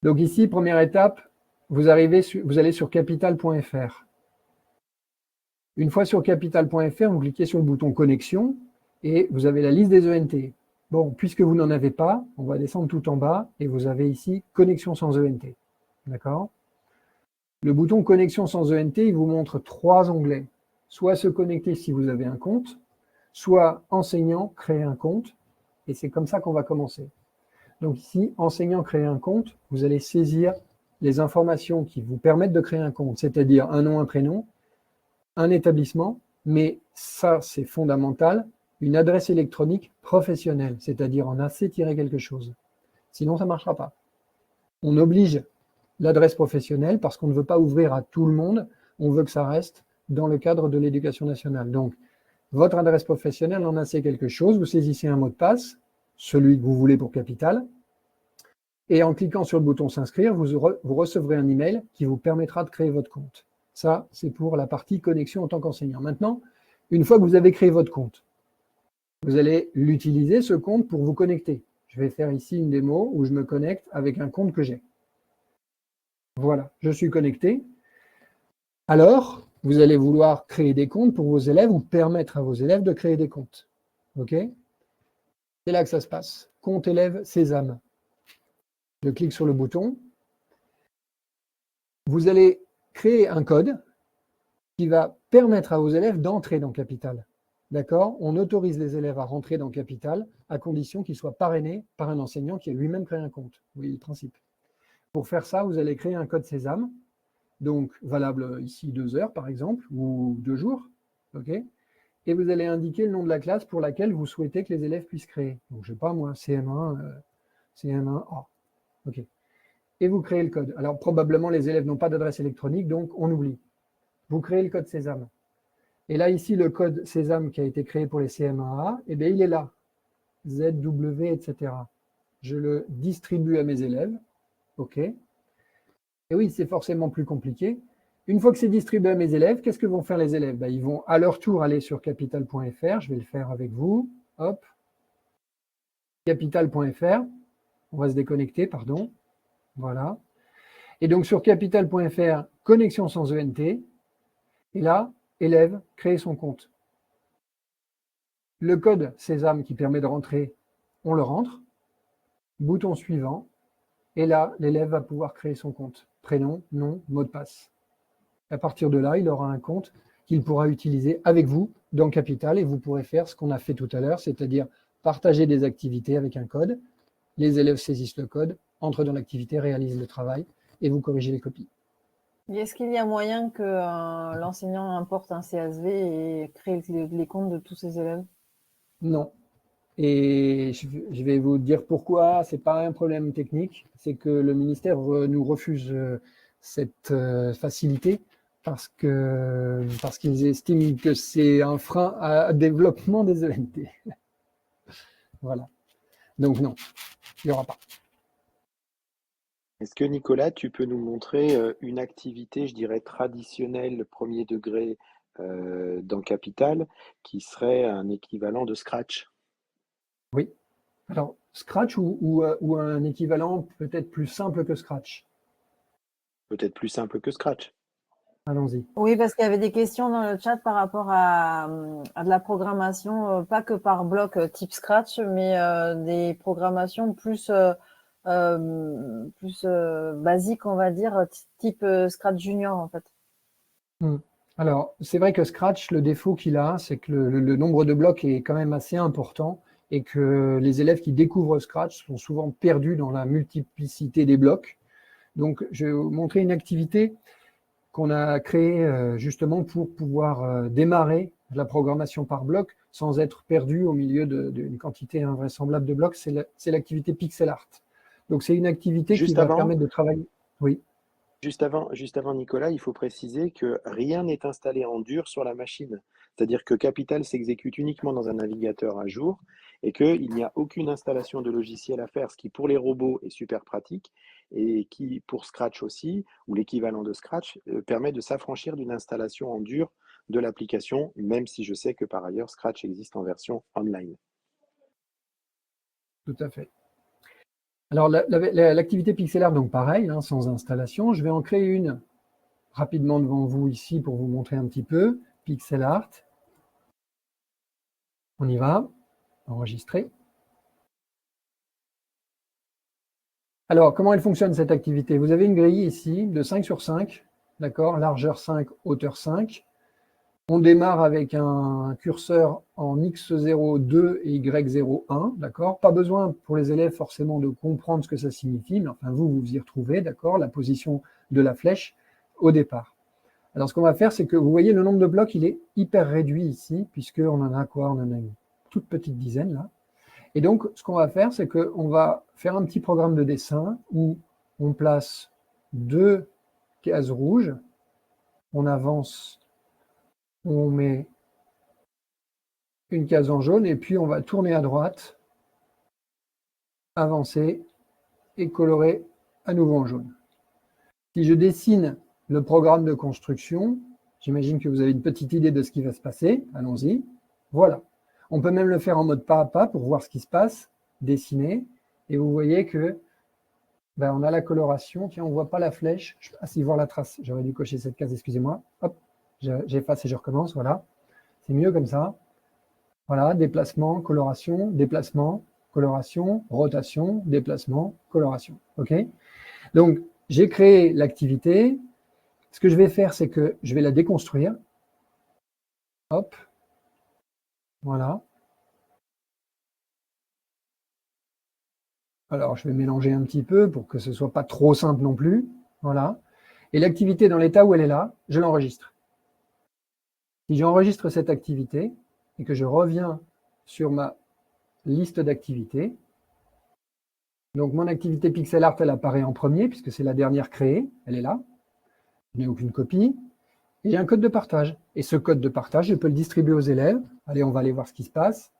[SPEAKER 17] Donc ici, première étape, vous allez sur capital.fr. Une fois sur capital.fr, vous cliquez sur le bouton connexion et vous avez la liste des ENT. Bon, puisque vous n'en avez pas, on va descendre tout en bas et vous avez ici connexion sans ENT. D'accord? Le bouton connexion sans ENT, il vous montre 3 onglets. Soit se connecter si vous avez un compte, soit enseignant, créer un compte. Et c'est comme ça qu'on va commencer. Donc ici, enseignant, créer un compte, vous allez saisir les informations qui vous permettent de créer un compte, c'est-à-dire un nom, un prénom, un établissement, mais ça, c'est fondamental, une adresse électronique professionnelle, c'est-à-dire en AC-quelque chose. Sinon, ça ne marchera pas. On oblige l'adresse professionnelle parce qu'on ne veut pas ouvrir à tout le monde, on veut que ça reste dans le cadre de l'éducation nationale. Donc, votre adresse professionnelle en AC quelque chose, vous saisissez un mot de passe, celui que vous voulez pour Capital, et en cliquant sur le bouton s'inscrire, vous recevrez un email qui vous permettra de créer votre compte. Ça, c'est pour la partie connexion en tant qu'enseignant. Maintenant, une fois que vous avez créé votre compte, vous allez l'utiliser, ce compte, pour vous connecter. Je vais faire ici une démo où je me connecte avec un compte que j'ai. Voilà, je suis connecté. Alors, vous allez vouloir créer des comptes pour vos élèves ou permettre à vos élèves de créer des comptes. OK? C'est là que ça se passe. Compte élève Sésame. Je clique sur le bouton. Vous allez créer un code qui va permettre à vos élèves d'entrer dans Capital. D'accord? On autorise les élèves à rentrer dans Capital à condition qu'ils soient parrainés par un enseignant qui a lui-même créé un compte. Vous voyez le principe. Pour faire ça, vous allez créer un code Sésame, donc valable ici 2 heures par exemple, ou 2 jours. Okay, et vous allez indiquer le nom de la classe pour laquelle vous souhaitez que les élèves puissent créer. Donc, je ne sais pas moi, CM1, CM1A. OK. Et vous créez le code. Alors, probablement, les élèves n'ont pas d'adresse électronique, donc on oublie. Vous créez le code Sésame. Et là, ici, le code Sésame qui a été créé pour les CM1A, eh bien, il est là. Z, W, etc. Je le distribue à mes élèves. OK. Et oui, c'est forcément plus compliqué. Une fois que c'est distribué à mes élèves, qu'est-ce que vont faire les élèves? Ils vont à leur tour aller sur capital.fr. Je vais le faire avec vous. Hop. Capital.fr. On va se déconnecter, pardon. Voilà. Et donc, sur capital.fr, connexion sans ENT. Et là, élève, créer son compte. Le code Sésame qui permet de rentrer, on le rentre. Bouton suivant. Et là, l'élève va pouvoir créer son compte. Prénom, nom, mot de passe. À partir de là, il aura un compte qu'il pourra utiliser avec vous dans Capital et vous pourrez faire ce qu'on a fait tout à l'heure, c'est-à-dire partager des activités avec un code. Les élèves saisissent le code, entrent dans l'activité, réalisent le travail et vous corrigez les copies.
[SPEAKER 1] Est-ce qu'il y a moyen que l'enseignant importe un CSV et crée les comptes de tous ses élèves?
[SPEAKER 17] Non. Et je vais vous dire pourquoi. Ce n'est pas un problème technique, c'est que le ministère nous refuse cette facilité parce qu'ils estiment que c'est un frein à développement des ENT. Voilà. Donc non, il n'y aura pas.
[SPEAKER 2] Est-ce que Nicolas, tu peux nous montrer une activité, je dirais, traditionnelle, premier degré dans Capital, qui serait un équivalent de Scratch?
[SPEAKER 17] Oui. Alors, Scratch ou un équivalent peut-être plus simple que Scratch?
[SPEAKER 2] Peut-être plus simple que Scratch.
[SPEAKER 17] Allons-y.
[SPEAKER 1] Oui, parce qu'il y avait des questions dans le chat par rapport à de la programmation, pas que par bloc type Scratch, mais des programmations plus basiques, on va dire, type Scratch Junior, en fait.
[SPEAKER 17] Alors, c'est vrai que Scratch, le défaut qu'il a, c'est que le nombre de blocs est quand même assez important et que les élèves qui découvrent Scratch sont souvent perdus dans la multiplicité des blocs. Donc, je vais vous montrer une activité qu'on a créée justement pour pouvoir démarrer la programmation par bloc sans être perdu au milieu d'une quantité invraisemblable de blocs. C'est l'activité Pixel Art. Donc, c'est une activité qui va permettre de travailler. Oui.
[SPEAKER 2] Juste avant, Nicolas, il faut préciser que rien n'est installé en dur sur la machine. C'est-à-dire que Capital s'exécute uniquement dans un navigateur à jour et qu'il n'y a aucune installation de logiciel à faire, ce qui pour les robots est super pratique et qui pour Scratch aussi, ou l'équivalent de Scratch, permet de s'affranchir d'une installation en dur de l'application, même si je sais que par ailleurs Scratch existe en version online.
[SPEAKER 17] Tout à fait. Alors, l'activité Pixel Art, donc pareil, hein, sans installation. Je vais en créer une rapidement devant vous ici pour vous montrer un petit peu. Pixel Art. On y va. Enregistrer. Alors, comment elle fonctionne cette activité? Vous avez une grille ici de 5 sur 5, d'accord, largeur 5, hauteur 5. On démarre avec un curseur en X02 et Y01, d'accord? Pas besoin pour les élèves forcément de comprendre ce que ça signifie, mais enfin vous y retrouvez, d'accord, la position de la flèche au départ. Alors ce qu'on va faire, c'est que vous voyez le nombre de blocs, il est hyper réduit ici, puisqu'on en a quoi? On en a une toute petite dizaine là. Et donc ce qu'on va faire, c'est qu'on va faire un petit programme de dessin où on place 2 cases rouges, on avance, on met une case en jaune et puis on va tourner à droite, avancer et colorer à nouveau en jaune. Si je dessine le programme de construction, j'imagine que vous avez une petite idée de ce qui va se passer. Allons-y. Voilà. On peut même le faire en mode pas à pas pour voir ce qui se passe, dessiner. Et vous voyez que on a la coloration. Tiens, on ne voit pas la flèche. Ah si, voir la trace. J'aurais dû cocher cette case, excusez-moi. Hop. J'efface et je recommence, voilà. C'est mieux comme ça. Voilà, déplacement, coloration, rotation, déplacement, coloration. OK? Donc, j'ai créé l'activité. Ce que je vais faire, c'est que je vais la déconstruire. Hop. Voilà. Alors, je vais mélanger un petit peu pour que ce ne soit pas trop simple non plus. Voilà. Et l'activité dans l'état où elle est là, je l'enregistre. Si j'enregistre cette activité et que je reviens sur ma liste d'activités, Donc, mon activité pixel art, elle apparaît en premier, puisque c'est la dernière créée. Elle est là. Je n'ai aucune copie. Et j'ai un code de partage. Et ce code de partage, je peux le distribuer aux élèves. Allez, on va aller voir ce qui se passe.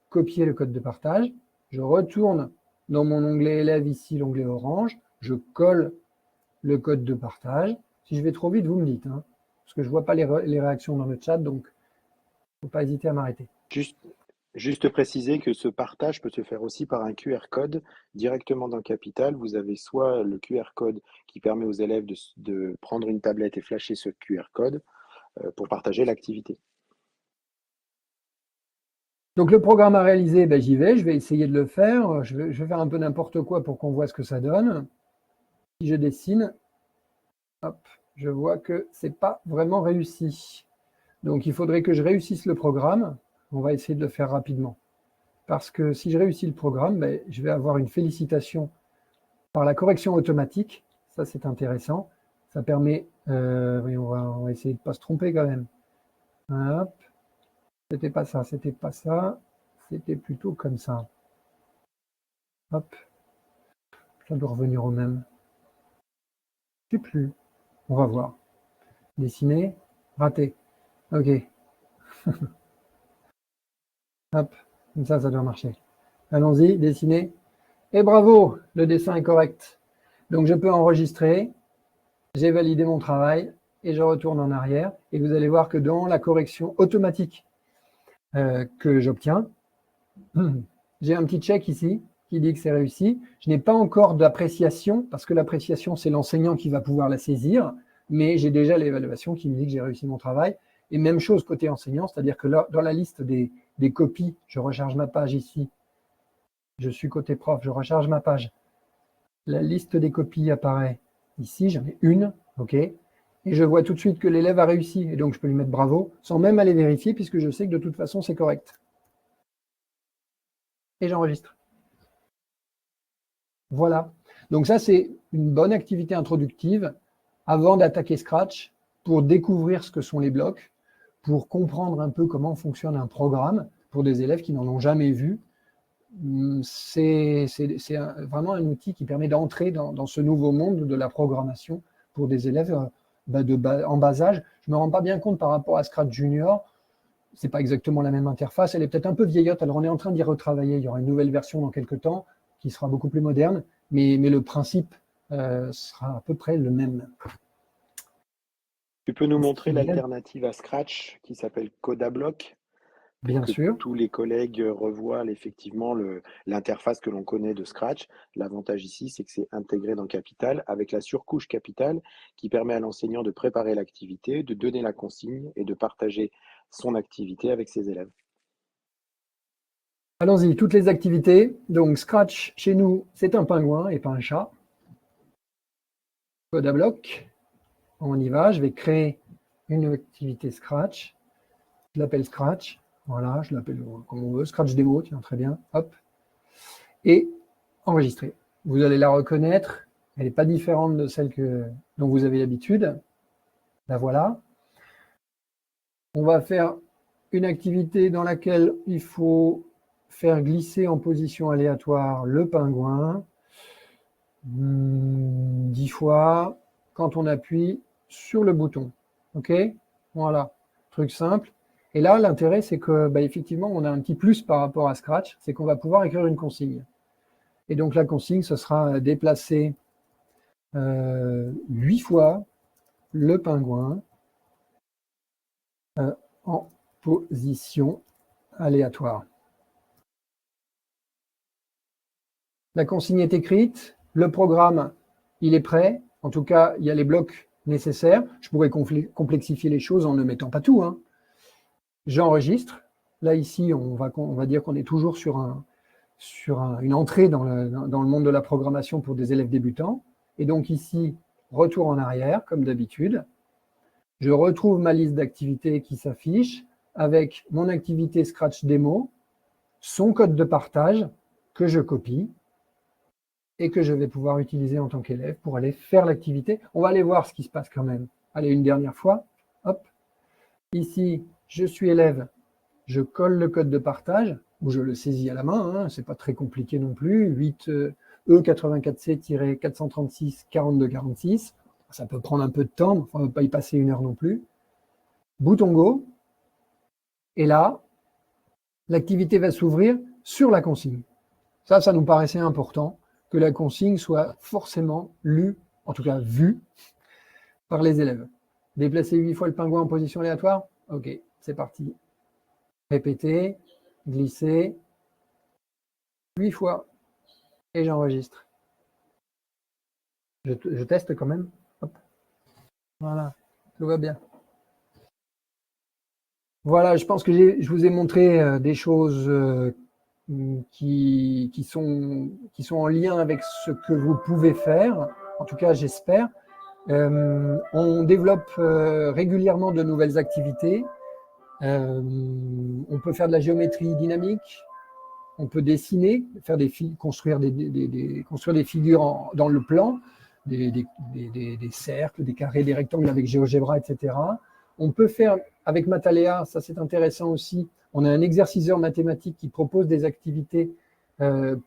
[SPEAKER 17] Copier le code de partage. Je retourne dans mon onglet élève, ici, l'onglet orange. Je colle le code de partage. Si je vais trop vite, vous me dites, hein, parce que je ne vois pas les réactions dans le chat, donc il ne faut pas hésiter à m'arrêter.
[SPEAKER 2] Juste préciser que ce partage peut se faire aussi par un QR code directement dans Capital. Vous avez soit le QR code qui permet aux élèves de prendre une tablette et flasher ce QR code pour partager l'activité.
[SPEAKER 17] Donc le programme à réaliser, ben, j'y vais, je vais essayer de le faire. Je vais faire un peu n'importe quoi pour qu'on voit ce que ça donne. Si je dessine, hop, je vois que ce n'est pas vraiment réussi. Donc il faudrait que je réussisse le programme. On va essayer de le faire rapidement. Parce que si je réussis le programme, ben, je vais avoir une félicitation par la correction automatique. Ça, c'est intéressant. Ça permet... oui, on va essayer de ne pas se tromper quand même. Hop. C'était pas ça, c'était pas ça. C'était plutôt comme ça. Hop. Ça doit revenir au même. Je ne sais plus. On va voir. Dessiner. Raté. OK. Hop, comme ça doit marcher. Allons-y, dessiner. Et bravo, le dessin est correct. Donc je peux enregistrer, j'ai validé mon travail et je retourne en arrière. Et vous allez voir que dans la correction automatique que j'obtiens, j'ai un petit check ici qui dit que c'est réussi. Je n'ai pas encore d'appréciation, parce que l'appréciation, c'est l'enseignant qui va pouvoir la saisir, mais j'ai déjà l'évaluation qui me dit que j'ai réussi mon travail. Et même chose côté enseignant, c'est-à-dire que là, dans la liste des copies, je recharge ma page ici. Je suis côté prof, je recharge ma page. La liste des copies apparaît ici, j'en ai une, OK. Et je vois tout de suite que l'élève a réussi. Et donc, je peux lui mettre bravo, sans même aller vérifier, puisque je sais que de toute façon, c'est correct. Et j'enregistre. Voilà. Donc ça, c'est une bonne activité introductive avant d'attaquer Scratch pour découvrir ce que sont les blocs, pour comprendre un peu comment fonctionne un programme pour des élèves qui n'en ont jamais vu. C'est vraiment un outil qui permet d'entrer dans ce nouveau monde de la programmation pour des élèves en bas âge. Je ne me rends pas bien compte par rapport à Scratch Junior. Ce n'est pas exactement la même interface. Elle est peut-être un peu vieillotte. Alors, on est en train d'y retravailler. Il y aura une nouvelle version dans quelques temps qui sera beaucoup plus moderne. Mais le principe sera à peu près le même.
[SPEAKER 2] Tu peux nous montrer l'alternative à Scratch qui s'appelle Codablock?
[SPEAKER 17] Bien sûr.
[SPEAKER 2] Tous les collègues revoient effectivement l'interface que l'on connaît de Scratch. L'avantage ici, c'est que c'est intégré dans Capital avec la surcouche Capital qui permet à l'enseignant de préparer l'activité, de donner la consigne et de partager son activité avec ses élèves.
[SPEAKER 17] Allons-y, toutes les activités. Donc Scratch, chez nous, c'est un pingouin et pas un chat. Codablock. On y va, je vais créer une activité Scratch. Je l'appelle Scratch. Voilà, je l'appelle comme on veut. Scratch démo, tiens, très bien. Hop. Et enregistrer. Vous allez la reconnaître. Elle n'est pas différente de celle dont vous avez l'habitude. La voilà. On va faire une activité dans laquelle il faut faire glisser en position aléatoire le pingouin 10 fois quand on appuie sur le bouton. OK? Voilà. Truc simple. Et là, l'intérêt, c'est que, effectivement, on a un petit plus par rapport à Scratch, c'est qu'on va pouvoir écrire une consigne. Et donc, la consigne, ce sera déplacer 8 fois le pingouin en position aléatoire. La consigne est écrite, le programme, il est prêt. En tout cas, il y a les blocs nécessaires. Je pourrais complexifier les choses en ne mettant pas tout, hein. J'enregistre. Là, ici, on va dire qu'on est toujours sur une entrée dans le monde de la programmation pour des élèves débutants. Et donc ici, retour en arrière, comme d'habitude. Je retrouve ma liste d'activités qui s'affiche avec mon activité Scratch Démo, son code de partage que je copie et que je vais pouvoir utiliser en tant qu'élève pour aller faire l'activité. On va aller voir ce qui se passe quand même. Allez, une dernière fois. Hop. Ici, je suis élève, je colle le code de partage, ou je le saisis à la main, hein, ce n'est pas très compliqué non plus, E84C-436-4246. Ça peut prendre un peu de temps, mais on ne va pas y passer 1 heure non plus. Bouton Go. Et là, l'activité va s'ouvrir sur la consigne. Ça nous paraissait important que la consigne soit forcément lue, en tout cas vue, par les élèves. Déplacer 8 fois le pingouin en position aléatoire. Ok, c'est parti. Répéter, glisser, 8 fois, et j'enregistre. Je teste quand même. Hop. Voilà, tout va bien. Voilà, je pense que je vous ai montré des choses qui sont en lien avec ce que vous pouvez faire. En tout cas, j'espère. On développe régulièrement de nouvelles activités. On peut faire de la géométrie dynamique. On peut dessiner, construire des figures dans le plan, des cercles, des carrés, des rectangles avec GeoGebra, etc. On peut faire, avec Matalea, ça c'est intéressant aussi, on a un exerciceur mathématique qui propose des activités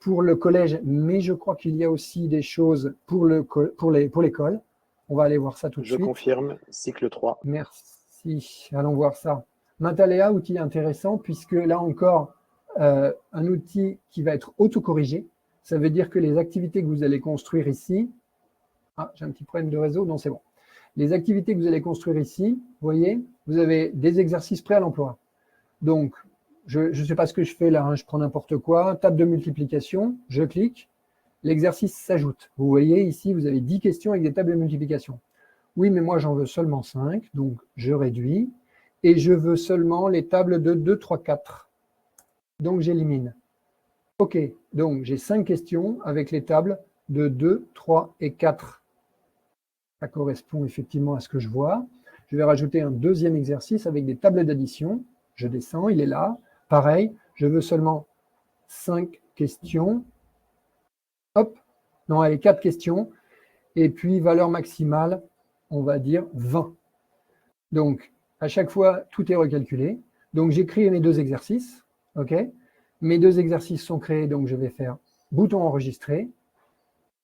[SPEAKER 17] pour le collège, mais je crois qu'il y a aussi des choses pour l'école. On va aller voir ça tout de suite.
[SPEAKER 2] Je confirme, cycle 3.
[SPEAKER 17] Merci, allons voir ça. Matalea, outil intéressant, puisque là encore, un outil qui va être autocorrigé. Ça veut dire que les activités que vous allez construire ici, j'ai un petit problème de réseau, non c'est bon. Les activités que vous allez construire ici, vous voyez, vous avez des exercices prêts à l'emploi. Donc, je ne sais pas ce que je fais là, hein, je prends n'importe quoi, table de multiplication, je clique, l'exercice s'ajoute. Vous voyez ici, vous avez 10 questions avec des tables de multiplication. Oui, mais moi j'en veux seulement 5, donc je réduis, et je veux seulement les tables de 2, 3, 4. Donc, j'élimine. OK, donc j'ai 5 questions avec les tables de 2, 3 et 4. Ça correspond effectivement à ce que je vois. Je vais rajouter un deuxième exercice avec des tables d'addition. Je descends, il est là. Pareil, je veux seulement 5 questions. Hop, non, allez, 4 questions. Et puis, valeur maximale, on va dire 20. Donc, à chaque fois, tout est recalculé. Donc, j'ai créé mes 2 exercices. OK. Mes 2 exercices sont créés, donc je vais faire bouton enregistrer.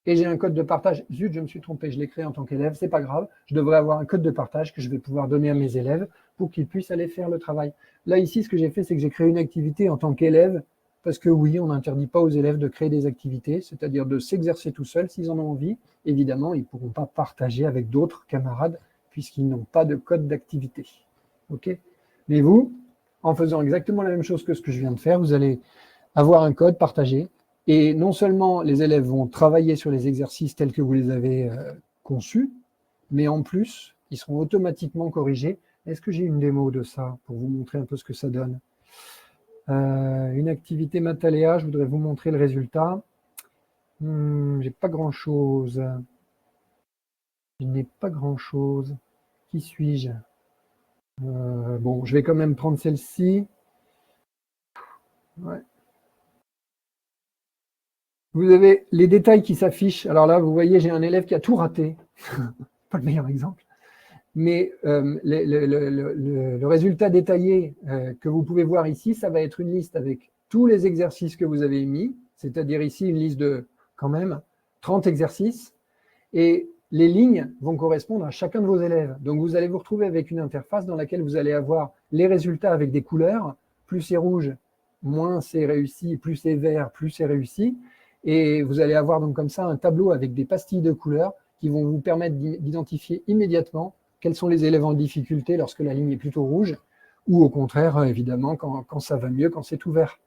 [SPEAKER 17] Et j'ai un code de partage. Zut, je me suis trompé, je l'ai créé en tant qu'élève, c'est pas grave. Je devrais avoir un code de partage que je vais pouvoir donner à mes élèves pour qu'ils puissent aller faire le travail. Là, ici, ce que j'ai fait, c'est que j'ai créé une activité en tant qu'élève, parce que oui, on n'interdit pas aux élèves de créer des activités, c'est-à-dire de s'exercer tout seuls s'ils en ont envie. Évidemment, ils ne pourront pas partager avec d'autres camarades, puisqu'ils n'ont pas de code d'activité. OK ? Mais vous, en faisant exactement la même chose que ce que je viens de faire, vous allez avoir un code partagé. Et non seulement les élèves vont travailler sur les exercices tels que vous les avez conçus, mais en plus, ils seront automatiquement corrigés. Est-ce que j'ai une démo de ça pour vous montrer un peu ce que ça donne ? Une activité Matalea, je voudrais vous montrer le résultat. J'ai pas grand-chose. Je n'ai pas grand-chose. Qui suis-je ? Bon, je vais quand même prendre celle-ci. Ouais. Vous avez les détails qui s'affichent. Alors là, vous voyez, j'ai un élève qui a tout raté. Pas le meilleur exemple. Mais le résultat détaillé que vous pouvez voir ici, ça va être une liste avec tous les exercices que vous avez mis, c'est-à-dire ici une liste de quand même 30 exercices. Et les lignes vont correspondre à chacun de vos élèves. Donc, vous allez vous retrouver avec une interface dans laquelle vous allez avoir les résultats avec des couleurs. Plus c'est rouge, moins c'est réussi, plus c'est vert, plus c'est réussi. Et vous allez avoir donc comme ça un tableau avec des pastilles de couleurs qui vont vous permettre d'identifier immédiatement quels sont les élèves en difficulté lorsque la ligne est plutôt rouge, ou au contraire, évidemment, quand ça va mieux, quand c'est tout vert.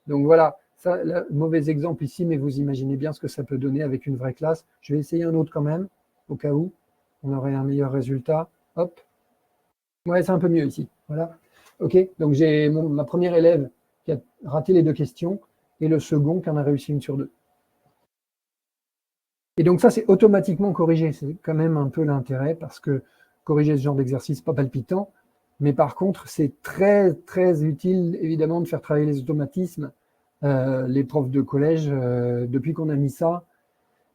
[SPEAKER 17] Donc voilà, ça, là, mauvais exemple ici, mais vous imaginez bien ce que ça peut donner avec une vraie classe. Je vais essayer un autre quand même, au cas où on aurait un meilleur résultat. Hop. Ouais, c'est un peu mieux ici. Voilà. OK, donc j'ai ma première élève qui a raté les 2 questions et le second qui en a réussi 1 sur 2. Et donc ça, c'est automatiquement corrigé. C'est quand même un peu l'intérêt parce que corriger ce genre d'exercice, pas palpitant, mais par contre, c'est très, très utile, évidemment, de faire travailler les automatismes. Les profs de collège, depuis qu'on a mis ça,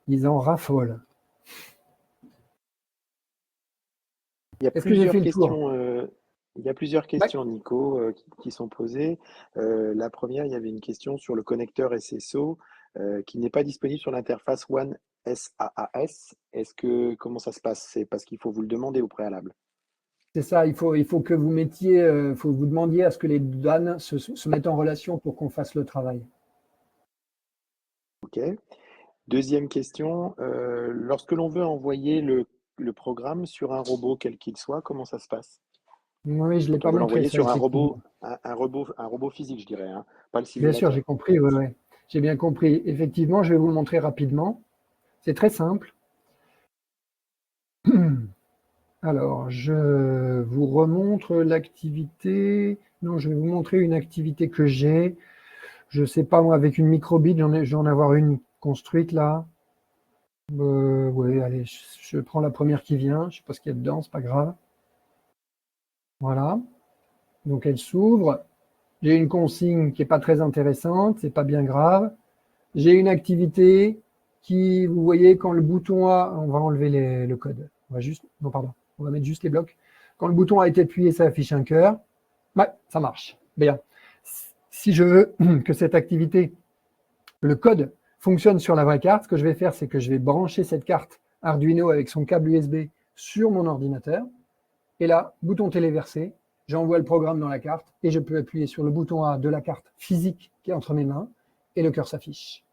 [SPEAKER 17] ils en raffolent.
[SPEAKER 2] Il y a plusieurs questions, Nico, qui sont posées. La première, il y avait une question sur le connecteur SSO. qui n'est pas disponible sur l'interface One SaaS. Comment ça se passe? C'est parce qu'il faut vous le demander au préalable.
[SPEAKER 17] C'est ça, il faut que vous mettiez, faut que vous demandiez à ce que les DAN se mettent en relation pour qu'on fasse le travail.
[SPEAKER 2] OK. Deuxième question, lorsque l'on veut envoyer le programme sur un robot, quel qu'il soit, comment ça se passe?
[SPEAKER 17] Oui, je ne l'ai
[SPEAKER 2] Quand on
[SPEAKER 17] pas
[SPEAKER 2] veut
[SPEAKER 17] montré
[SPEAKER 2] l'envoyer
[SPEAKER 17] ça,
[SPEAKER 2] sur un
[SPEAKER 17] effectivement.
[SPEAKER 2] robot physique, je dirais, hein, pas le
[SPEAKER 17] Bien sûr,
[SPEAKER 2] simulateur.
[SPEAKER 17] j'ai compris, ouais. J'ai bien compris. Effectivement, je vais vous le montrer rapidement. C'est très simple. Alors, je vous remontre l'activité. Non, je vais vous montrer une activité que j'ai. Je ne sais pas, moi, avec une microbit, je vais en avoir une construite là. Oui, allez, je prends la première qui vient. Je ne sais pas ce qu'il y a dedans, c'est pas grave. Voilà. Donc, elle s'ouvre. J'ai une consigne qui n'est pas très intéressante, c'est pas bien grave. J'ai une activité qui, vous voyez, quand le bouton A, on va enlever le code. On va juste, non, pardon, on va mettre juste les blocs. Quand le bouton a été appuyé, ça affiche un cœur. Ouais, ça marche. Bien. Si je veux que cette activité, le code fonctionne sur la vraie carte, ce que je vais faire, c'est que je vais brancher cette carte Arduino avec son câble USB sur mon ordinateur. Et là, bouton téléversé, j'envoie le programme dans la carte et je peux appuyer sur le bouton A de la carte physique qui est entre mes mains et le cœur s'affiche.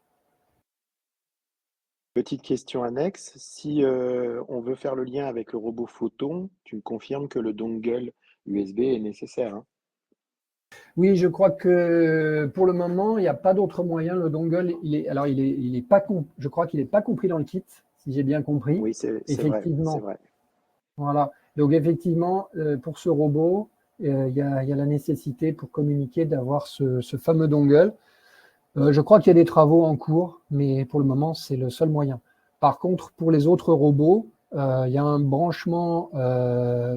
[SPEAKER 2] Petite question annexe, si on veut faire le lien avec le robot Photon, tu me confirmes que le dongle USB est nécessaire, hein?
[SPEAKER 17] Oui, je crois que pour le moment, il n'y a pas d'autre moyen. Le dongle, il est pas je crois qu'il n'est pas compris dans le kit, si j'ai bien compris.
[SPEAKER 2] Oui, c'est vrai,
[SPEAKER 17] Effectivement.
[SPEAKER 2] c'est vrai.
[SPEAKER 17] Voilà. Donc effectivement, pour ce robot, il y a la nécessité pour communiquer d'avoir ce fameux dongle. Je crois qu'il y a des travaux en cours, mais pour le moment, c'est le seul moyen. Par contre, pour les autres robots, il y a un branchement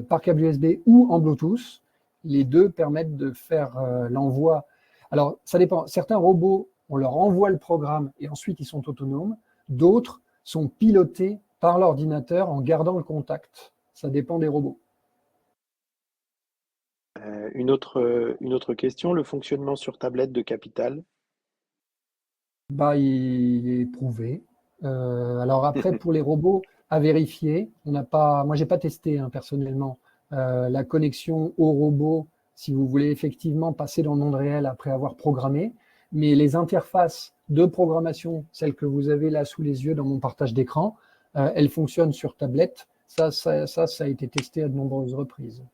[SPEAKER 17] par câble USB ou en Bluetooth. Les deux permettent de faire l'envoi. Alors, ça dépend. Certains robots, on leur envoie le programme et ensuite ils sont autonomes. D'autres sont pilotés par l'ordinateur en gardant le contact. Ça dépend des robots.
[SPEAKER 2] Une autre question, le fonctionnement sur tablette de Capital?
[SPEAKER 17] Il est prouvé. Alors après, pour les robots, à vérifier, moi j'ai pas testé personnellement la connexion au robot si vous voulez effectivement passer dans le monde réel après avoir programmé, mais les interfaces de programmation, celles que vous avez là sous les yeux dans mon partage d'écran, elles fonctionnent sur tablette. Ça a été testé à de nombreuses reprises.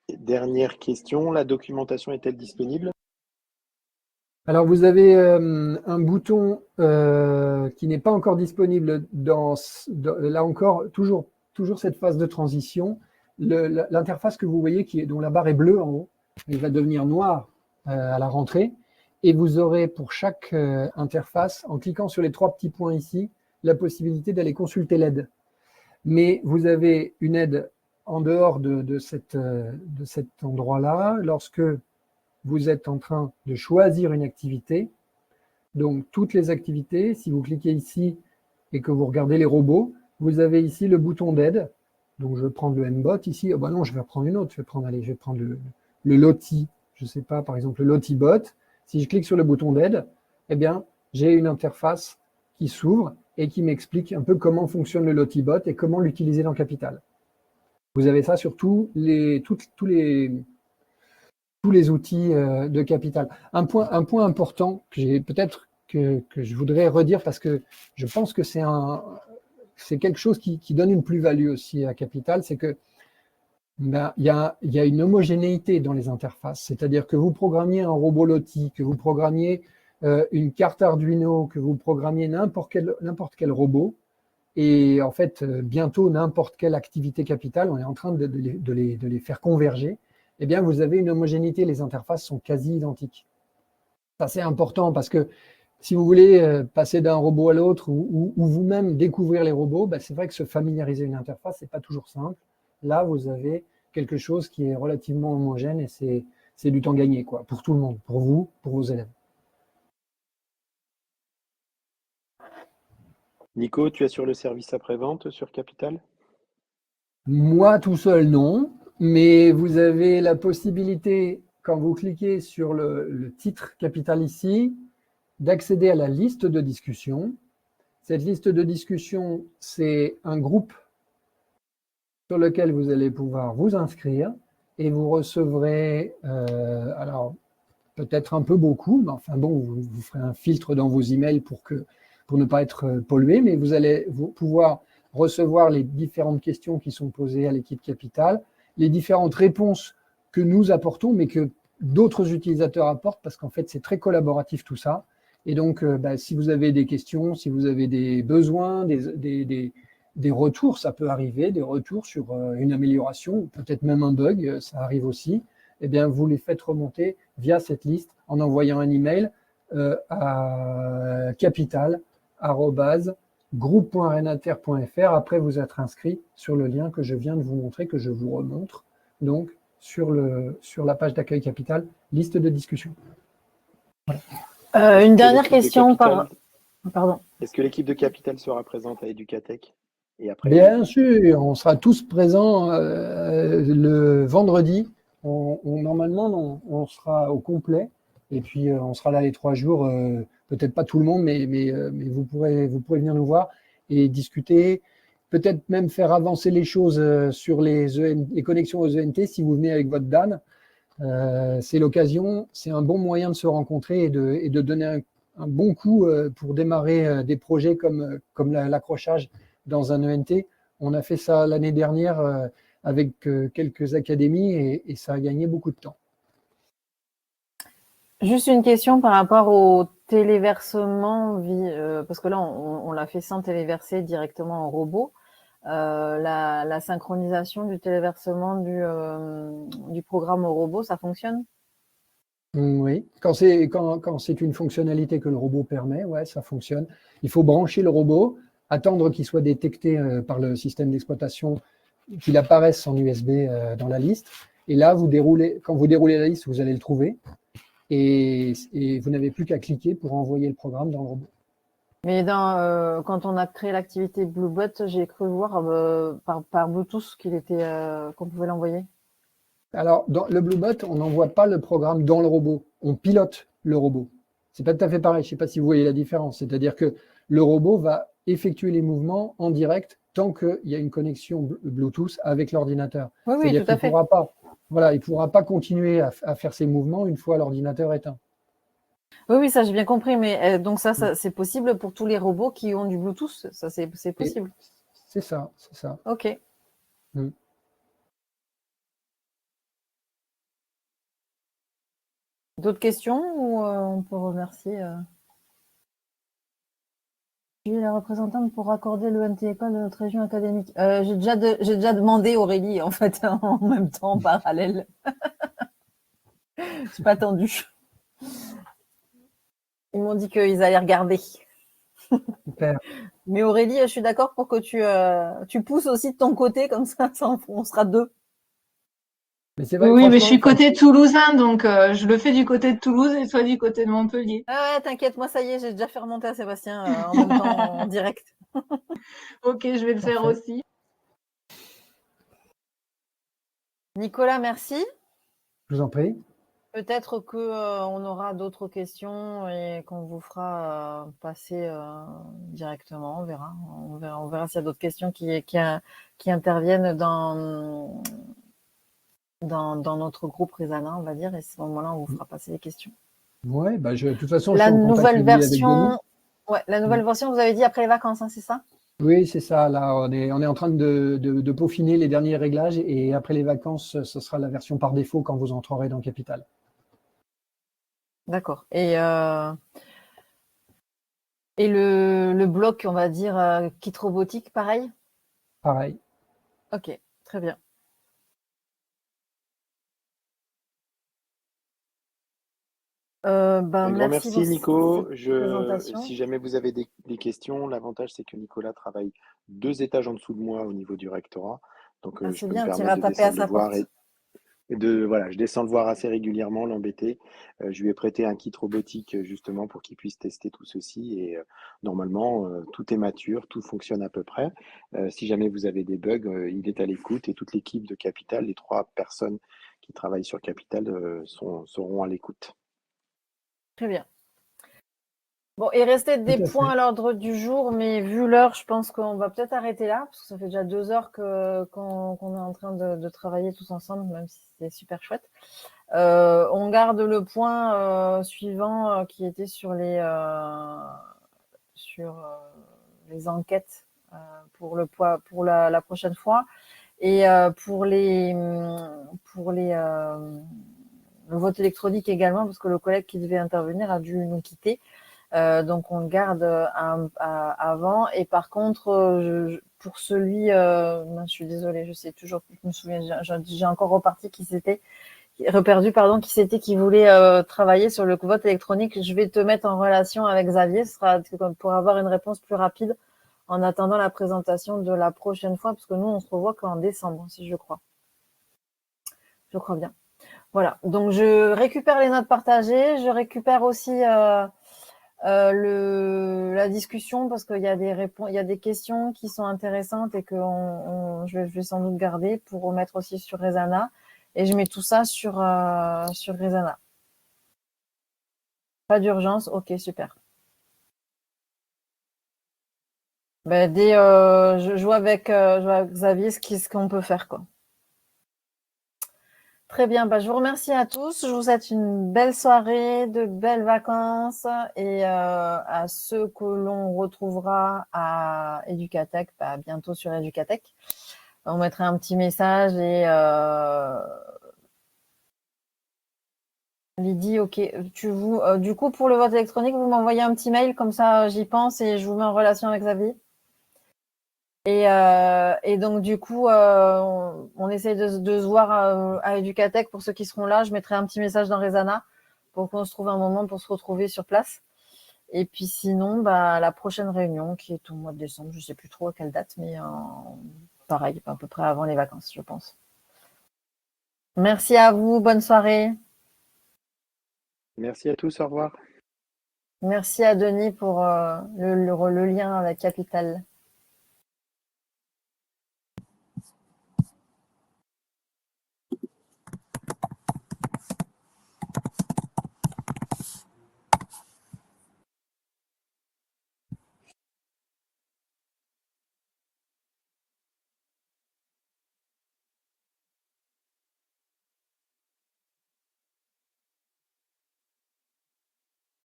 [SPEAKER 2] Dernière question, la documentation est-elle disponible?
[SPEAKER 17] Alors, vous avez un bouton qui n'est pas encore disponible là encore, toujours cette phase de transition. L'interface que vous voyez, dont la barre est bleue en haut, elle va devenir noire à la rentrée. Et vous aurez pour chaque interface, en cliquant sur les 3 petits points ici, la possibilité d'aller consulter l'aide. Mais vous avez une aide en dehors de cet endroit-là, lorsque vous êtes en train de choisir une activité. Donc, toutes les activités, si vous cliquez ici et que vous regardez les robots, vous avez ici le bouton d'aide. Donc, je vais prendre le Mbot ici. Oh, bah non, je vais prendre une autre. Je vais prendre le Loti. Je ne sais pas, par exemple, le Lotibot. Si je clique sur le bouton d'aide, eh bien, j'ai une interface qui s'ouvre et qui m'explique un peu comment fonctionne le Lotibot et comment l'utiliser dans Capital. Vous avez ça sur tous les outils de Capital. Un point important que je voudrais redire parce que je pense que c'est quelque chose qui donne une plus-value aussi à Capital, c'est que il y a une homogénéité dans les interfaces. C'est-à-dire que vous programmiez un robot Loti, que vous programmiez une carte Arduino, que vous programmiez n'importe quel robot, et en fait, bientôt, n'importe quelle activité Capital, on est en train de les faire converger. Eh bien, vous avez une homogénéité, les interfaces sont quasi identiques. Ça, c'est important parce que si vous voulez passer d'un robot à l'autre ou vous-même découvrir les robots, c'est vrai que se familiariser une interface, c'est pas toujours simple. Là, vous avez quelque chose qui est relativement homogène et c'est du temps gagné, quoi, pour tout le monde, pour vous, pour vos élèves.
[SPEAKER 2] Nico, tu assures le service après-vente sur Capital?
[SPEAKER 17] Moi, tout seul, non. Mais vous avez la possibilité quand vous cliquez sur le titre Capital ici, d'accéder à la liste de discussion. Cette liste de discussion, c'est un groupe sur lequel vous allez pouvoir vous inscrire et vous recevrez, alors peut-être un peu beaucoup, mais enfin bon, vous ferez un filtre dans vos emails pour ne pas être pollué, mais vous allez pouvoir recevoir les différentes questions qui sont posées à l'équipe Capital, les différentes réponses que nous apportons, mais que d'autres utilisateurs apportent, parce qu'en fait, c'est très collaboratif tout ça. Et donc, si vous avez des questions, si vous avez des besoins, des retours, ça peut arriver, des retours sur une amélioration, peut-être même un bug, ça arrive aussi, eh bien, vous les faites remonter via cette liste en envoyant un email à capital@groupe.renater.fr. Après, vous êtes inscrit sur le lien que je viens de vous montrer, que je vous remontre, donc sur la page d'accueil Capital, liste de discussion. Voilà.
[SPEAKER 1] Une dernière question Pardon.
[SPEAKER 2] Est-ce que l'équipe de Capital sera présente à Educatech et après?
[SPEAKER 17] Bien sûr, on sera tous présents le vendredi. Normalement, on sera au complet. Et puis, on sera là les 3 jours. Peut-être pas tout le monde, mais vous pourrez venir nous voir et discuter. Peut-être même faire avancer les choses sur les connexions aux ENT si vous venez avec votre DAN. C'est l'occasion, c'est un bon moyen de se rencontrer et de donner un bon coup pour démarrer des projets comme l'accrochage dans un ENT. On a fait ça l'année dernière avec quelques académies et ça a gagné beaucoup de temps.
[SPEAKER 1] Juste une question par rapport au téléversement, parce que là, on l'a fait sans téléverser directement au robot. La synchronisation du téléversement du programme au robot, ça fonctionne?
[SPEAKER 17] Oui, quand c'est une fonctionnalité que le robot permet, ouais, ça fonctionne. Il faut brancher le robot, attendre qu'il soit détecté par le système d'exploitation, qu'il apparaisse en USB dans la liste. Et là, quand vous déroulez la liste, vous allez le trouver. Et vous n'avez plus qu'à cliquer pour envoyer le programme dans le robot.
[SPEAKER 1] Mais quand on a créé l'activité Bluebot, j'ai cru voir par Bluetooth qu'on pouvait l'envoyer.
[SPEAKER 17] Alors, dans le Bluebot, on n'envoie pas le programme dans le robot, on pilote le robot. C'est pas tout à fait pareil, je ne sais pas si vous voyez la différence. C'est-à-dire que le robot va effectuer les mouvements en direct tant qu'il y a une connexion Bluetooth avec l'ordinateur.
[SPEAKER 1] Oui, tout à fait.
[SPEAKER 17] Il ne pourra pas continuer à faire ses mouvements une fois l'ordinateur éteint.
[SPEAKER 1] Oui, ça j'ai bien compris, mais donc ça c'est possible pour tous les robots qui ont du Bluetooth, ça c'est possible.
[SPEAKER 17] C'est ça.
[SPEAKER 1] Ok. D'autres questions ou on peut remercier la représentante pour accorder le NT École de notre région académique. J'ai déjà demandé Aurélie en fait en même temps en parallèle. Je n'ai pas attendu. Ils m'ont dit qu'ils allaient regarder.
[SPEAKER 17] Super.
[SPEAKER 1] Mais Aurélie, je suis d'accord pour que tu pousses aussi de ton côté, comme ça on sera 2.
[SPEAKER 18] Oui, mais je suis côté toulousain, donc je le fais du côté de Toulouse et toi du côté de Montpellier.
[SPEAKER 1] Ah ouais, t'inquiète, moi ça y est, j'ai déjà fait remonter à Sébastien en même temps en direct.
[SPEAKER 18] Ok, je vais le faire aussi.
[SPEAKER 1] Nicolas, merci.
[SPEAKER 17] Je vous en prie.
[SPEAKER 1] Peut-être qu'on aura d'autres questions et qu'on vous fera passer directement. On verra. On verra s'il y a d'autres questions qui interviennent dans notre groupe Resana, on va dire. Et à ce moment-là, on vous fera passer les questions.
[SPEAKER 17] Ouais, de toute façon,
[SPEAKER 1] la
[SPEAKER 17] je suis en contact
[SPEAKER 1] nouvelle version.
[SPEAKER 17] Avec
[SPEAKER 1] ouais, la nouvelle version, vous avez dit après les vacances, hein, c'est ça?
[SPEAKER 17] Oui, c'est ça. Là, on est en train de peaufiner les derniers réglages et après les vacances, ce sera la version par défaut quand vous entrerez dans Capital.
[SPEAKER 1] D'accord. Et le bloc, on va dire, kit robotique, pareil?
[SPEAKER 17] Pareil.
[SPEAKER 1] Ok, très bien.
[SPEAKER 2] Un grand merci Nico.
[SPEAKER 1] Présentation.
[SPEAKER 2] Si jamais vous avez des questions, l'avantage c'est que Nicolas travaille 2 étages en dessous de moi au niveau du rectorat. Donc je peux me permettre de descendre le voir je descends le voir assez régulièrement, l'embêter. Je lui ai prêté un kit robotique justement pour qu'il puisse tester tout ceci et normalement tout est mature, tout fonctionne à peu près. Si jamais vous avez des bugs, il est à l'écoute et toute l'équipe de Capital, les 3 personnes qui travaillent sur Capital seront à l'écoute.
[SPEAKER 1] Très bien. Bon, il restait des
[SPEAKER 17] Tout à
[SPEAKER 1] points
[SPEAKER 17] fait.
[SPEAKER 1] à l'ordre du jour, mais vu l'heure, je pense qu'on va peut-être arrêter là, parce que ça fait déjà 2 heures qu'on est en train de travailler tous ensemble, même si c'est super chouette. On garde le point suivant qui était sur les enquêtes pour la prochaine fois, et pour le vote électronique également, parce que le collègue qui devait intervenir a dû nous quitter. Donc on le garde avant. Et par contre, pour celui, je suis désolée, je sais toujours, je me souviens, j'ai encore reparti qui voulait travailler sur le vote électronique. Je vais te mettre en relation avec Xavier, ce sera pour avoir une réponse plus rapide en attendant la présentation de la prochaine fois, parce que nous on se revoit qu'en décembre, si je crois. Je crois bien. Voilà. Donc je récupère les notes partagées, je récupère aussi la discussion, parce qu'il y a il y a des questions qui sont intéressantes et que je vais sans doute garder pour remettre aussi sur Rezana, et je mets tout ça sur Rezana. Pas d'urgence, ok, super. Ben, je vois avec Xavier ce qu'on peut faire, quoi. Très bien, je vous remercie à tous. Je vous souhaite une belle soirée, de belles vacances, et à ceux que l'on retrouvera à Educatech, bientôt sur Educatech. On mettra un petit message, et Lydie, ok. Du coup, pour le vote électronique, vous m'envoyez un petit mail, comme ça j'y pense et je vous mets en relation avec Xavier. Et donc, du coup, on essaye de se voir à Educatech pour ceux qui seront là. Je mettrai un petit message dans Rezana pour qu'on se trouve un moment pour se retrouver sur place. Et puis sinon, la prochaine réunion qui est au mois de décembre, je ne sais plus trop à quelle date, mais pareil, à peu près avant les vacances, je pense. Merci à vous, bonne soirée.
[SPEAKER 2] Merci à tous, au revoir.
[SPEAKER 1] Merci à Denis pour le lien avec Capital.